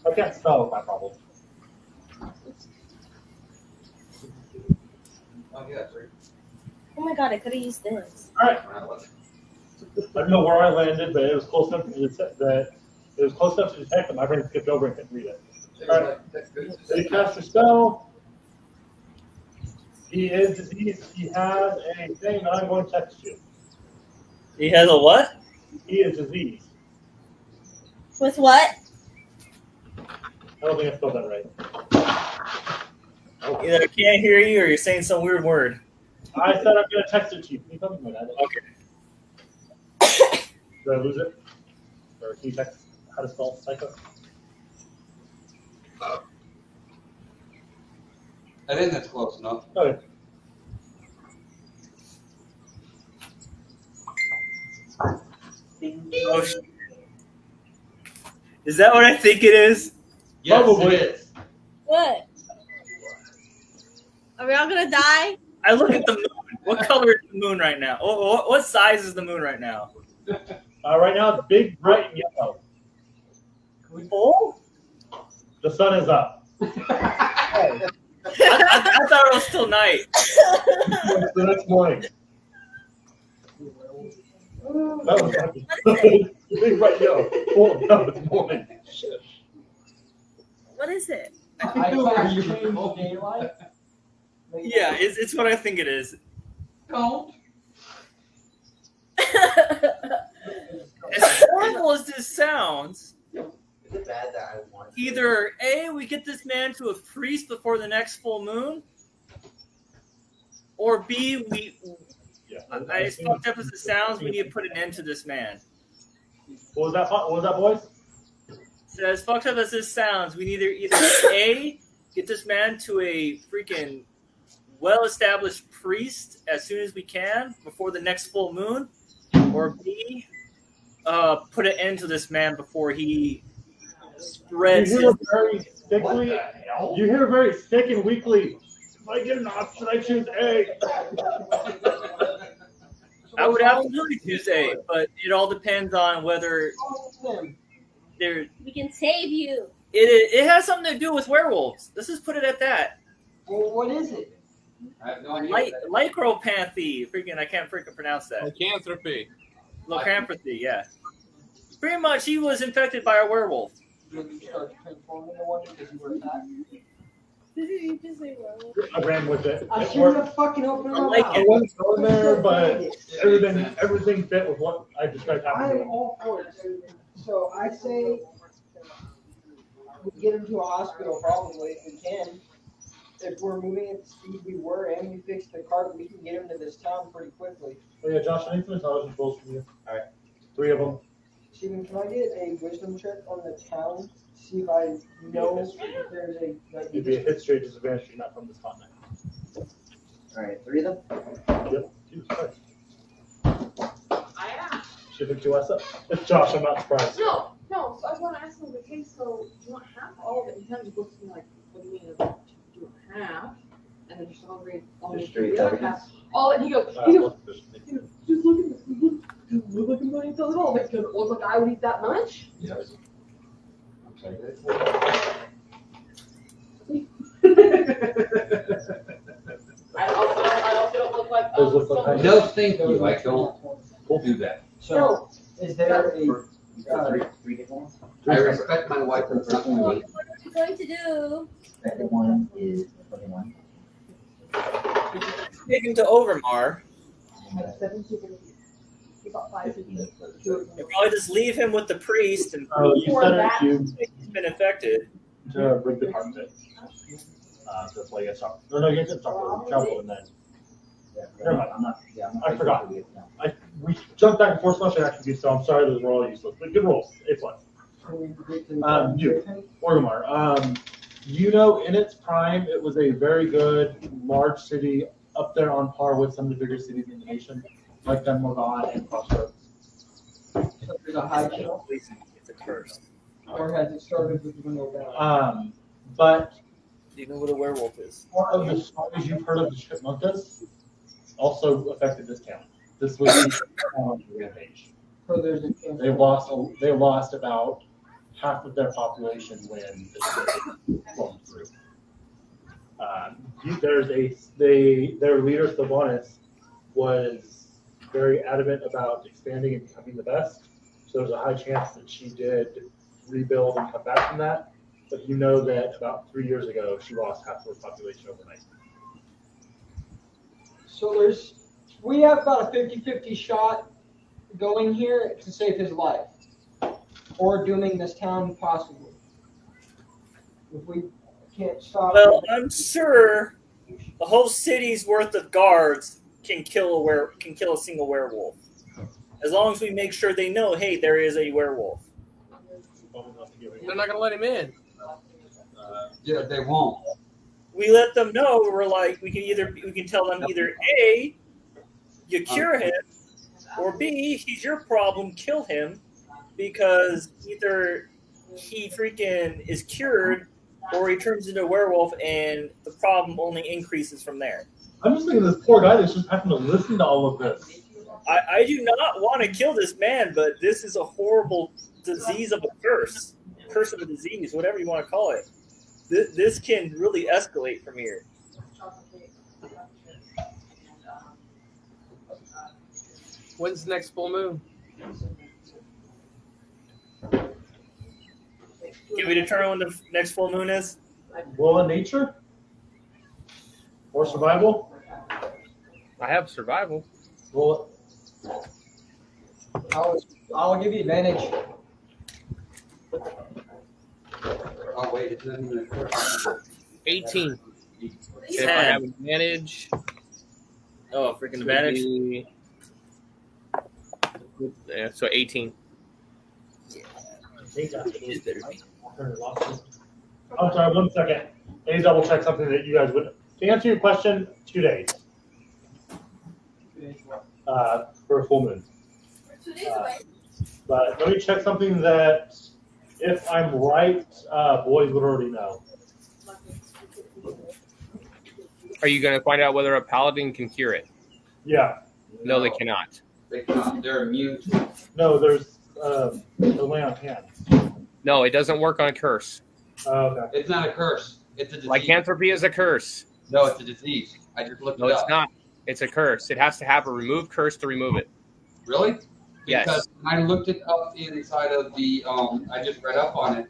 I can't spell my problem. Oh, yeah, great. Oh my god, I could have used this. Alright. I don't know where I landed, but it was close enough to detect that. It was close enough to detect that my brain skipped over and couldn't read it. Alright. That's good. So you cast your spell. He is diseased. He has a thing that I'm going to text you. He has a what? He is diseased. With what? I don't think I spelled that right. Either I can't hear you or you're saying some weird word. I said I'm going to text it to you. Can you tell me when that is? Okay. Did I lose it? Or can you text how to spell psycho? I think that's close enough. Okay. Oh, shit. Is that what I think it is? Yes, Probably. it is. What? Are we all gonna die? I look at the moon. What color is the moon right now? What size is the moon right now? Right now it's big, bright, and yellow. Oh? The sun is up. I thought it was still night. It's the next morning. That was big, bright, yellow. Oh, no, it's morning. Shit. What is it? I can't change daylight. Yeah, it's what I think it is. Don't. As horrible as this sounds, Is it bad that I want to? either A, we get this man to a priest before the next full moon, or B, Yeah. as fucked up as it sounds, we need to put an end to this man. What was that, boys? So as fucked up as this sounds, we need either A, get this man to a freaking well-established priest as soon as we can before the next full moon, or B, put an end to this man before he spreads You his... hear very thickly. You hear very thick and weakly. If I get an option, I choose A. I would absolutely choose A, but it all depends on whether there. We can save you. It has something to do with werewolves. Let's just put it at that. Well, what is it? I have no idea. Lycropanthy. I can't freaking pronounce that. Lycanthropy. Lycanthropy, yeah. Pretty much, he was infected by a werewolf. Did you start transforming into one because you were attacked? Did you just say werewolf? I ran with it. I It shouldn't worked. have fucking opened I my like mouth. I wasn't going there, but It makes sense. everything fit with what I described I am happening. all for it. So I say we get him to a hospital probably if we can. If we're moving at the speed we were and we fix the cart, we can get him to this town pretty quickly. Oh yeah, Josh, I need some intelligence rolls from you. Alright. 3 of them. Steven, can I get a wisdom check on the town? See if I know if there's a like, It'd be a history disadvantage. You're not from this continent. Alright, 3 of them? Yep. Jesus Christ. I am. Should have picked us up. It's Josh. I'm not surprised. No. So I want to ask him, okay, so you want half all of it? He kind of just looks at me like, what do you mean? Do you want half? And then just hungry. Just straight intelligence? All and he goes, just look at this. Does it look like a million does it all? Does it look like I would eat that much? Yes. I also don't look like Those look like someone- No, thank you. I don't do that. So, is there a You got three different ones? I respect my wife and not What my are you going to do? Second one is 21. Take him to Orgrimar He got 5 15 is for the and probably just leave him with the priest and Oh, you Or said that. it he's been infected. to bring the cart bit. So that's why you get stopped. No, you get stopped. Travel and then. Never mind. I'm not, yeah, I'm not I quite forgot. sure who it is now. We jumped back and forth so much actually, so I'm sorry those were all useless. But good rolls. A+. You. Orgrimar. You know, in its prime, it was a very good, large city up there on par with some of the bigger cities in the nation, like Dunmorgon and Crossroads. So there's a high chance, It's a curse. or has it started with the window down? But Do you know what a werewolf is? part of the stories you've heard of the Chipmunkas also affected this town. This was the town on the rampage. So there's a chance. They lost about half of their population when the rolled through. Their leader Sylvanas was very adamant about expanding and becoming the best. So there's a high chance that she did rebuild and come back from that. But you know that about 3 years ago, she lost half of her population overnight. So we have about a 50-50 shot going here to save his life, or dooming this town possibly. If we can't stop. Well, I'm sure the whole city's worth of guards can kill a single werewolf, as long as we make sure they know, hey, there is a werewolf. They're not gonna let him in. Yeah, they won't. We let them know. We're like, we can tell them either A, you cure him, or B, he's your problem, kill him, because either he freaking is cured or he turns into a werewolf and the problem only increases from there. I'm just thinking this poor guy that's just having to listen to all of this. I do not want to kill this man, but this is a horrible disease of a curse of a disease, whatever you want to call it. This can really escalate from here. When's the next full moon? Can we determine when the next full moon is? Will in nature? Or survival? I have survival. Will I'll give you advantage. Oh, wait, it's not even a curse. 18. If I 10. have advantage. Oh, freaking advantage. Yeah, so 18. I'm sorry, 1 second. I need to double check something that you guys would. To answer your question, 2 days. For a full moon. 2 days away. But let me check something that, if I'm right, boys would already know. Are you going to find out whether a paladin can cure it? Yeah. No, they cannot. They cannot. They're immune to it. No, there's the lay on hands. No, it doesn't work on a curse. Okay. It's not a curse. It's a disease. Lycanthropy is a curse. No, it's a disease. I just looked No, it it's up. not. It's a curse. It has to have a removed curse to remove it. Really? Yes. Because when I looked it up inside of the, I just read up on it.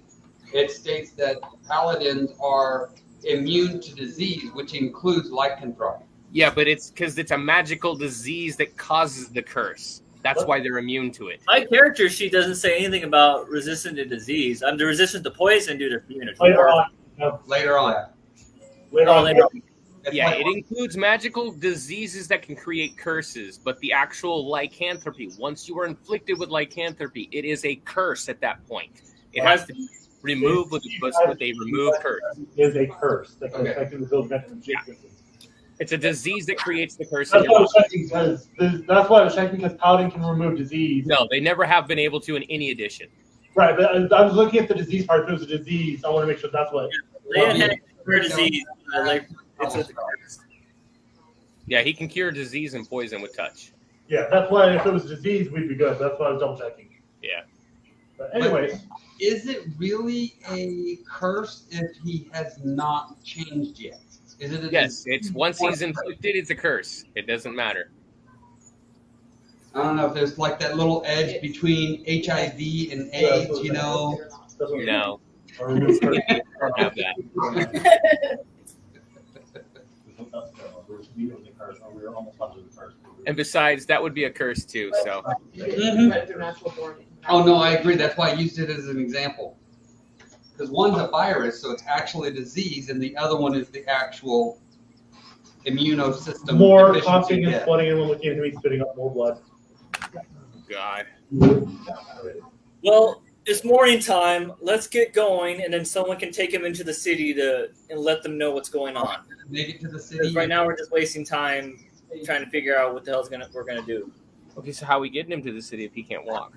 It states that paladins are immune to disease, which includes lycanthropy. Yeah, but it's because it's a magical disease that causes the curse. That's why they're immune to it. My character sheet doesn't say anything about resistant to disease. I'm resistant to poison due to immunity. Later on. No, Later on. later Oh, on. later on. It's Yeah, like- it includes magical diseases that can create curses, but the actual lycanthropy, once you are inflicted with lycanthropy, it is a curse at that point. It has to be removed with a removed curse. Is a curse that can Okay. affect the build mechanism. Yeah. It's a disease that creates the curse. That's why I was checking because Paladin can remove disease. No, they never have been able to in any edition. Right, but I was looking at the disease part. If it was a disease, I want to make sure that's what. Leon had cure disease. It's a curse. Yeah, he can cure disease and poison with touch. Yeah, that's why if it was a disease, we'd be good. That's why I was double checking. Yeah. But anyways, Is it really a curse if he has not changed yet? Is it? Yes, it's once he's inflicted, it's a curse. It doesn't matter. I don't know if there's like that little edge between HIV and AIDS, you know. that's what No, or remove curse. I don't have that. And besides, that would be a curse too. So Mhm. Natural born. Oh no, I agree. That's why I used it as an example. Because one's a virus, so it's actually a disease, and the other one is the actual immunosystem. More deficiency coughing and death. sweating, and when looking at him, he's spitting up more blood. God. Well, it's morning time. Let's get going, and then someone can take him into the city and let them know what's going on. Make it to the city. Because right now we're just wasting time trying to figure out what the hell's we're gonna do. Okay, so how are we getting him to the city if he can't walk?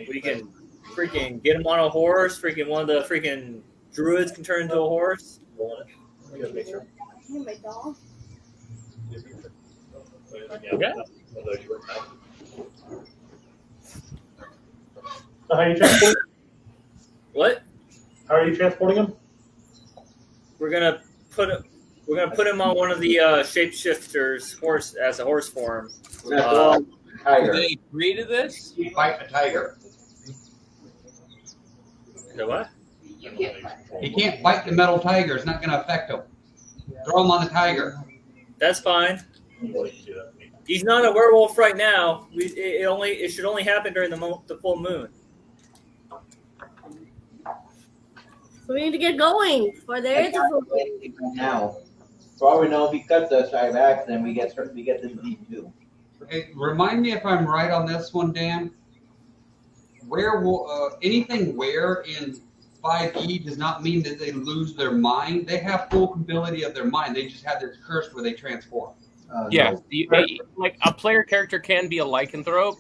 We can freaking get him on a horse. Freaking one of the freaking druids can turn into a horse. Hey, my dog. Okay. So how are you transporting? What? How are you transporting him? We're gonna put him on one of the shapeshifters horse as a horse form. Do they agree to this? Fight a tiger. The what? He can't bite the metal tiger. It's not going to affect him. Throw him on the tiger. That's fine. He's not a werewolf right now. It should only happen during the full moon. So we need to get going before there is a full moon. Now, for all we know, if he cuts us by accident, we get the disease too. Hey, remind me if I'm right on this one, Dan. Anything where in 5e does not mean that they lose their mind. They have full ability of their mind. They just have this curse where they transform. Yeah, like a player character can be a lycanthrope,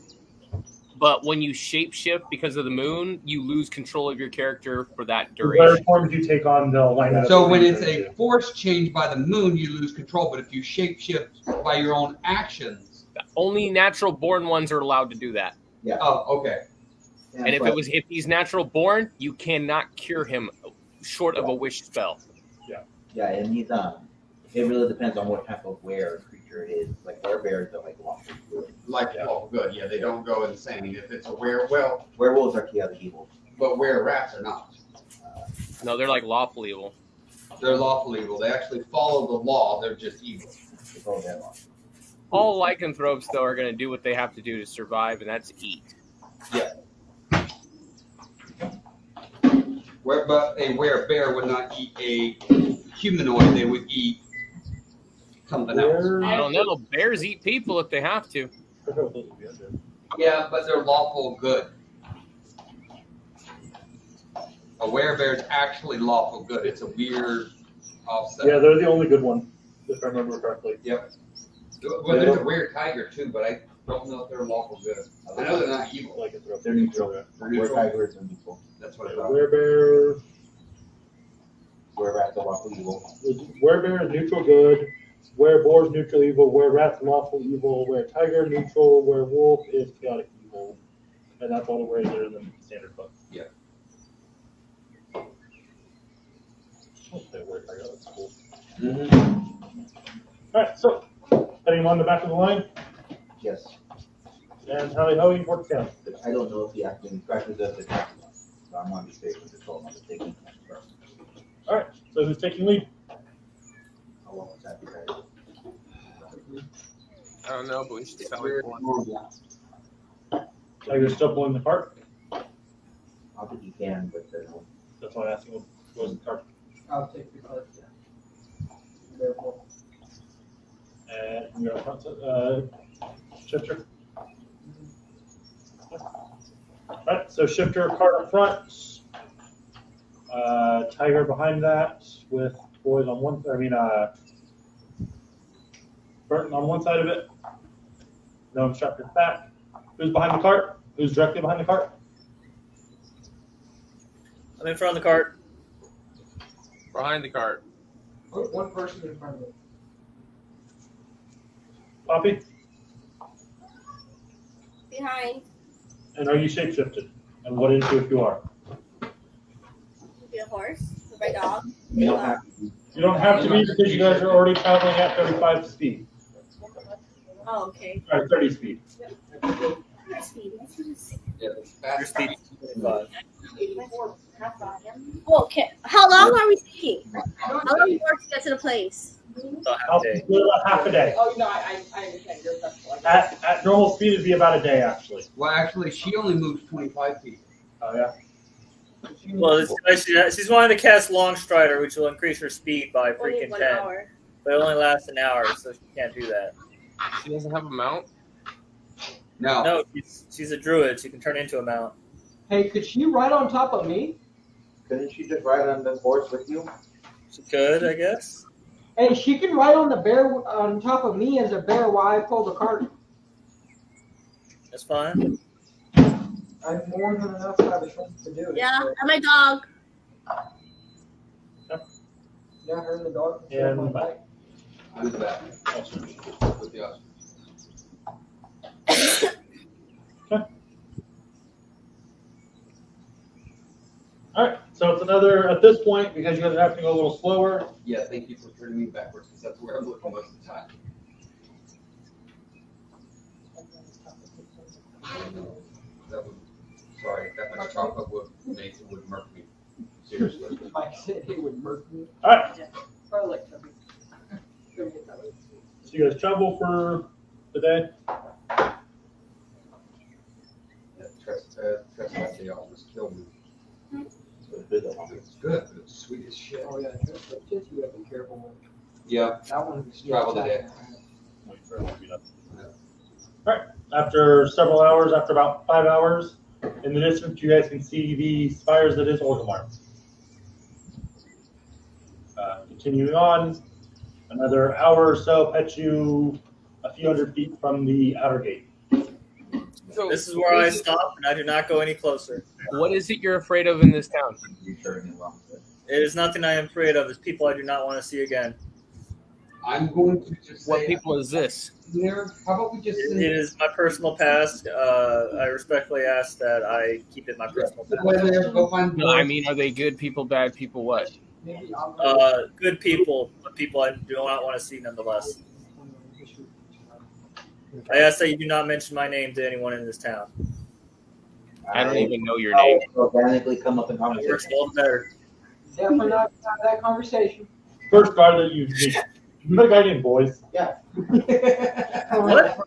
but when you shapeshift because of the moon, you lose control of your character for that duration. Whatever forms you take on, they'll line up. So when it's a force change by the moon, you lose control. But if you shapeshift by your own actions, Only natural born ones are allowed to do that. Yeah. oh, okay. And if he's natural born, you cannot cure him short of a wish spell. Yeah, and he's it really depends on what type of were creature it is. Like werebears are like lawful good. Oh, good. Yeah, they don't go insane. If it's a Werewolves are chaotic evil. but were-rats are not. No, they're like lawful evil. They're lawful evil. They actually follow the law. They're just evil. It's all their law. All lycanthropes, though, are going to do what they have to do to survive, and that's eat. But a were-bear would not eat a humanoid. They would eat something else. I don't know. Bears eat people if they have to. Yeah, but they're lawful good. A were-bear is actually lawful good. It's a weird offset. Yeah, they're the only good one, if I remember correctly. Yep. Well, there's a weird tiger too, but I don't know if they're lawful good. I know they're not evil. They're neutral. They're Were neutral. tigers are neutral. That's what I thought. Werebear, Were-rats are lawful evil. werebear is neutral good. Were-boar is neutral evil. Were-rat is lawful evil. Were-tiger neutral. Were-wolf is chaotic evil. And that's all the ways that are in the standard book. Yeah. Were-tiger, that's cool. Mm-hmm. All right, so heading on the back of the line, Yes. and how you work down. But I don't know if he actually practices the tax. So I'm going to be safe with the 12 months taking first. All right. So who's taking lead? How long was that? I don't know, but we should sell We're- it for one. Tiger's still pulling the cart. I don't think you can, but That's why I'm asking. What was the cart? I'll take the cart. Therefore. And you're up front, Shifter. All right. So Shifter, cart up front. Tiger behind that with boys on one. Burton on one side of it. No instructor back. Who's behind the cart? Who's directly behind the cart? I'm in front of the cart. Behind the cart. Put one person in front of it. Poppy? Behind. And are you shapeshifted? And what is you if you are? Be a horse. With my dog. you don't have to. You don't have to be because you guys are already traveling at 35 speed. Oh, okay. Or 30 speed. Speed. Yeah, Your fast speed is 25. Okay. How long are we taking? How long more to get to the place? About half a day. Half a day. Oh, no, I understand. You're flexible. At normal speed, it'd be about a day, actually. Well, actually, she only moves 25 feet. Oh, yeah. Well, she's wanting to cast Long Strider, which will increase her speed by Only freaking 1 10. hour. But it only lasts an hour, so she can't do that. She doesn't have a mount? No. No, she's a druid. She can turn into a mount. Hey, could she ride on top of me? Couldn't she just ride on the horse with you? She could, I guess. Hey, she can ride on the bear on top of me as a bear while I pull the cart. That's fine. I'm more than enough to have a strength to do it. Yeah, So, and my dog. yeah, her and the dog. can sit And on my my- back. Who's that? With the ostrich. All right. So it's another, at this point, because you guys are having to go a little slower, Yeah, thank you for turning me backwards because that's where I'm looking most of the time. That would, sorry, that much chocolate would murk me. Seriously. Like I said, it would murk me. all right. Probably like something. So you guys travel for the day. Yeah, Tress they almost killed me. Good. It's good, but it's sweet as shit. Oh, yeah, just you have to be careful with. Yeah, That one. Travel today. All right. After several hours, after about 5 hours, in the distance, you guys can see the spires that is Orgrimar. Continuing on, another hour or so pets you a few hundred feet from the outer gate. So This is where I stop, and I do not go any closer. What is it you're afraid of in this town? You turning it wrong. It is nothing I am afraid of. It's people I do not want to see again. I'm going to just What say, people is this? there, how about we just It send is my personal past. I respectfully ask that I keep it my personal go in past. there, go find No, I mean, are they good people, bad people, what? Maybe I'm Good people, but people I do not want to see nonetheless. I ask that you do not mention my name to anyone in this town. I don't even know your name. Organically come up in First conversation. of all, better. definitely not have that conversation. First guard that you meet, you met a guy named Boys. Yeah. What?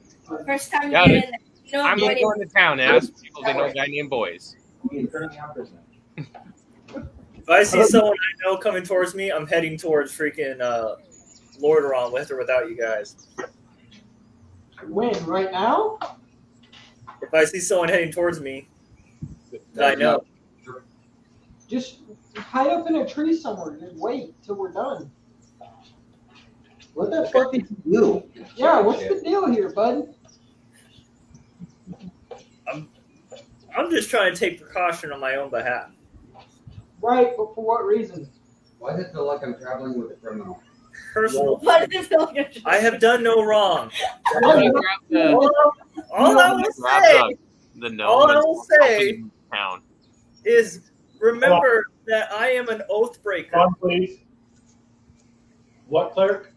First time you Got get it. in there. You know I'm what gonna go into town and ask people if they know a guy named Boys. You're turning out prisoner. If I see someone I know coming towards me, I'm heading towards freaking Lordaeron with or without you guys. When? Right now? If I see someone heading towards me that I know, Just hide up in a tree somewhere and just wait till we're done. What the fuck did you do? Yeah, what's the deal here, bud? I'm just trying to take precaution on my own behalf. Right, but for what reason? Why does it feel like I'm traveling with a criminal? Personal. What is it? I have done no wrong. I'm gonna grab the, All I will grab say the gnome all I and will walk up say- in town. is remember that I am an oath breaker. On, please. What, cleric?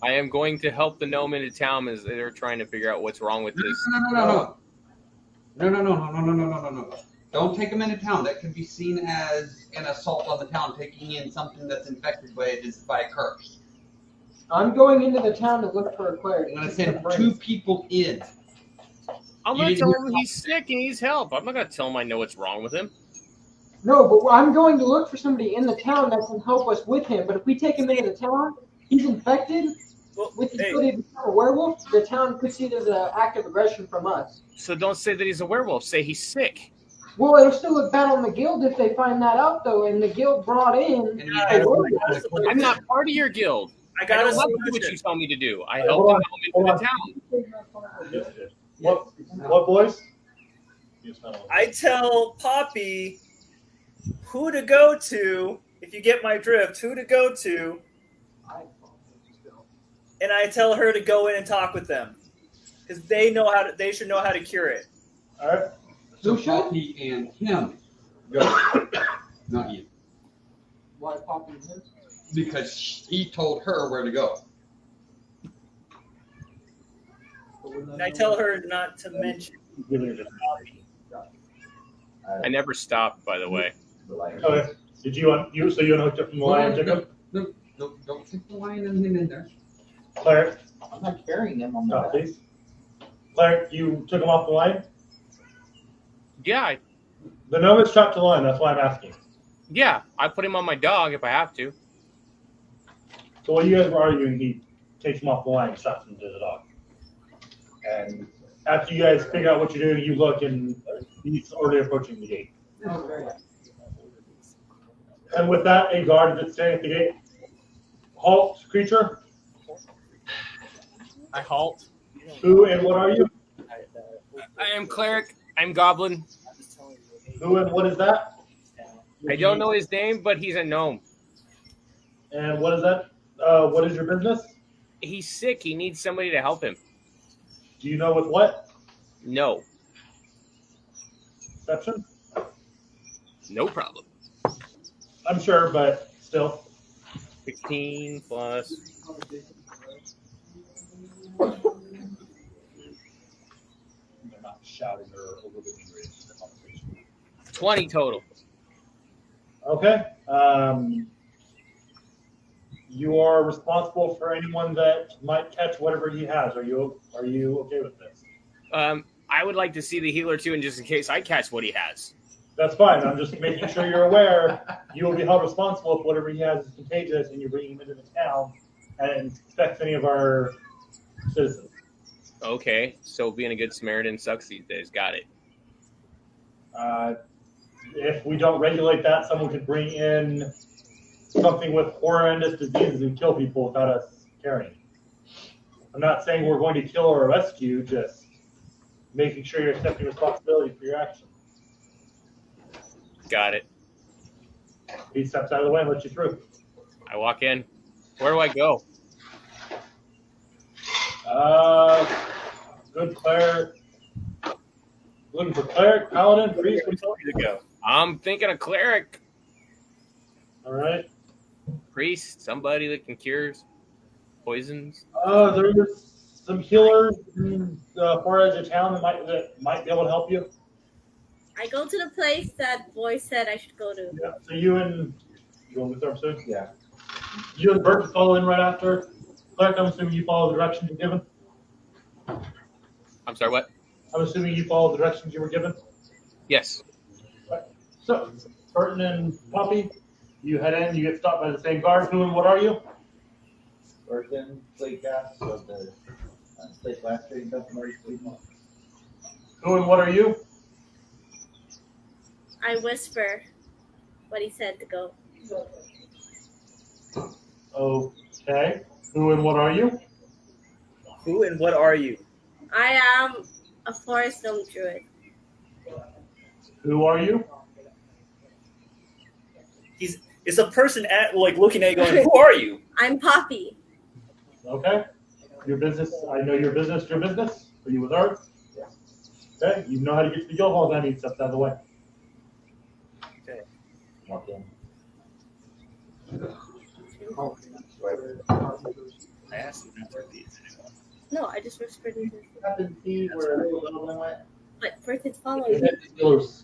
I am going to help the gnome into town as they're trying to figure out what's wrong with this. No. Don't take them into town. That could be seen as an assault on the town, taking in something that's infected by a curse. I'm going into the town to look for a cleric. I'm going to send 2 people in. I'm going to tell him he's sick and needs help. I'm not going to tell him I know what's wrong with him. No, but I'm going to look for somebody in the town that can help us with him. But if we take him into the town, he's infected with the ability to become a werewolf. The town could see it as an act of aggression from us. So don't say that he's a werewolf. Say he's sick. Well, it'll still look bad on the guild if they find that out, though. And the guild brought in. I'm not part of your guild. I got don't do what you tell me to do. I help him into the town. What boys? I tell Poppy who to go to, if you get my drift, who to go to, and I tell her to go in and talk with them because they should know how to cure it. All right. So Poppy and him go, not you. Why Poppy and him? Because he told her where to go. And I tell her not to mention Poppy. I never stopped, by the way. Okay. Did you unhooked it from the lion, Jacob? No, don't stick the lion and him in there. Cleric. I'm not carrying them on my back. Please. Cleric, you took him off the line? Yeah, The gnome is strapped to the line, that's why I'm asking. I put him on my dog if I have to. So while you guys were arguing, he takes him off the line and straps him to the dog. And after you guys figure out what you're doing, you look and he's already approaching the gate. And with that, a guard that's standing at the gate. Halt, creature. I halt. Who and what are you? I am cleric. I'm goblin. Who and what is that? I don't know his name, but he's a gnome. And what is that? What is your business? He's sick. He needs somebody to help him. Do you know with what? No. Perception? No problem. I'm sure, but still. 16 plus. They're not shouting or overlooking the conversation. 20 total. Okay. You are responsible for anyone that might catch whatever he has. Are you okay with this? I would like to see the healer too, and just in case I catch what he has. That's fine. I'm just making sure you're aware. You will be held responsible if whatever he has is contagious and you bring him into the town and infects any of our citizens. Okay, so being a good Samaritan sucks these days. Got it. If we don't regulate that, someone could bring in something with horrendous diseases and kill people without us caring. I'm not saying we're going to kill or arrest you, just making sure you're accepting responsibility for your actions. Got it. He steps out of the way and lets you through. I walk in. Where do I go? Good cleric. Looking for cleric, paladin, priest. What told you to go? I'm thinking a cleric. All right. Priest, somebody that can cure poisons. There's some healers in the far edge of town that might be able to help you. I go to the place that boy said I should go to. Yeah. So you want to start soon? Yeah. You and Bert follow in right after. Cleric, I'm assuming you follow the directions you're given. I'm sorry, what? I'm assuming you follow the directions you were given. Yes. Right. So, Burton and Poppy, you head in. You get stopped by the same guard. Who and what are you? Burton, Playcast of the Slate Last Trading Company. Who and what are you? I whisper what he said to go. Okay. Who and what are you? Who and what are you? I am a forest gnome druid. Who are you? It's a person looking at you going, who are you? I'm Poppy. Okay. Your business. I know your business. Your business. Are you with her? Okay. You know how to get to the guild hall. That means steps out of the way. Okay. Walk in. I asked him not to repeat. No, I just whispered into his Happen to see where the little one went? But Burton's following me. The dealer's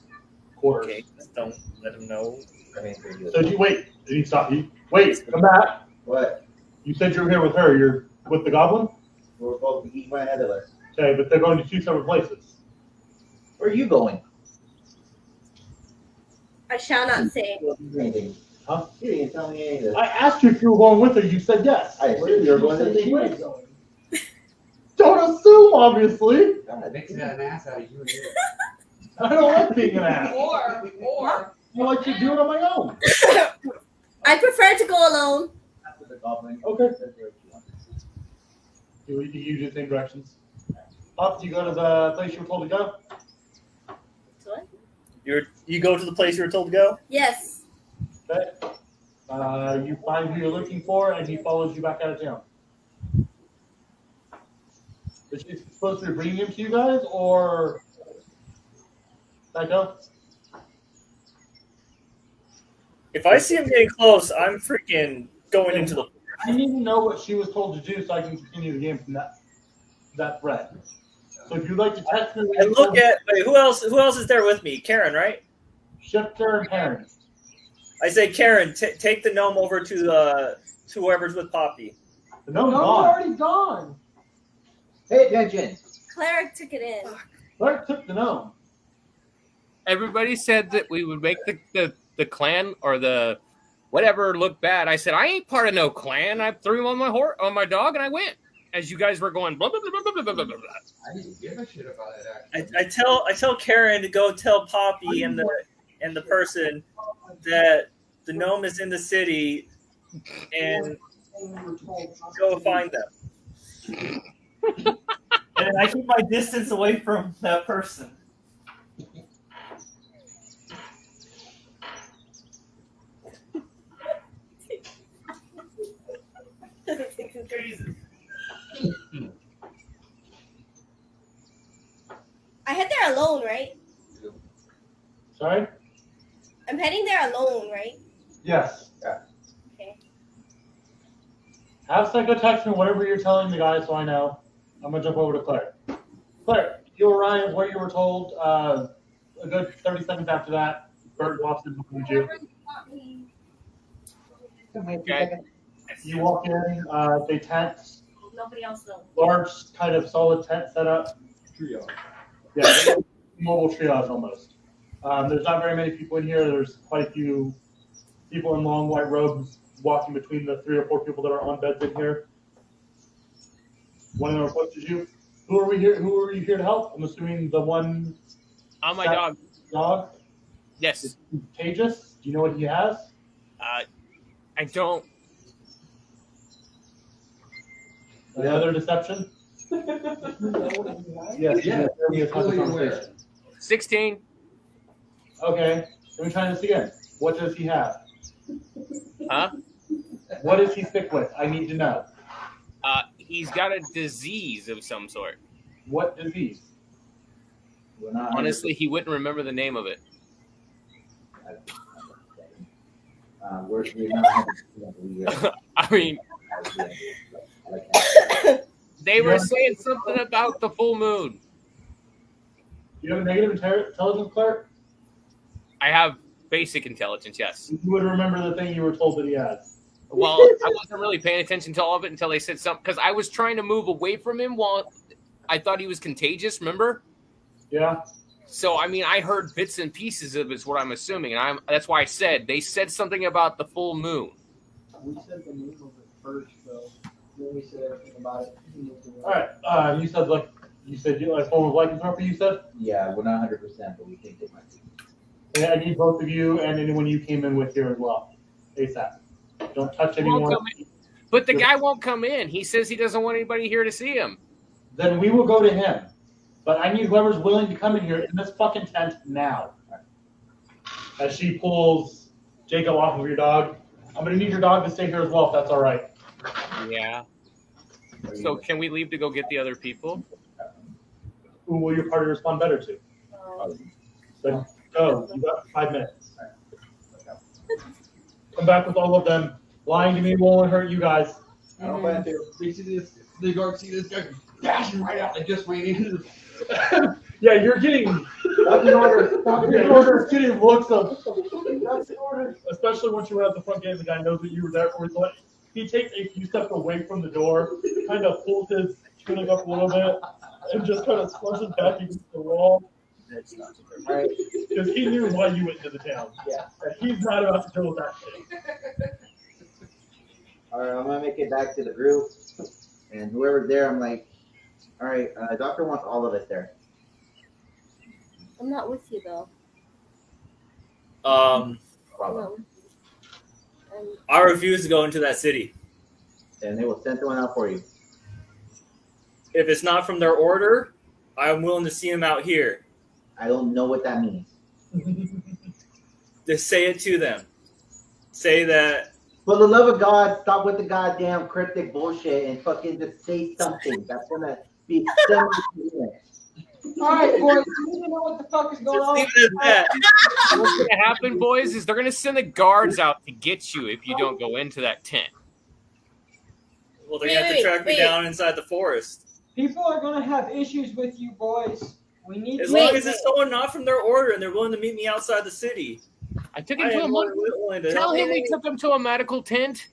quarters. Okay, just don't let him know. I mean, for you. So you wait. Did he stop you? Wait, come back. What? You said you were here with her. You're with the goblin? We're both each one ahead of us. Okay, but they're going to two separate places. Where are you going? I shall not say. Anything. Huh? You didn't tell me any of this. I asked you if you were going with her. You said yes. I assumed you were going to the place. Don't assume, obviously. Mixing an ass out of you and you. I don't like being an ass. Or I like to do it on my own. I prefer to go alone. After the goblin. Okay. says there what you want. Do you do the same directions? Pop, do you go to the place you were told to go? What? You go to the place you were told to go? Yes. Okay. You find who you're looking for, and he follows you back out of town. Is she supposed to be bringing him to you guys, or that go? If I see him getting close, I'm freaking going into the. I need to know what she was told to do so I can continue the game from that thread. So if you'd like to text me, And look at who else is there with me? Karen, right? Shifter and Karen. I say Karen, take the gnome over to whoever's with Poppy. The No, gnome's he's gone. already gone. Pay attention. Cleric took it in. Clark took the gnome. Everybody said that we would make the clan or the whatever look bad. I said I ain't part of no clan. I threw him on my dog, and I went. As you guys were going blah blah blah blah blah blah blah blah. I didn't give a shit about it, actually. I tell Karen to go tell Poppy and the person that the gnome is in the city and go find them. And I keep my distance away from that person. Jesus. I head there alone, right? Sorry? I'm heading there alone, right? Yes. Okay. Have Psycho text me whatever you're telling the guy so I know. I'm going to jump over to Claire. Claire, you arrive where you were told. A good 30 seconds after that, Bert walks in behind you. Okay. You walk in, they tent, Nobody else knows. large kind of solid tent setup. Trio. Yeah, mobile triage almost. There's not very many people in here. There's quite a few people in long white robes walking between the 3 or 4 people that are on beds in here. One of them approaches you. Who are you here to help? I'm assuming the one On my dog. dog. Yes. Is he contagious? Do you know what he has? I don't. Another deception? Yes. Yeah, He has clearly aware. conversation. 16. Okay. Let me try this again. What does he have? Huh? What is he sick with? I need to know. He's got a disease of some sort. What disease? We're not. Honestly, he wouldn't remember the name of it. We're not. I mean, they were saying something about the full moon. You have a negative intelligence, Clark? I have basic intelligence, yes. You would remember the thing you were told that he has. Well, I wasn't really paying attention to all of it until they said something, because I was trying to move away from him while I thought he was contagious, remember? Yeah. So, I mean, I heard bits and pieces of it is what I'm assuming, and that's why I said, they said something about the full moon. We said the moon was at first, though. Then we said everything about it. All right. You said you like form of lycanthropy. You said. Yeah, we're not 100%, but we think it might be. Yeah, I need both of you and anyone you came in with here as well. ASAP. Don't touch anyone. But the guy won't come in. He says he doesn't want anybody here to see him. Then we will go to him. But I need whoever's willing to come in here in this fucking tent now. As she pulls Jacob off of your dog. I'm going to need your dog to stay here as well, if that's all right. Yeah. So can we leave to go get the other people? Who will your party respond better to? Then go. You got 5 minutes. Come back with all of them. Lying to me won't hurt you guys. I don't plan to. They see this. The guards see this guy dashing right out. They just ran into. Yeah, you're getting. That's an order. Stop Yeah, your you're order. just getting looks of. That's an order. Especially once you were at the front gate, the guy knows that you were there for his life. He takes a few steps away from the door, kind of pulls his tunic up a little bit, and just kind of slushes back against the wall. All right. Because he knew why you went into the town. Yeah. And he's not about to deal with that shit. All right, I'm gonna make it back to the group, and whoever's there, I'm like, all right, doctor wants all of us there. I'm not with you though. Problem. No. I refuse to go into that city. And they will send someone out for you. If it's not from their order, I'm willing to see him out here. I don't know what that means. Just say it to them. Say that. For the love of God, stop with the goddamn cryptic bullshit and fucking just say something. That's gonna be semi-human. All right, boys. You need to know what the fuck is going Just on. leave it at that. What's going to happen, boys, is they're going to send the guards out to get you if you don't go into that tent. Well, they're gonna have to track me down inside the forest. People are gonna have issues with you, boys. We need. As long as it's someone not from their order and they're willing to meet me outside the city. I took him to tell him we took him to a medical tent.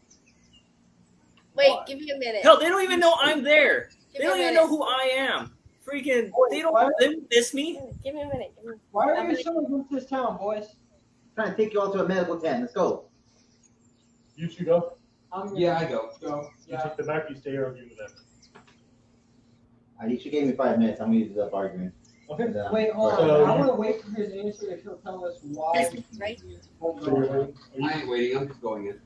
Wait, give me a minute. Hell, they don't even know I'm there. Give They me a don't even minute. know who I am. Freaking, they don't miss me. Give me a minute. Why are you so against this town, boys? I'm trying to take you all to a medical tent. Let's go. You two go. Yeah, I go. Go. You take the back, you stay here arguing with them. You should give me 5 minutes. I'm gonna use this up argument. Okay. And, Wait, hold on. So- I want to wait for his answer if he'll tell us why. Right? Won't So go you're- away. I ain't waiting. I'm just going in.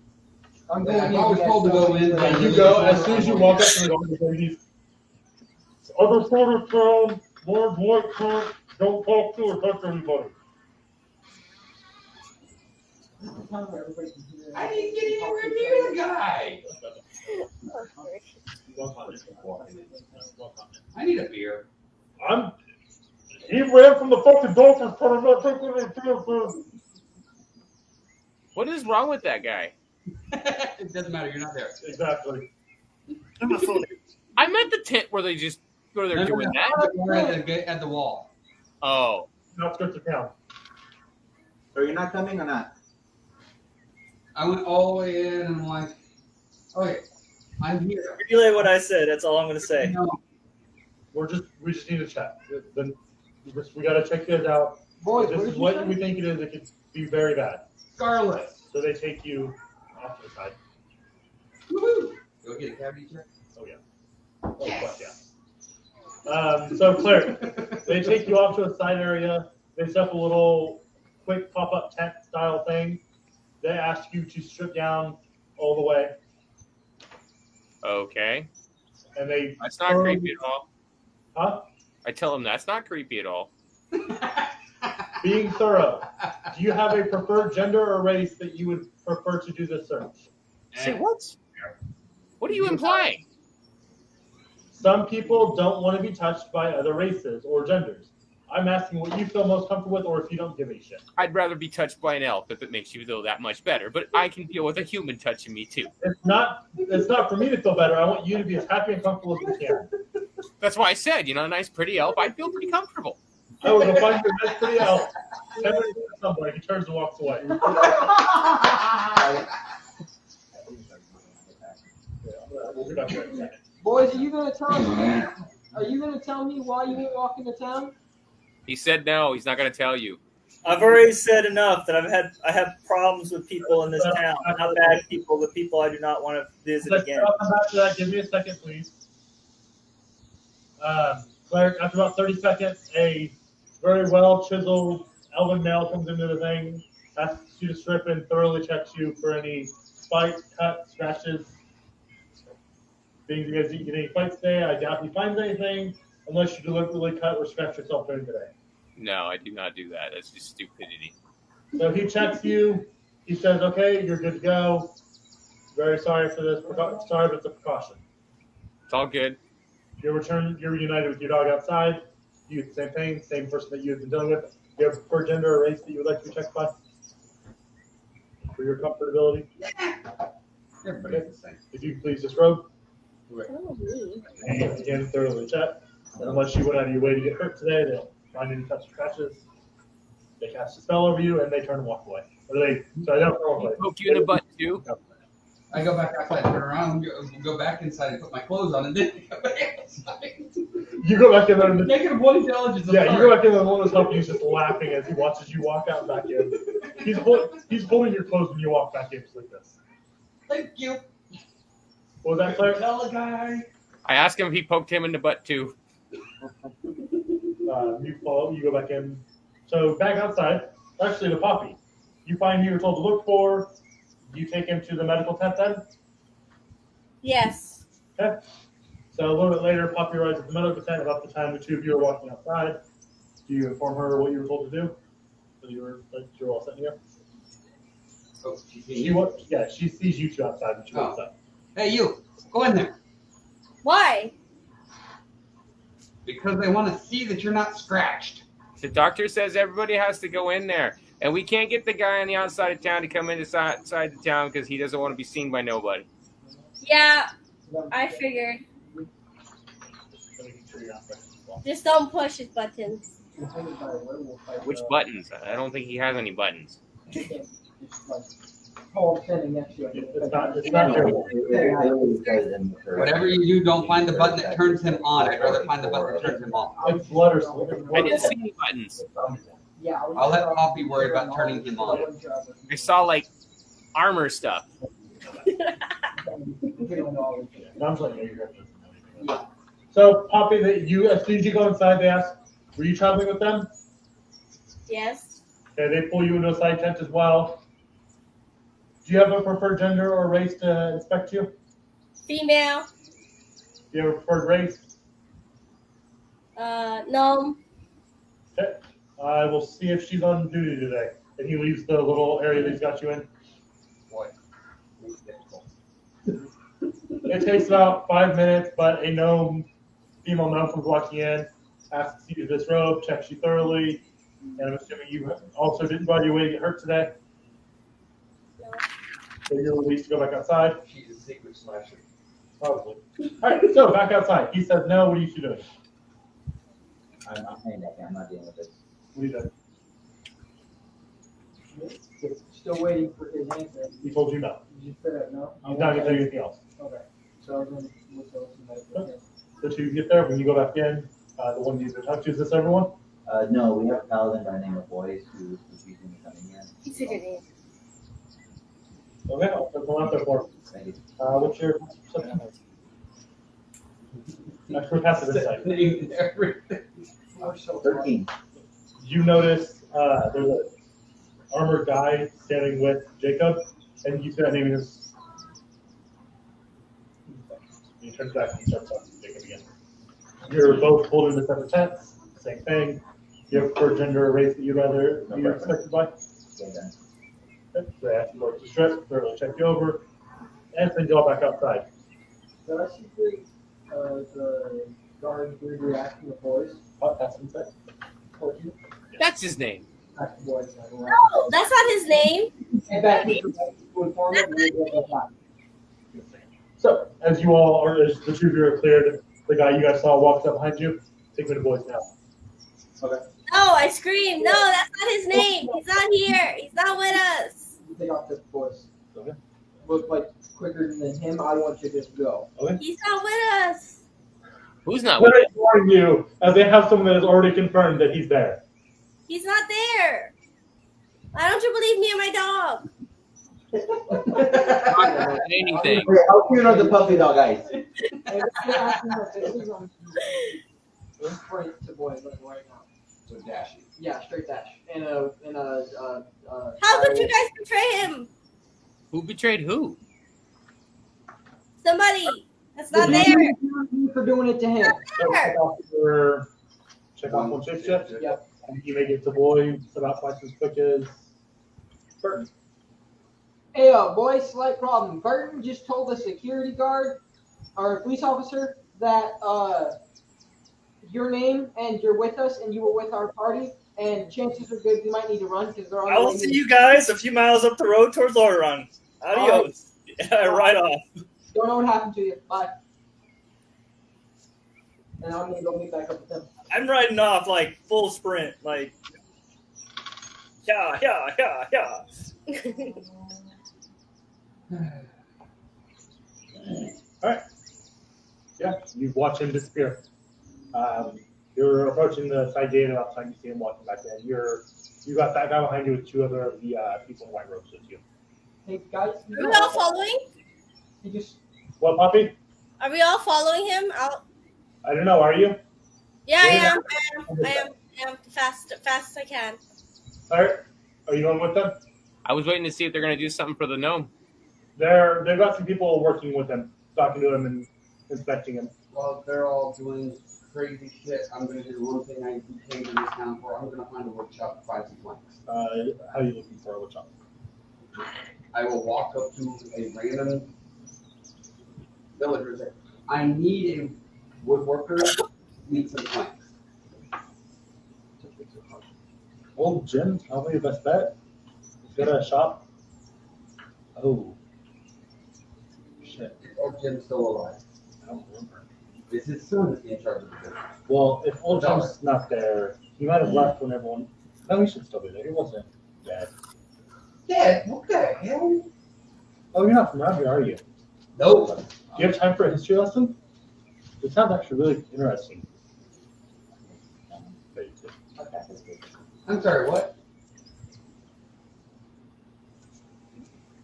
I'm Yeah, going I in was to get told to stuff go in, for but you. You go as soon as you walk up to the door. The ladies. Other side of town, large white tent. Don't talk to or touch anybody. I didn't get anywhere near the guy. I need a beer. He ran from the fucking dolphins, but I'm not taking any chances. What is wrong with that guy? It doesn't matter. You're not there. Exactly. I meant the tent where they're doing that. We're at the wall. Oh. Outskirts of town. So you're not coming or not? I went all the way in and I'm like, okay, I'm here. Relay what I said. That's all I'm gonna say. No, We just need to check. Then we gotta check this out. Boys, If what this did is you what say? we think it is. It could be very bad. Scarlet. So they take you off to the side. Woohoo! Go get a cavity check. Oh yeah. Oh fuck yeah. So Claire, they take you off to a side area. They set up a little quick pop-up tent style thing. They ask you to strip down all the way, Okay. and they. That's not creepy at all. Huh? I tell him that's not creepy at all. Being thorough. Do you have a preferred gender or race that you would prefer to do this search? Say what? What are you implying? Some people don't want to be touched by other races or genders. I'm asking what you feel most comfortable with, or if you don't give a shit. I'd rather be touched by an elf if it makes you feel that much better, but I can deal with a human touching me too. It's not for me to feel better. I want you to be as happy and comfortable as you can. That's why I said, a nice pretty elf, I'd feel pretty comfortable. I will go find your best pretty elf. Somewhere. He turns and walks away. We'll be back there in a second. Boys, are you gonna tell me? Are you gonna tell me why you ain't walking to town? He said no, he's not going to tell you. I've already said enough that I have problems with people in this town. Not bad people, but people I do not want to visit again. I'll come back to that. Give me a second, please. Claire, after about 30 seconds, a very well chiseled elven male comes into the thing, asks you to strip and thoroughly checks you for any bites, cuts, scratches. Being you guys didn't get any fights today, I doubt he finds anything unless you deliberately cut or scratch yourself during the day. No, I do not do that. That's just stupidity. So he checks you. He says, "Okay, you're good to go. Very sorry for this. Sorry, but it's a precaution." It's all good. You're reunited with your dog outside. You do the same thing, same person that you've been dealing with. Do you have a preferred gender or race that you would like to be checked by for your comfortability? Everybody's the same. If you please disrobe. Oh, me. And again, thoroughly check. Unless you went out of your way to get hurt today, they'll find any touch scratches. They cast a spell over you and they turn and walk away. Or they don't walk away. Poke you in the butt too. I go back outside, turn around, go back inside and put my clothes on, and then go back outside. You go back in there. And Negative 1 intelligence. yeah, you go back in there and one of helping you is just laughing as he watches you walk out and back in. He's holding your clothes when you walk back in just like this. Thank you. What was that, Claire? Tell a guy. I asked him if he poked him in the butt too. You follow, you go back in. So back outside, actually the Poppy. You find who you're told to look for. You take him to the medical tent then? Yes. Okay. So a little bit later, Poppy arrives at the medical tent about the time the two of you are walking outside. Do you inform her what you were told to do? So you're all set here? Oh, she sees you two outside and she wakes up. Hey, you, go in there. Why? Because they want to see that you're not scratched. The doctor says everybody has to go in there. And we can't get the guy on the outside of town to come inside the town because he doesn't want to be seen by nobody. Yeah, I figured. Just don't push his buttons. Which buttons? I don't think he has any buttons. It's not Whatever you do, don't find the button that turns him on. I'd rather find the button that turns him off. It's blood or I didn't see any buttons. I'll let Poppy worry about turning him on. I saw like armor stuff. So Poppy, as soon as you go inside, they ask, "Were you traveling with them?" Yes. Okay, they pull you into a side tent as well. Do you have a preferred gender or race to inspect you? Female. Do you have a preferred race? No. Okay. I will see if she's on duty today. And he leaves the little area that he's got you in. Boy. It takes about 5 minutes, but a female gnome comes walking in, asks you to disrobe, checks you thoroughly, and I'm assuming you also didn't go out of your way to get hurt today. No. So you're released to go back outside? She's a secret slasher. Probably. All right, so back outside. He says no. What are you two doing? I'm hanging back. I'm not dealing with this. What are you doing? Still waiting for his answer. He told you no. You said no? He's not going to tell you anything else. Okay. So then we'll tell somebody. So two get there. When you go back in, the one you need to talk to, is this everyone? No, we have a paladin by the name of Boyce who's recently coming in. He said your name. Okay, I'll put one out there for him. Thank you. What's your perception? For passive insight. 13. You notice there's an armored guy standing with Jacob, and you see that name is. He turns back and he starts talking to Jacob again. You're both pulled into separate tents. Same thing. You have preferred gender or race that you'd rather be expected by. Okay, so they ask you both to strip, thoroughly check you over, and send you all back outside. Did I see the guard react to the voice? Passive insight. 14? That's his name. That's the voice. No, that's not his name. And back to inform it. So, as you all are, as the two of you are cleared, the guy you guys saw walks up behind you. Take me to boys now. Okay. No, I screamed. No, that's not his name. He's not here. He's not with us. Take off this voice. Okay. Look like quicker than him. I want you to just go. Okay. He's not with us. Who's not? Let me warn you, as they have someone that has already confirmed that he's there. He's not there. Why don't you believe me and my dog? Anything. How cute are the puppy dog eyes? Straight to boys like right now. So dashing. Yeah, straight dash. How could you guys betray him? Who betrayed who? Somebody that's not there. For doing it to him. Check off one shift check. Yep. And you may get to boys about twice as quick as Burton. Hey, boy, slight problem. Burton just told the security guard or police officer that your name and you're with us and you were with our party, and chances are good we might need to run because they're on I will see you guys a few miles up the road towards Lordaeron. Adios. Right off. Don't know what happened to you. Bye. and I'm gonna go meet back up with them. I'm riding off like full sprint, like yeah. Yeah, you watch him disappear. You're approaching the side gate, and about the time you see him walking back in, you got that guy behind you with two other of the people in white robes with you. Hey guys, Are we all following? he just What, Poppy? Are we all following him? I don't know. Are you? Yeah, I am. Fast as I can. All right. Are you going with them? I was waiting to see if they're going to do something for the gnome. They've got some people working with him, talking to him and inspecting him. Well, they're all doing crazy shit. I'm going to do one thing I came to this town for. I'm going to find a woodshop to find some planks. How are you looking for a woodshop? I will walk up to a random villager and say, I need a woodworker to need some planks. Old Jim's probably your best bet. He's got a shop. Oh. Shit. Is old Jim still alive? I don't remember. Is his son in charge of the business? Well, if old Jim's not there, he might have left when everyone. No, he should still be there. He wasn't dead. Dad, what the hell? Oh, you're not from around here, are you? No. Do you have time for a history lesson? It sounds actually really interesting. I'm sorry, what?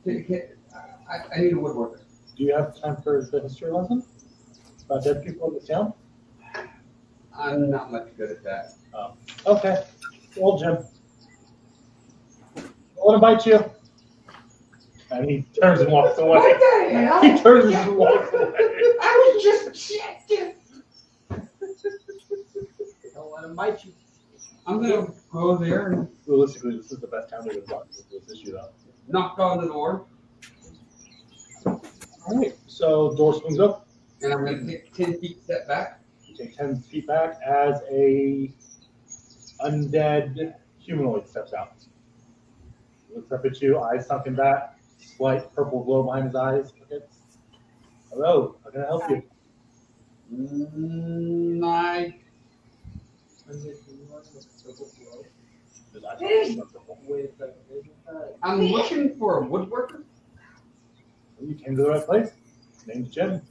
I need a woodworker. Do you have time for the history lesson? About dead people in the town? I'm not much good at that. Oh. Okay. Old Jim. I want to bite you. And he turns and walks away. What the hell? He turns and walks away. I was just checking. don't let him bite you. I'm going to go there and Realistically, this is the best time to get blocked with this issue, though. knock on the door. All right. So door swings up. And I'm going to take 10 feet step back. You take 10 feet back as a undead humanoid steps out. He looks up at you, eyes sunken back, slight purple glow behind his eyes. Hello, how can I help you? I'm looking for a woodworker. You came to the right place. His name's Jim.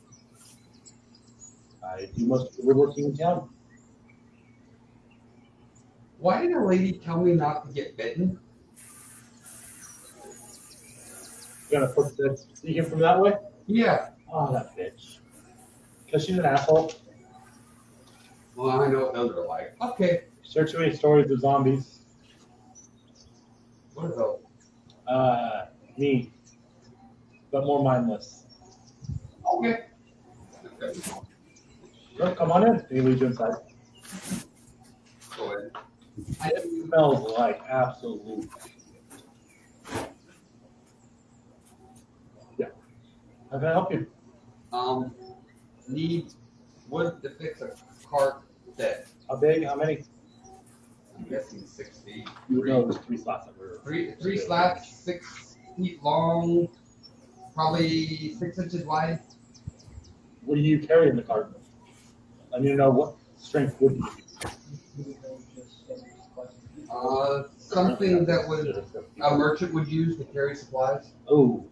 I do most of the woodworking in town. Why did a lady tell me not to get bitten? You're gonna put the sneak in from that way? Yeah. Oh, that bitch. Because she's an asshole. Well, I know what those are like. Okay. Search too many stories of zombies. What are those? Me. But more mindless. Okay. Sure, come on in. He leads you inside. Go ahead. It smells like absolute. Yeah. How can I help you? Need wood to fix a cart that How big? How many? I'm guessing 6 feet. You know there's 3 slots that were. Three slats, 6 feet long, probably 6 inches wide. What do you carry in the cart? I need to know what strength wood you use. Something that a merchant would use to carry supplies. Oh.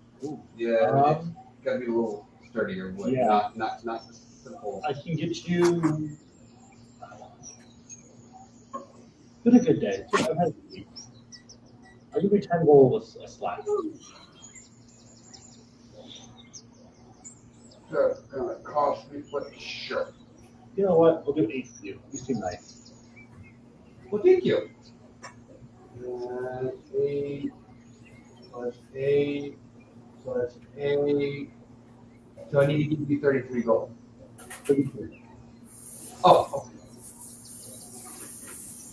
Yeah, it's gotta be a little sturdier wood. Yeah. Not simple. I can get you. Been a good day. I've had a good week. I'll give you 10 gold a slat. That's gonna cost me what? Sure. You know what? We'll do 8 for you. You seem nice. Well, thank you. 8 plus 8 plus 8. So I need to give you 33 gold. 33. Oh, okay.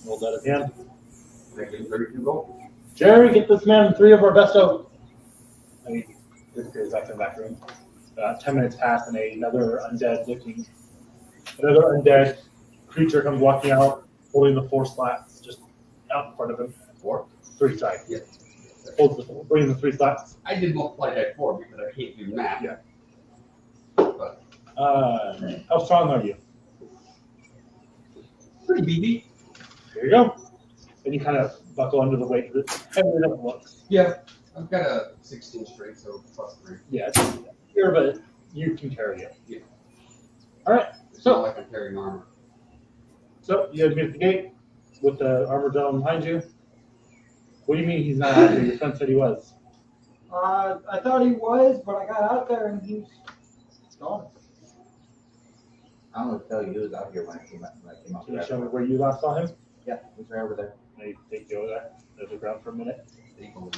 Roll that again. I give you 32 gold. Jerry, get this man 3 of our best oak. I mean, this is back in the back room. 10 minutes pass and another undead creature comes walking out, holding the 4 slats just out in front of him. 4? 3, sorry. Yeah. Bringing the 3 slats. I did multiply by 4 because I can't do math. Yeah. But How strong are you? pretty beefy. Here you go. And you kind of buckle under the weight of it. Heavier than it looks. Yeah. I've got a 16 strength, so +3. Yeah, it's here, but you can carry it. Yeah. All right. It's So- not like I'm carrying armor. So you guys meet at the gate with the armored gentleman behind you. What do you mean he's not out here? Your friend said he was. I thought he was, but I got out there and he's gone. I don't know what to tell you. He was out here when I came out. Can you show me where you last saw him? Yeah, he's right over there. Maybe take you over there. There's the ground for a minute. Equally.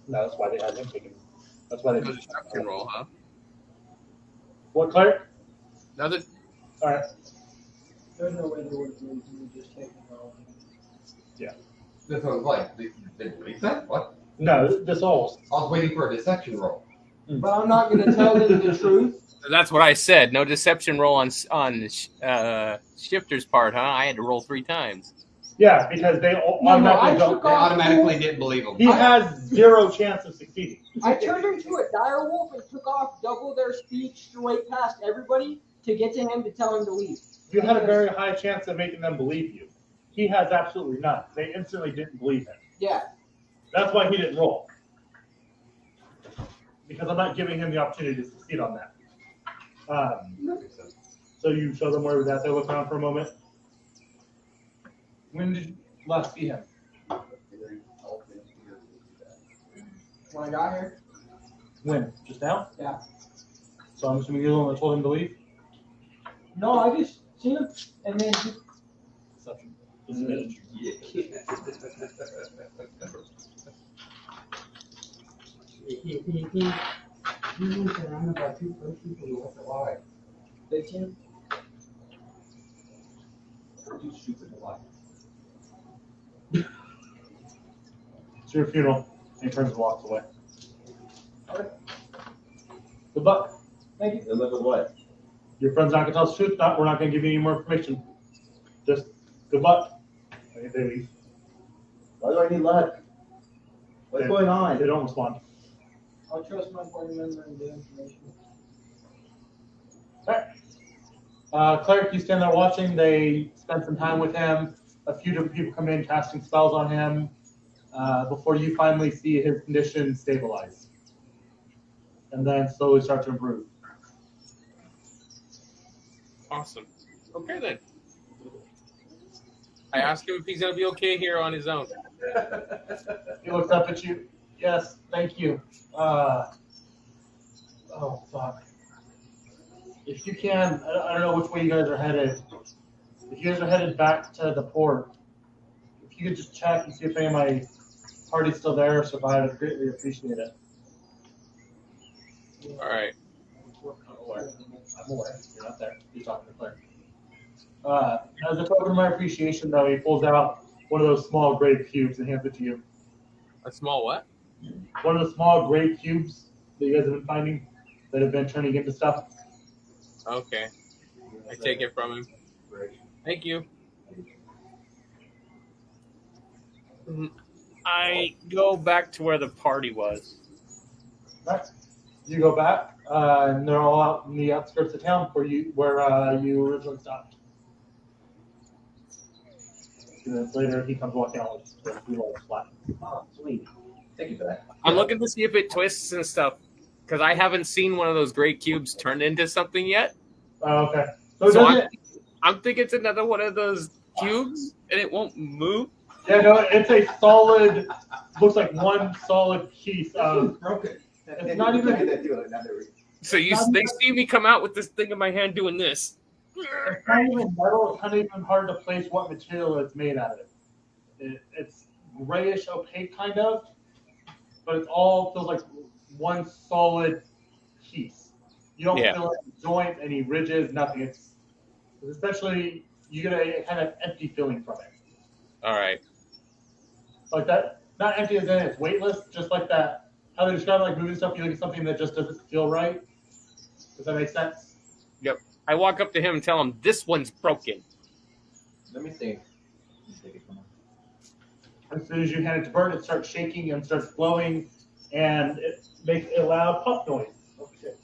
No, that's why they had him taken. That's why they. Another deception roll, huh? What, Claire? Another. All right. There's no way they would have moved me just taking off. That's what I was like. They believe that? What? No, this all. I was waiting for a deception roll. But I'm not going to tell them the truth. That's what I said. No deception roll on Shifter's part, huh? I had to roll 3 times. Yeah, because they all No, I automatically don't. took They off. automatically didn't believe him. He has 0 chance of succeeding. I turned into a dire wolf and took off double their speed straight past everybody to get to him to tell him to leave. You had a very high chance of making them believe you. He has absolutely none. They instantly didn't believe him. Yeah. That's why he didn't roll. Because I'm not giving him the opportunity to succeed on that. That makes sense. So you show them where he was at. They look around for a moment. When did you last see him? When I got here. When? Just now? Yeah. So I'm assuming you're the one that told him to leave? No, I just seen him and then he, Deception. Yeah. He went around about 2 first people who left alive. they seen him. Too stupid to lie. It's your funeral. And he turns and walks away. Okay. Good luck. Thank you. They live with what? Your friend's not going to tell us the truth. We're not going to give you any more information. Just good luck. And they leave. Why do I need luck? What's They- going on? They don't respond. I'll trust my party member and the information. Cleric, you stand there watching. They spend some time with him. A few different people come in casting spells on him before you finally see his condition stabilize. And then slowly start to improve. Awesome. Okay, then. I asked him if he's going to be okay here on his own. He looks up at you. Yes, thank you. Oh, fuck. If you can, I don't know which way you guys are headed. If you guys are headed back to the port, if you could just check and see if any of my party's still there or survived, I'd greatly appreciate it. All right. I'm aware. You're not there. You're talking to Claire. As a token of my appreciation, though, he pulls out one of those small gray cubes and hands it to you. A small what? One of the small gray cubes that you guys have been finding that have been turning into stuff. Okay. I take it from him. Thank you. I go back to where the party was. Right. You go back, and they're all out in the outskirts of town where you originally stopped. A few minutes later, he comes walking out with the wheel flat. Oh, sweet. Thank you for that. I'm looking to see if it twists and stuff, because I haven't seen one of those gray cubes turned into something yet. Oh, okay. So, So does it? I'm thinking it's another one of those cubes, and it won't move. Yeah, no, it's a solid. Looks like one solid piece of. Broken. It's not even- So they see me come out with this thing in my hand doing this. It's not even metal. It's kind of even hard to place what material it's made out of. It's grayish opaque, kind of, but it all feels like one solid piece. You don't Yeah. feel any joints, any ridges, nothing. It's especially you get a kind of empty feeling from it, All right. like that. Not empty as in it's weightless, just like that. How they describe it, like moving stuff. You look at something that just doesn't feel right. Does that make sense? I walk up to him and tell him, this one's broken. Let me see. Take it from him. As soon as you hand it to Bert, it starts shaking and starts glowing, and it makes a loud pop noise. Oh shit!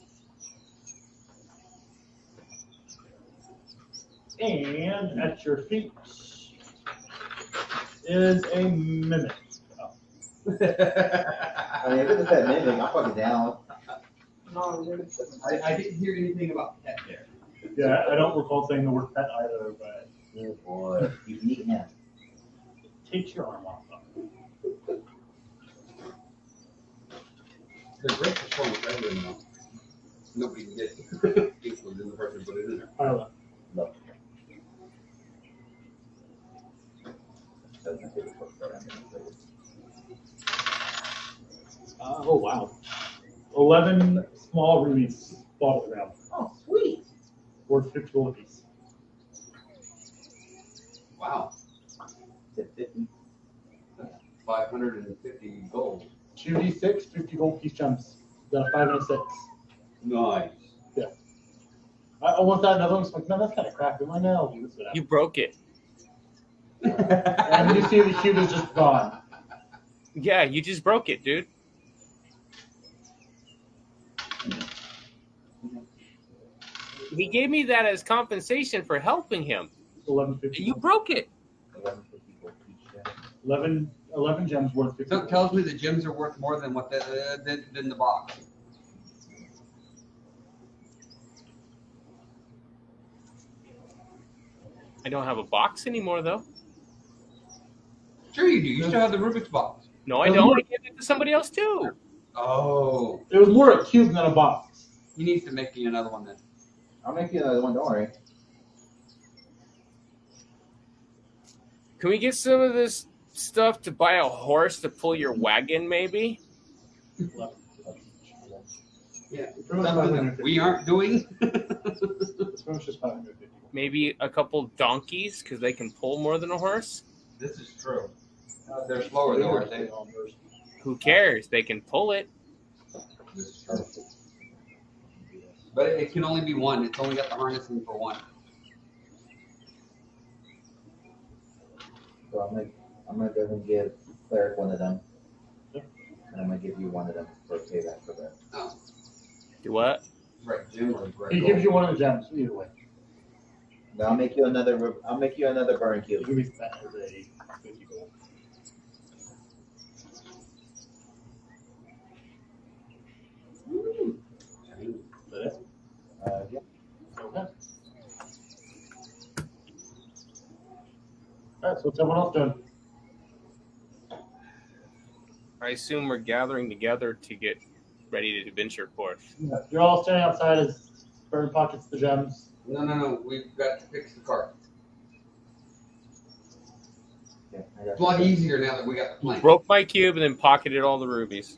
And at your feet is a mimic. Oh. I mean, if it's a pet mimic, I'll fuck it down. No, I didn't hear anything about pet there. Yeah, I don't recall saying the word pet either, but Good boy. You can eat him. take your arm off. The great performance ever now. Nobody can get equal than the person who put it in there. Arla. No. That's my favorite book that I'm gonna play. Oh, wow. 11 small rubies fall to the ground. Oh, sweet. Worth 50 gold apiece. Wow. Is it 50? 550 gold. 2d6, 50 gold piece gems. Got a 5 and a 6. Nice. I want that another one. It's like, no, that's kind of crappy. Why now? Do this for that. You broke it. And you see the cube is just gone. Yeah, you just broke it, dude. He gave me that as compensation for helping him. 1150. You broke it. 1150 gold each gem. 11 gems worth 50 So it gold. tells me the gems are worth more than what than the box. I don't have a box anymore, though. Sure you do. You still have the Rubik's box. No, I don't. I gave it to somebody else, too. Oh. It was more a cube than a box. He needs to make me another one then. I'll make you another one, don't worry. Can we get some of this stuff to buy a horse to pull your wagon, maybe? 11. Yeah. It's pretty much Something that 550. we aren't doing. It's pretty much just 550. Maybe a couple donkeys, because they can pull more than a horse? This is true. They're slower though, aren't they? Who cares? They can pull it. This is true. But it can only be one. It's only got the harnessing for one. So I'm gonna go ahead and give Cleric one of them. Yep. And I'm gonna give you one of them for payback for that. Oh, Do what? right, Jim or right. He gives you one of the gems, either way. Now I'll make you another burn He cube. gives you that as a 50 gold. Is that it? Yeah. Okay. Alright, so what's everyone else doing? I assume we're gathering together to get ready to venture forth. You're all standing outside as Burn pockets the gems. No. We've got to fix the cart. Yeah, I got It's a lot you. easier now that we got the plane. Broke my cube and then pocketed all the rubies.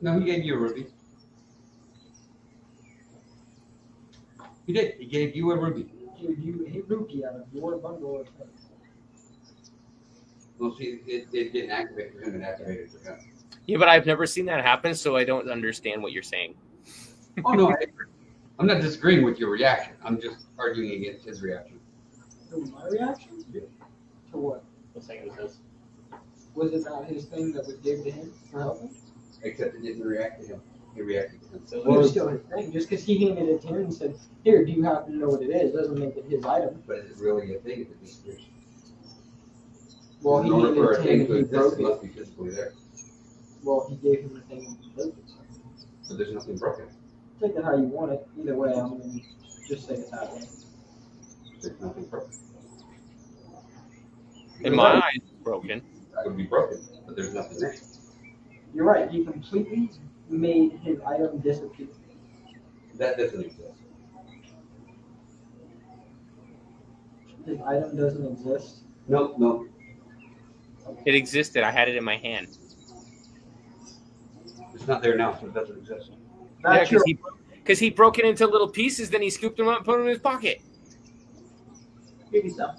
No, he gave you a ruby. He did. He gave you a ruby. He rupee out of your bundle of things. Well, see, it didn't activate for him. It activated for him. Yeah, but I've never seen that happen, so I don't understand what you're saying. Oh no, I'm not disagreeing with your reaction. I'm just arguing against his reaction. So my reaction? Yeah. To what? What's saying it says? Was it not his thing that was given to him for helping? Except it didn't react to him. It reacted to him. So It was still his thing. Just because he handed it to him and said, "Here, do you happen to know what it is?" doesn't make it his item. But is it really a thing if it disappears? Well, he In order handed for it a to thing him to and he exist, broke it it. must be physically there. Well, he gave him the thing and he broke it. But there's nothing broken. Take it how you want it. Either way, I'm going to just say it that way. There's nothing broken. In my eyes, it's broken. That would be broken, but there's nothing there. You're right. He completely made his item disappear. That doesn't exist. His item doesn't exist. No. It existed. I had it in my hand. It's not there now, so it doesn't exist. Yeah, That's your because he broke it into little pieces, then he scooped them up and put them in his pocket. Give you some.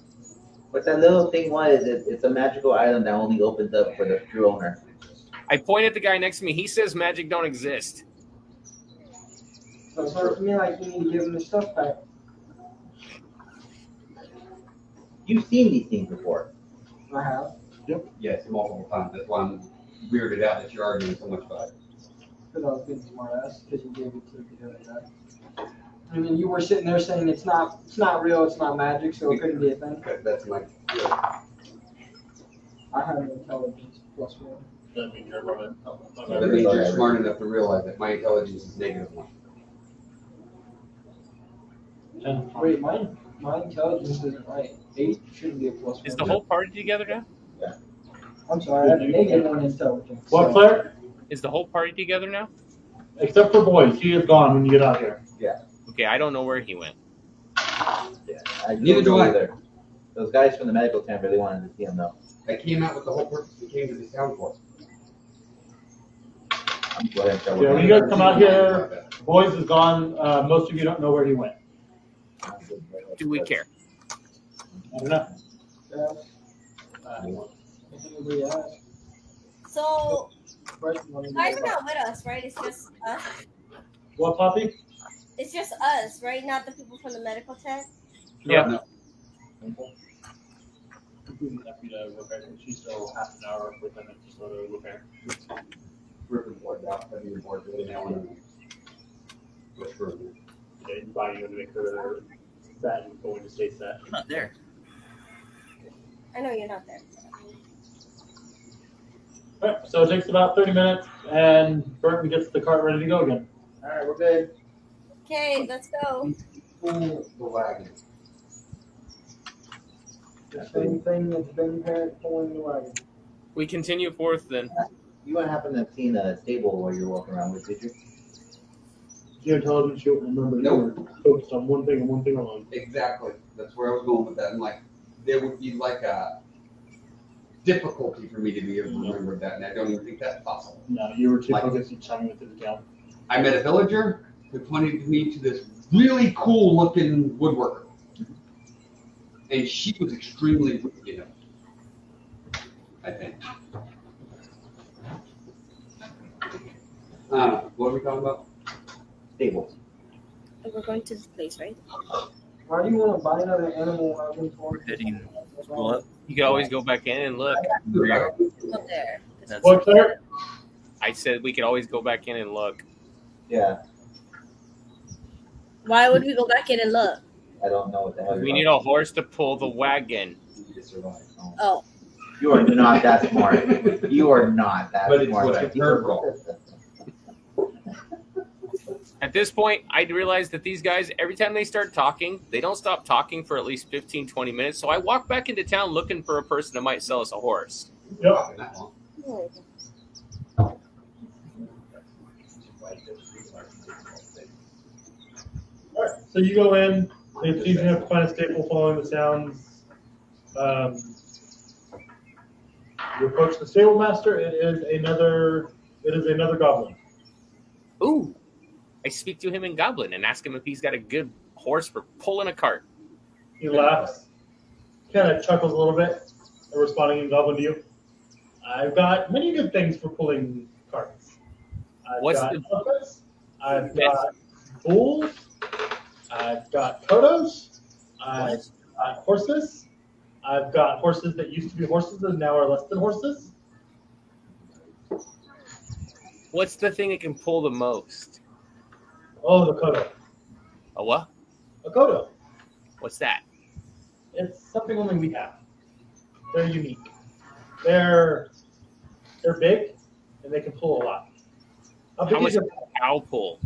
What that little thing was, it's a magical item that only opens up for the true owner. I point at the guy next to me. He says magic don't exist. So it sounds to me like you need to give him his stuff back. You've seen these things before. I have. Yes, multiple times. That's why I'm weirded out that you're arguing so much about it. Because I was being smart ass because you gave it to the other guy. I mean, you were sitting there saying it's not real, it's not magic, so it couldn't be a thing. That's like, I have an intelligence +1. That means you're running. that means you're smart enough to realize that my intelligence is -1. Wait, my intelligence isn't right. 8 shouldn't be a +1. Is the whole party together now? I'm sorry, I have a -1 intelligence. What, Claire? Is the whole party together now? Except for boys, he is gone when you get out here. Okay, I don't know where he went. Neither do I. either. Those guys from the medical tent really wanted to see him though. I came out with the whole purpose we came to this town for. Go ahead and tell Yeah, when you guys come out here, boys is gone. Most of you don't know where he went. Do we care? I don't know. If anybody asks, So, question on you guys are not with us, right? It's just us. What, Poppy? It's just us, right? Not the people from the medical tent. Yeah. No. She's still half an hour with them to sort of repair. Ripping board out, having your board really now and push further. Okay, buying you to make her set and going to stay set. I'm not there. I know you're not there. Alright, so it takes about 30 minutes and Burton gets the cart ready to go again. Alright, we're good. Okay, let's go. Pull the wagon. the same thing as Ben Parent pulling the wagon. We continue forth then. You wouldn't happen to have seen a stable while you're walking around with, did you? Your intelligence, you don't remember. Nope. You were focused on one thing and one thing alone. Exactly. That's where I was going with that. And like, there would be like a difficulty for me to be able to remember that, and I don't even think that's possible. No, you were too Like- focused on chiming into the town. I met a villager who pointed me to this really cool looking woodworker. And she was extremely rude, you know, I think. What are we talking about? Stables. We're going to this place, right? Why do you want to buy another animal wagon for? Heading You can always go back in and look. Up there. That's What, Claire? I said we could always go back in and look. Yeah, Why would we go back in and look? I don't know what the hell you're We need a horse to pull the wagon. talking to survive. Oh. Oh, You are not that smart. You are not that But it's smart. what I've heard, Paul. At this point, I realized that these guys, every time they start talking, they don't stop talking for at least 15, 20 minutes. So I walk back into town looking for a person that might sell us a horse. Yep. That long. Alright, so you go in. It's easy enough to find a staple following the sounds. You approach the stable master. It is another goblin. Ooh. I speak to him in Goblin and ask him if he's got a good horse for pulling a cart. He laughs, kind of chuckles a little bit, responding in Goblin to you. I've got many good things for pulling carts. I've What's got the- elephants, I've got bulls, I've got kodos, I've got horses, I've got horses that used to be horses and now are less than horses. What's the thing that can pull the most? Oh, the kodo. A what? A kodo. What's that? It's something only we have. They're unique. They're big and they can pull a lot. How big How much is your can the cow pull?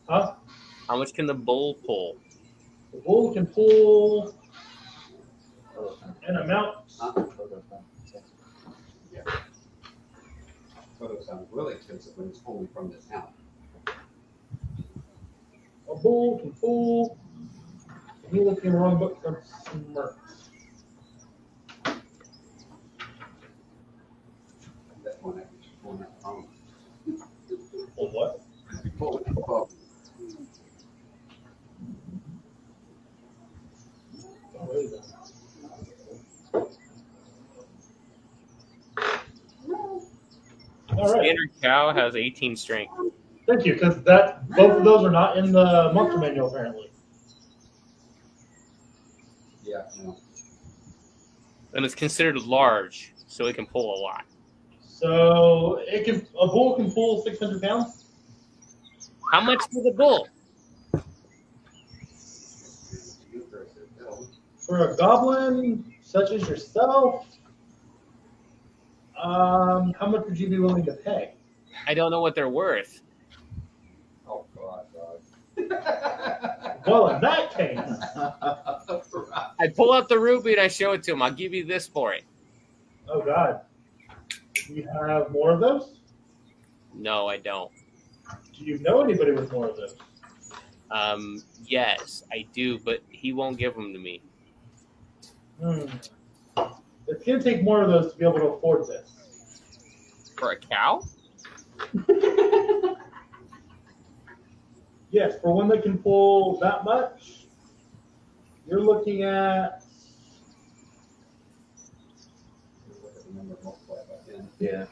Huh? How much can the bull pull? The bull can pull an amount. Photo sounds really expensive when it's only from this town. A bull can pull. You look in the wrong book. Smirk. That one actually pulling that phone. Pull what? Pull the phone. Oh, where is it? All right. Standard cow has 18 strength. Thank you, because both of those are not in the monster manual apparently. Yeah, no. And it's considered large, so it can pull a lot. So a bull can pull 600 pounds. How much for the bull? For a goblin such as yourself, how much would you be willing to pay? I don't know what they're worth. Oh, God, dog. Well, in that case, I pull out the ruby and I show it to him. I'll give you this for it. oh God, you have more of those? No, I don't. Do you know anybody with more of those? Yes, I do, but he won't give them to me. It's going to take more of those to be able to afford this. For a cow? Yes, for one that can pull that much, you're looking at... Yeah.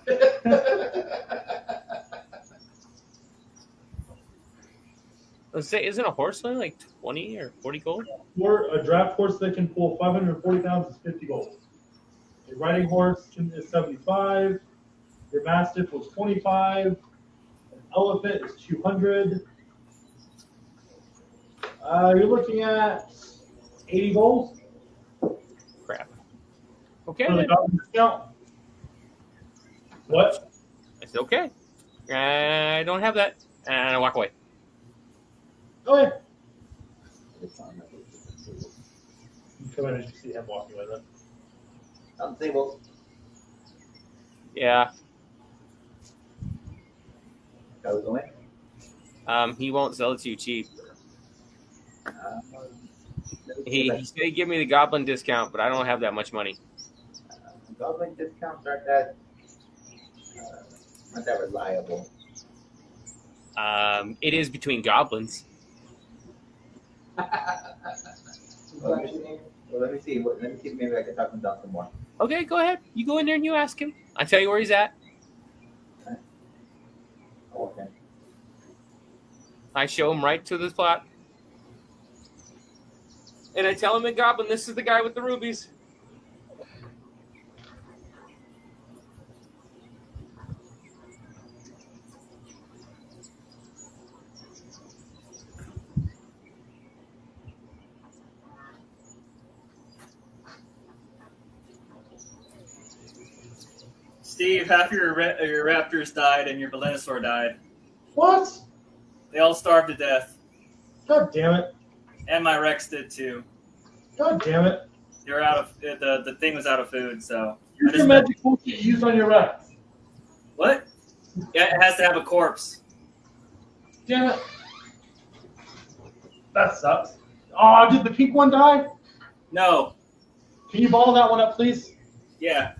Let's say, isn't a horse only like 20 or 40 gold? For a draft horse that can pull 540 pounds is 50 gold. A riding horse is 75. Your mastiff was 25. An elephant is 200. You're looking at 80 gold. Crap. Okay. For the goblin discount. What? I said, okay. I don't have that. And I walk away. Okay. You come in and you see him walking with it. On the table. Yeah. Goes away. He won't sell it to you cheap. He said he'd give me the goblin discount, but I don't have that much money. Goblin discounts aren't that reliable. It is between goblins. Well, let me see. Let me see if maybe I can talk him down some more. Okay, go ahead. You go in there and you ask him. I'll tell you where he's at. Oh, okay. I show him right to the plot. And I tell him in Goblin, this is the guy with the rubies. Steve, half your raptors died and your Velosaur died. What? They all starved to death. God damn it. And my Rex did too. God damn it. You're out of the thing was out of food, so. Use your magic bullshit used on your Rex. What? Yeah, it has to have a corpse. Damn it. That sucks. Oh, did the pink one die? No. Can you ball that one up, please? Yeah.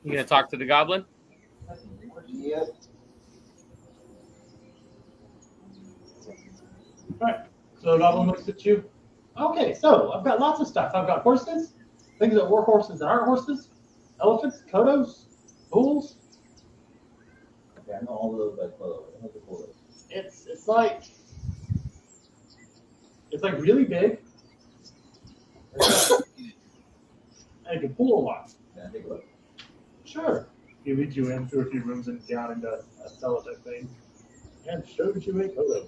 You gonna talk to the goblin? Yep. Alright. So the goblin looks at you. Okay, so I've got lots of stuff. I've got horses, things that were horses that aren't horses, elephants, kodos, bulls. Okay, I know all of those, but what's the cool? It's like really big. And it can pull a lot. Can I take a look? Sure. He leads you in through a few rooms and down into a cellar type thing. And shows you a kodo.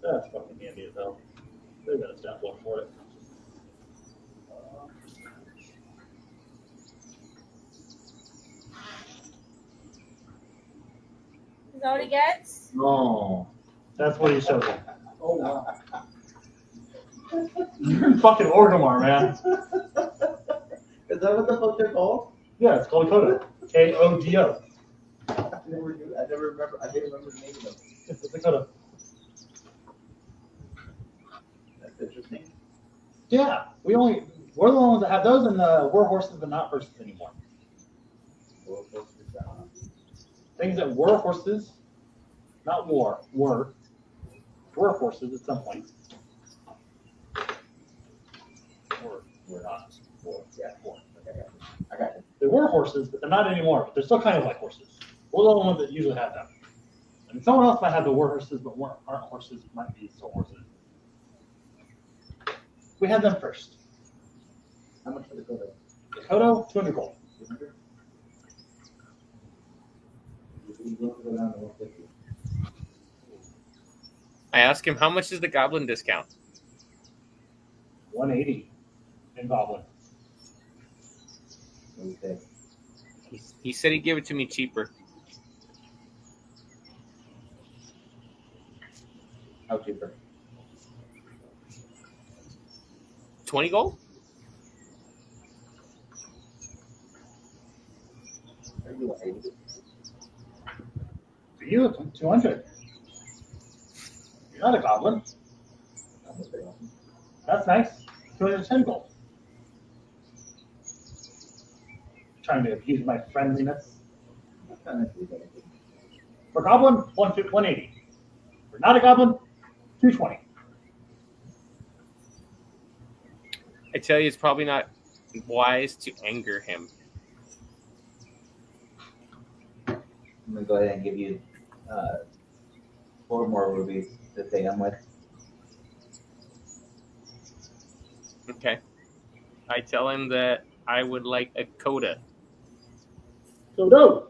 That's fucking handy as hell. They're gonna stop looking for it. Is that what he gets? No. That's what he shows you. Oh, wow. You're in fucking Orgrimar, man. Is that what the fuck they're called? Yeah, it's called Kodo. Kodo. I didn't remember the name of them. It's a Kodo. That's interesting. Yeah, we're the only ones that have those, and we're horses, but not horses anymore. Things that were horses, not were horses at some point. We're not. Yeah, four. Okay, I got it. They were horses, but they're not anymore. But they're still kind of like horses. We're the only ones that usually have them. I mean, someone else might have the war horses, but aren't horses, might be still horses. We had them first. How much for the Kodo? The Kodo, 200 gold. 200? You go down to 150. I asked him, how much is the goblin discount? 180 in Goblin. What do you say? He said he'd give it to me cheaper. How cheaper? 20 gold? Are you 180? For you, 200. You're not a goblin. I'm not very often. That's nice. 210 gold. Trying to abuse my friendliness. I'm trying to do that. For goblin, 180. For not a goblin, 220. I tell you, it's probably not wise to anger him. I'm gonna go ahead and give you 4 more rubies to say I'm with. Okay. I tell him that I would like a coda, Kodo.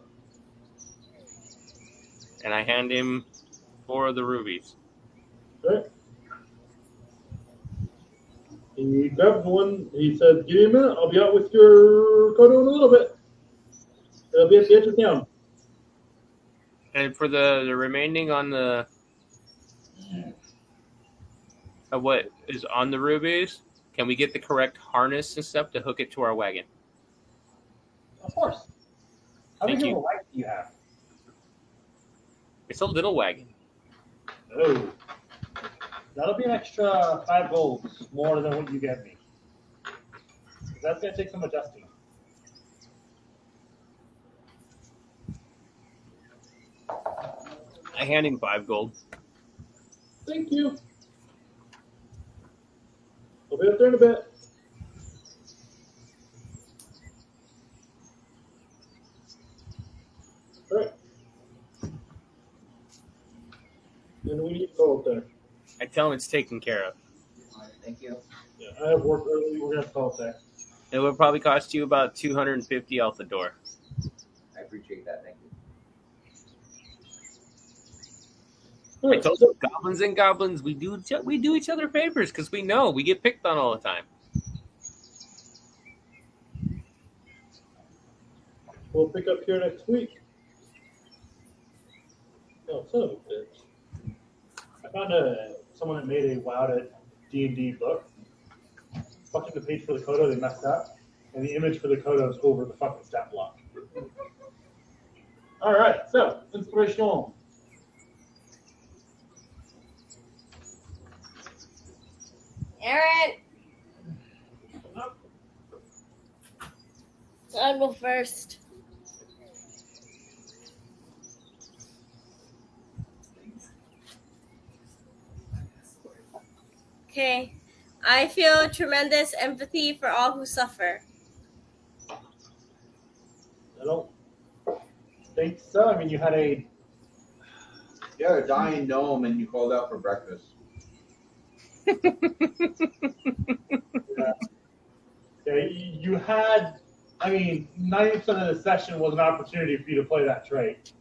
and I hand him 4 of the rubies. Okay. He grabbed one. He said, "Give me a minute. I'll be out with your Kodo in a little bit. It'll be at the edge of town." And for the remaining on the of what is on the rubies, can we get the correct harness and stuff to hook it to our wagon? Of course. How Thank many you. people life do you have? It's a little wagon. Oh. That'll be an extra 5 golds more than what you gave me. That's going to take some adjusting. I hand him 5 gold. Thank you. I'll be up there in a bit. All right. And we need to go up there. I tell him it's taken care of. Thank you. Yeah, I have work early. We're gonna have to call up there. It would probably cost you about 250 out the door. I appreciate that. Thank you. I told you, goblins and goblins, we do each other favors because we know we get picked on all the time. We'll pick up here next week. Oh, son of a bitch. I found someone that made a WoW to D&D book. Fucking the page for the Kodo, they messed up. And the image for the Kodo is over the fucking stat block. Alright, so, inspirational. Aaron! I'll go first. Okay. I feel tremendous empathy for all who suffer. I don't think so. I mean, you had a... Yeah, a dying gnome and you called out for breakfast. Yeah, you had... I mean, 90% of the session was an opportunity for you to play that trait.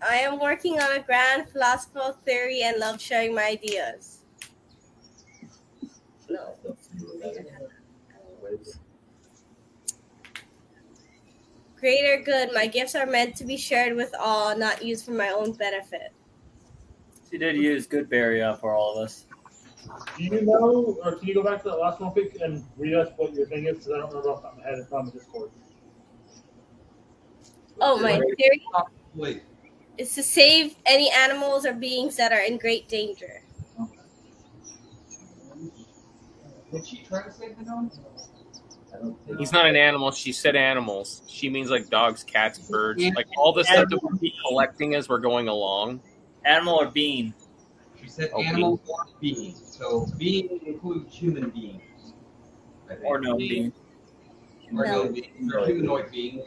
I am working on a grand philosophical theory and love sharing my ideas. No. Greater good. My gifts are meant to be shared with all, not used for my own benefit. She did use Goodberry for all of us. Do you know, or can you go back to that last one quick and read us what your thing is? Because I don't remember off the top of my head. It's on the Discord. Oh, my theory Wait. is to save any animals or beings that are in great danger. Did she try to save the gnome? I don't think He's not an animal. She said animals. She means like dogs, cats, birds, like all the stuff that we're collecting as we're going along. Animal or being? She said Oh, animal or being. So being includes human beings. I think. Or no being. Or No. no beings. Or humanoid beings.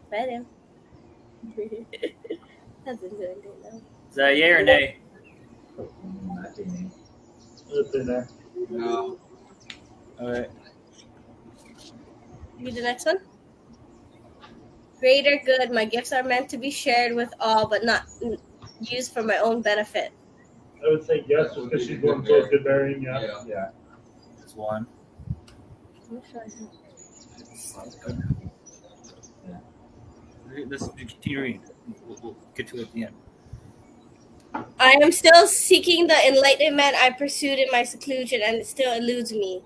Fed him. Doesn't do anything though. Is that yay or nay? I say nay. It's in there. No. All right. Read the next one. Greater good. My gifts are meant to be shared with all, but not used for my own benefit. I would say yes, just because she's going towards good bearing. Yeah. Yeah. Yeah. There's one. I'm sure. This continue reading. We'll get to it at the end. I am still seeking the enlightenment I pursued in my seclusion, and it still eludes me.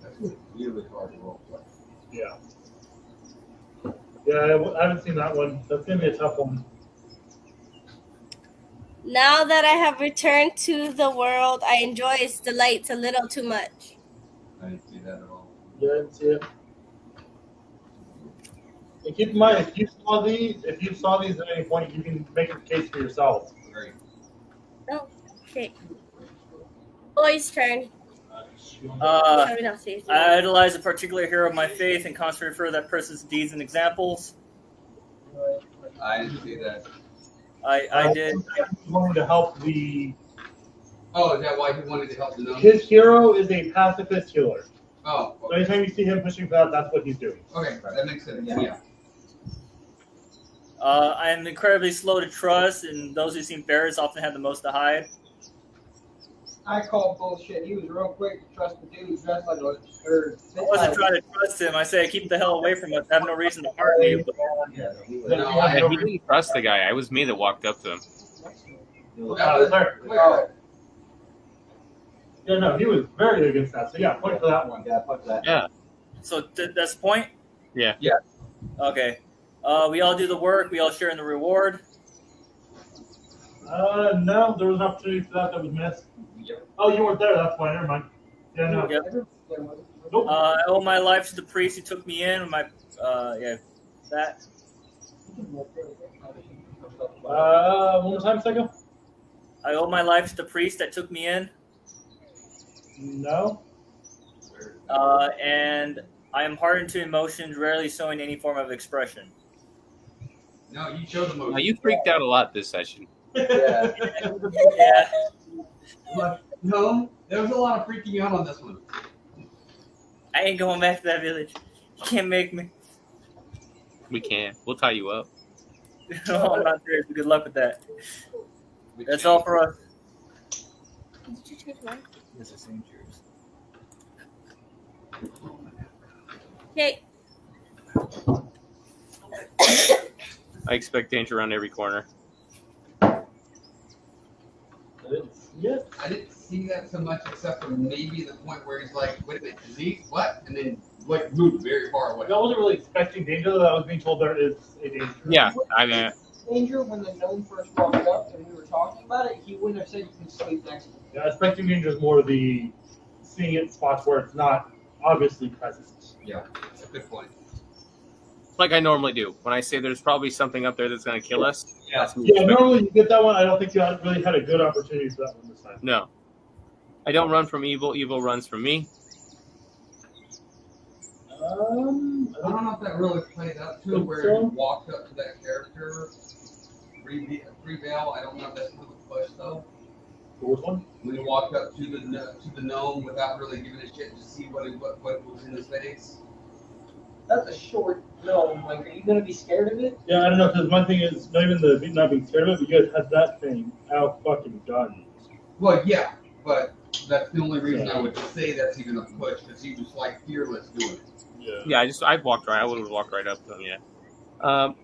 That's really hard to roll play. Yeah. Yeah, I haven't seen that one. That's gonna be a tough one. Now that I have returned to the world, I enjoy its delights a little too much. I didn't see that at all. Yeah, I didn't see it. And keep in mind, if you saw these at any point, you can make a case for yourself. Great. Oh, okay. Boy's turn. Sorry, not safe. I idolize a particular hero of my faith and constantly refer to that person's deeds and examples. I didn't see that. I did. He's wanting to help the. Oh, is that why he wanted to help the gnomes? His hero is a pacifist healer. Oh, So okay. anytime you see him pushing for that, that's what he's doing. Okay, that makes sense. Yeah. I am incredibly slow to trust, and those who seem bearers often have the most to hide. I call bullshit. He was real quick to trust the dude dressed like a I wasn't trying to trust him. I say, keep the hell away from us. I have no reason to harm you. But Yeah, he was. No, Yeah, he didn't trust the guy. It was me that walked up to him. He was Sorry. Yeah, no, he was very against that. So yeah, point for that one. yeah, fuck that. Yeah. so that's the point. Yeah. Okay. We all do the work. We all share in the reward. No, there was an opportunity for that was missed. Yep. Oh, you weren't there. That's why. Never mind. Yeah, no. Yep. Nope. I owe my life to the priest who took me in. That. One more time, Psycho. I owe my life to the priest that took me in. No. And I am hardened to emotions, rarely showing any form of expression. No, you showed the motion. Now, you freaked out a lot this session. Yeah. Yeah. But, no, there was a lot of freaking out on this one. I ain't going back to that village. You can't make me. We can. We'll tie you up. No, I'm not serious. Good luck with that. That's all for us. Did you choose one? This is St. Jude's. Okay. I expect danger around every corner. Yes. I didn't see that so much, except for maybe the point where he's like, "Wait a minute, is he what?" And then like moved very far away. I wasn't really expecting danger, though. I was being told there is a danger. Yeah, I mean, Danger when the gnome first walked up and we were talking about it, he wouldn't have said you can sleep next to him. Yeah, expecting danger is more the seeing it in spots where it's not obviously present. Yeah, that's a good point. like I normally do. When I say there's probably something up there that's going to kill us, Yeah. that's me. Yeah, normally you get that one. I don't think you really had a good opportunity for that one this time. No. I don't run from evil. Evil runs from me. I don't know if that really played up to it, where So? he walked up to that character, Reveal. I don't know if that's really pushed though. Which one? When he walked up to the gnome without really giving a shit to see what was in his face. That's a short gnome. Like, are you gonna be scared of it? Yeah, I don't know, because my thing is not even the not being scared of it, but you guys had that thing out fucking done. Well, yeah, but that's the only reason I would say that's even a push, because he was like fearless doing it. Yeah, I walked right. I would have walked right up to him. Yeah.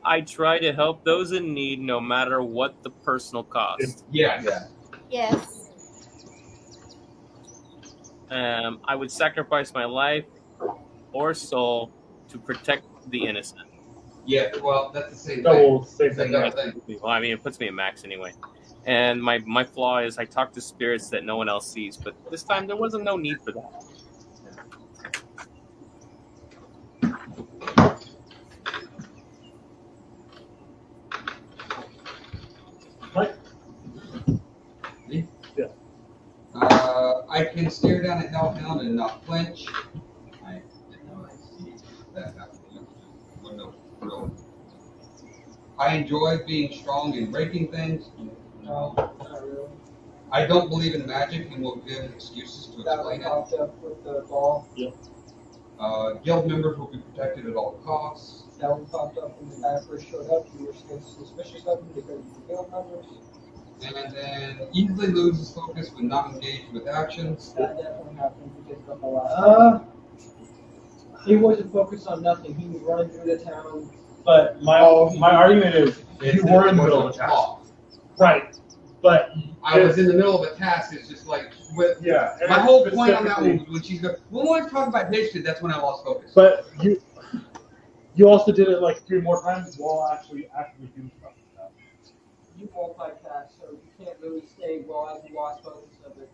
I try to help those in need, no matter what the personal cost. Yes. Yes. I would sacrifice my life or soul to protect the innocent. Yeah. Well, that's the same Double, thing. same thing. Double thing. Well, I mean, it puts me at max anyway. And my flaw is I talk to spirits that no one else sees, but this time there wasn't no need for that. Right? Me? Yeah. I can stare down a hellhound and not flinch. I didn't know I see that. I enjoy being strong and breaking things. No, not really. I don't believe in magic and will give excuses to That one explain it. popped up with the ball. Guild members will be protected at all costs. That one popped up when the guy first showed up. You were suspicious of him because of the guild members. And then easily loses focus when not engaged with actions. That definitely happened because the whole he wasn't focused on nothing. He was running through the town. But my argument is you were in the middle of a task. Right. But I was in the middle of a task. It's just like with my whole point on that one was when she's going, well, when I talk about history, that's when I lost focus. But you also did it like 3 more times while actually doing stuff. You multitask, so you can't really stay while I lost focus of it.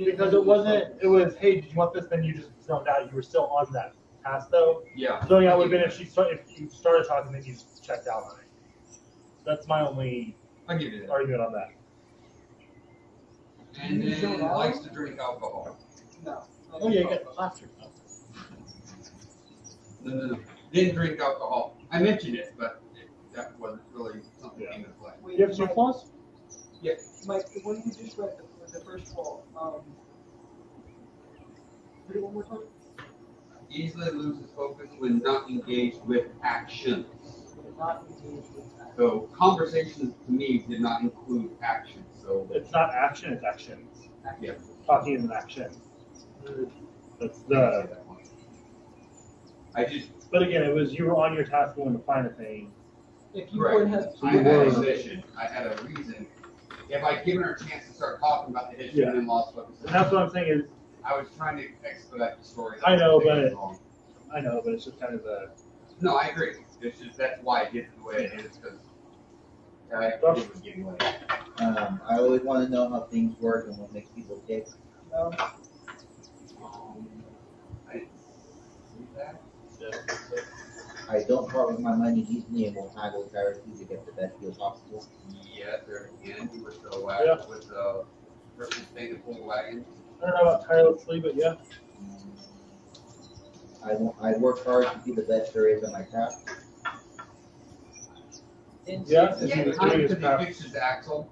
Because it wasn't. It was, hey, did you want this? Then you just zoned out. You were still on that task though. Yeah. Zoning out would have been if you started talking, then you just checked out on it. That's my only argument on that. And then likes to drink alcohol. No. Oh yeah, you got laughter. No. Didn't drink alcohol. I mentioned it, but that wasn't really something that came into play. You have 2 flaws? Yeah. Mike, the one you just read, the first wall, read it one more time. Easily loses focus when not engaged with actions. Not engaged with that. So conversations to me did not include action. So It's not action, it's actions. yeah. Talking is an action. That's the. But again, it was you were on your task going to find a thing. If you would have, I had a mission. I had a reason. If I'd given her a chance to start talking about the history and then lost focus. And that's what I'm saying is. I was trying to expedite the story. I know, but it's just kind of a. No, I agree. It's just that's why I did it the way it is because it was getting late. I always want to know how things work and what makes people tick. I didn't see that. I don't part with my money easily and will haggle charities to get the best deal possible. Yeah, there again, we were so whacked with the person staying to pull the wagon. I don't know about tirelessly, but yeah. I work hard to be the best there is on my craft. Yeah, He fixed his axle.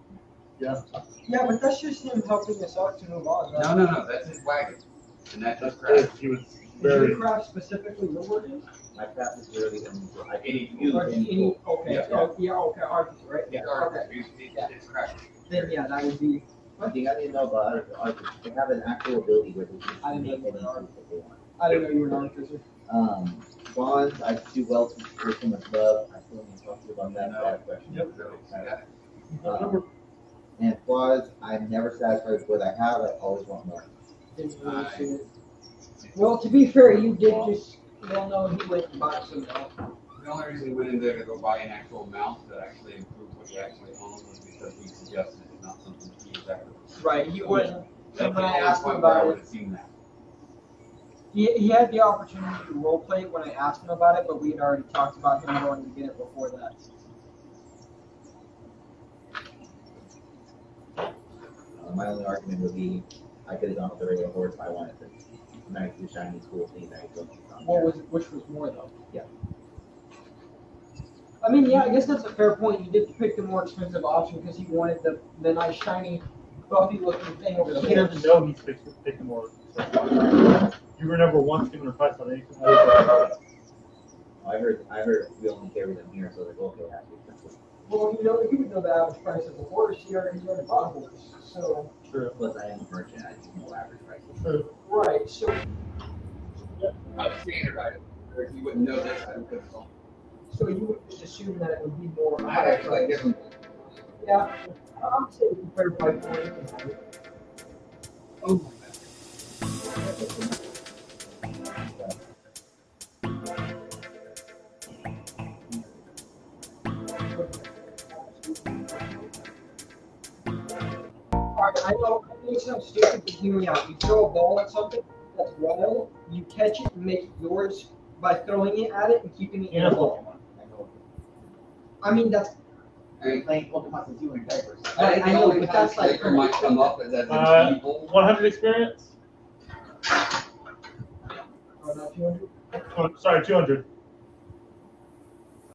Yeah. Yeah, but that's just him helping us out to move on. Right? No, that's his wagon. And that's his craft. He was Is very. your craft specifically your word is? My craft is really I can Any use Okay, any okay, artist, right? Yeah, it's craft. Then yeah, that would be. One thing I didn't know about artists, they have an actual ability where they I can didn't make know any you were an suit that they want. I didn't know you were an artist. Bonds, I do well to show so much love. I still need to talk to you about that question. Yep. And flaws, I'm never satisfied with what I have. I always want more. Didn't really see it. Well, to be fair, you did just well know he went and bought some now. The only reason we went in there to go buy an actual mount that actually improved what you actually own was because we suggested it's not something that he was actually. Right, he wasn't. That's When the I only asked him point where I about would it, have seen that. he had the opportunity to roleplay it when I asked him about it, but we had already talked about him going to get it before that. My only argument would be I could have gone with the regular horse if I wanted to. Nice, shiny, cool thing that I don't think Which was more though? Yeah. I mean, yeah, I guess that's a fair point. You did pick the more expensive option because he wanted the nice, shiny, buffy looking thing over the He doesn't know he's picking more. You were never once given a price on anything other than. I heard we only carry them here, so they're okay, that's expensive. Well, you know, if you would know the average price of a horse, he already bought a horse. So. True. Plus, I am a merchant, I do know average prices. True. Right, so. A standard item, or you wouldn't know this item because it's on. So you would just assume that it would be more. I actually give them. Yeah, I'm saying compared by 40. Oh. Alright, I know it sounds stupid, but hear me out. You throw a ball at something that's wild, you catch it and make it yours by throwing it at it and keeping it in the ball. I mean, that's. I've been playing Pokemon since you were in diapers. I know, but that's like. Might come up as an evil. 100 experience? Oh, not 200? Sorry, 200.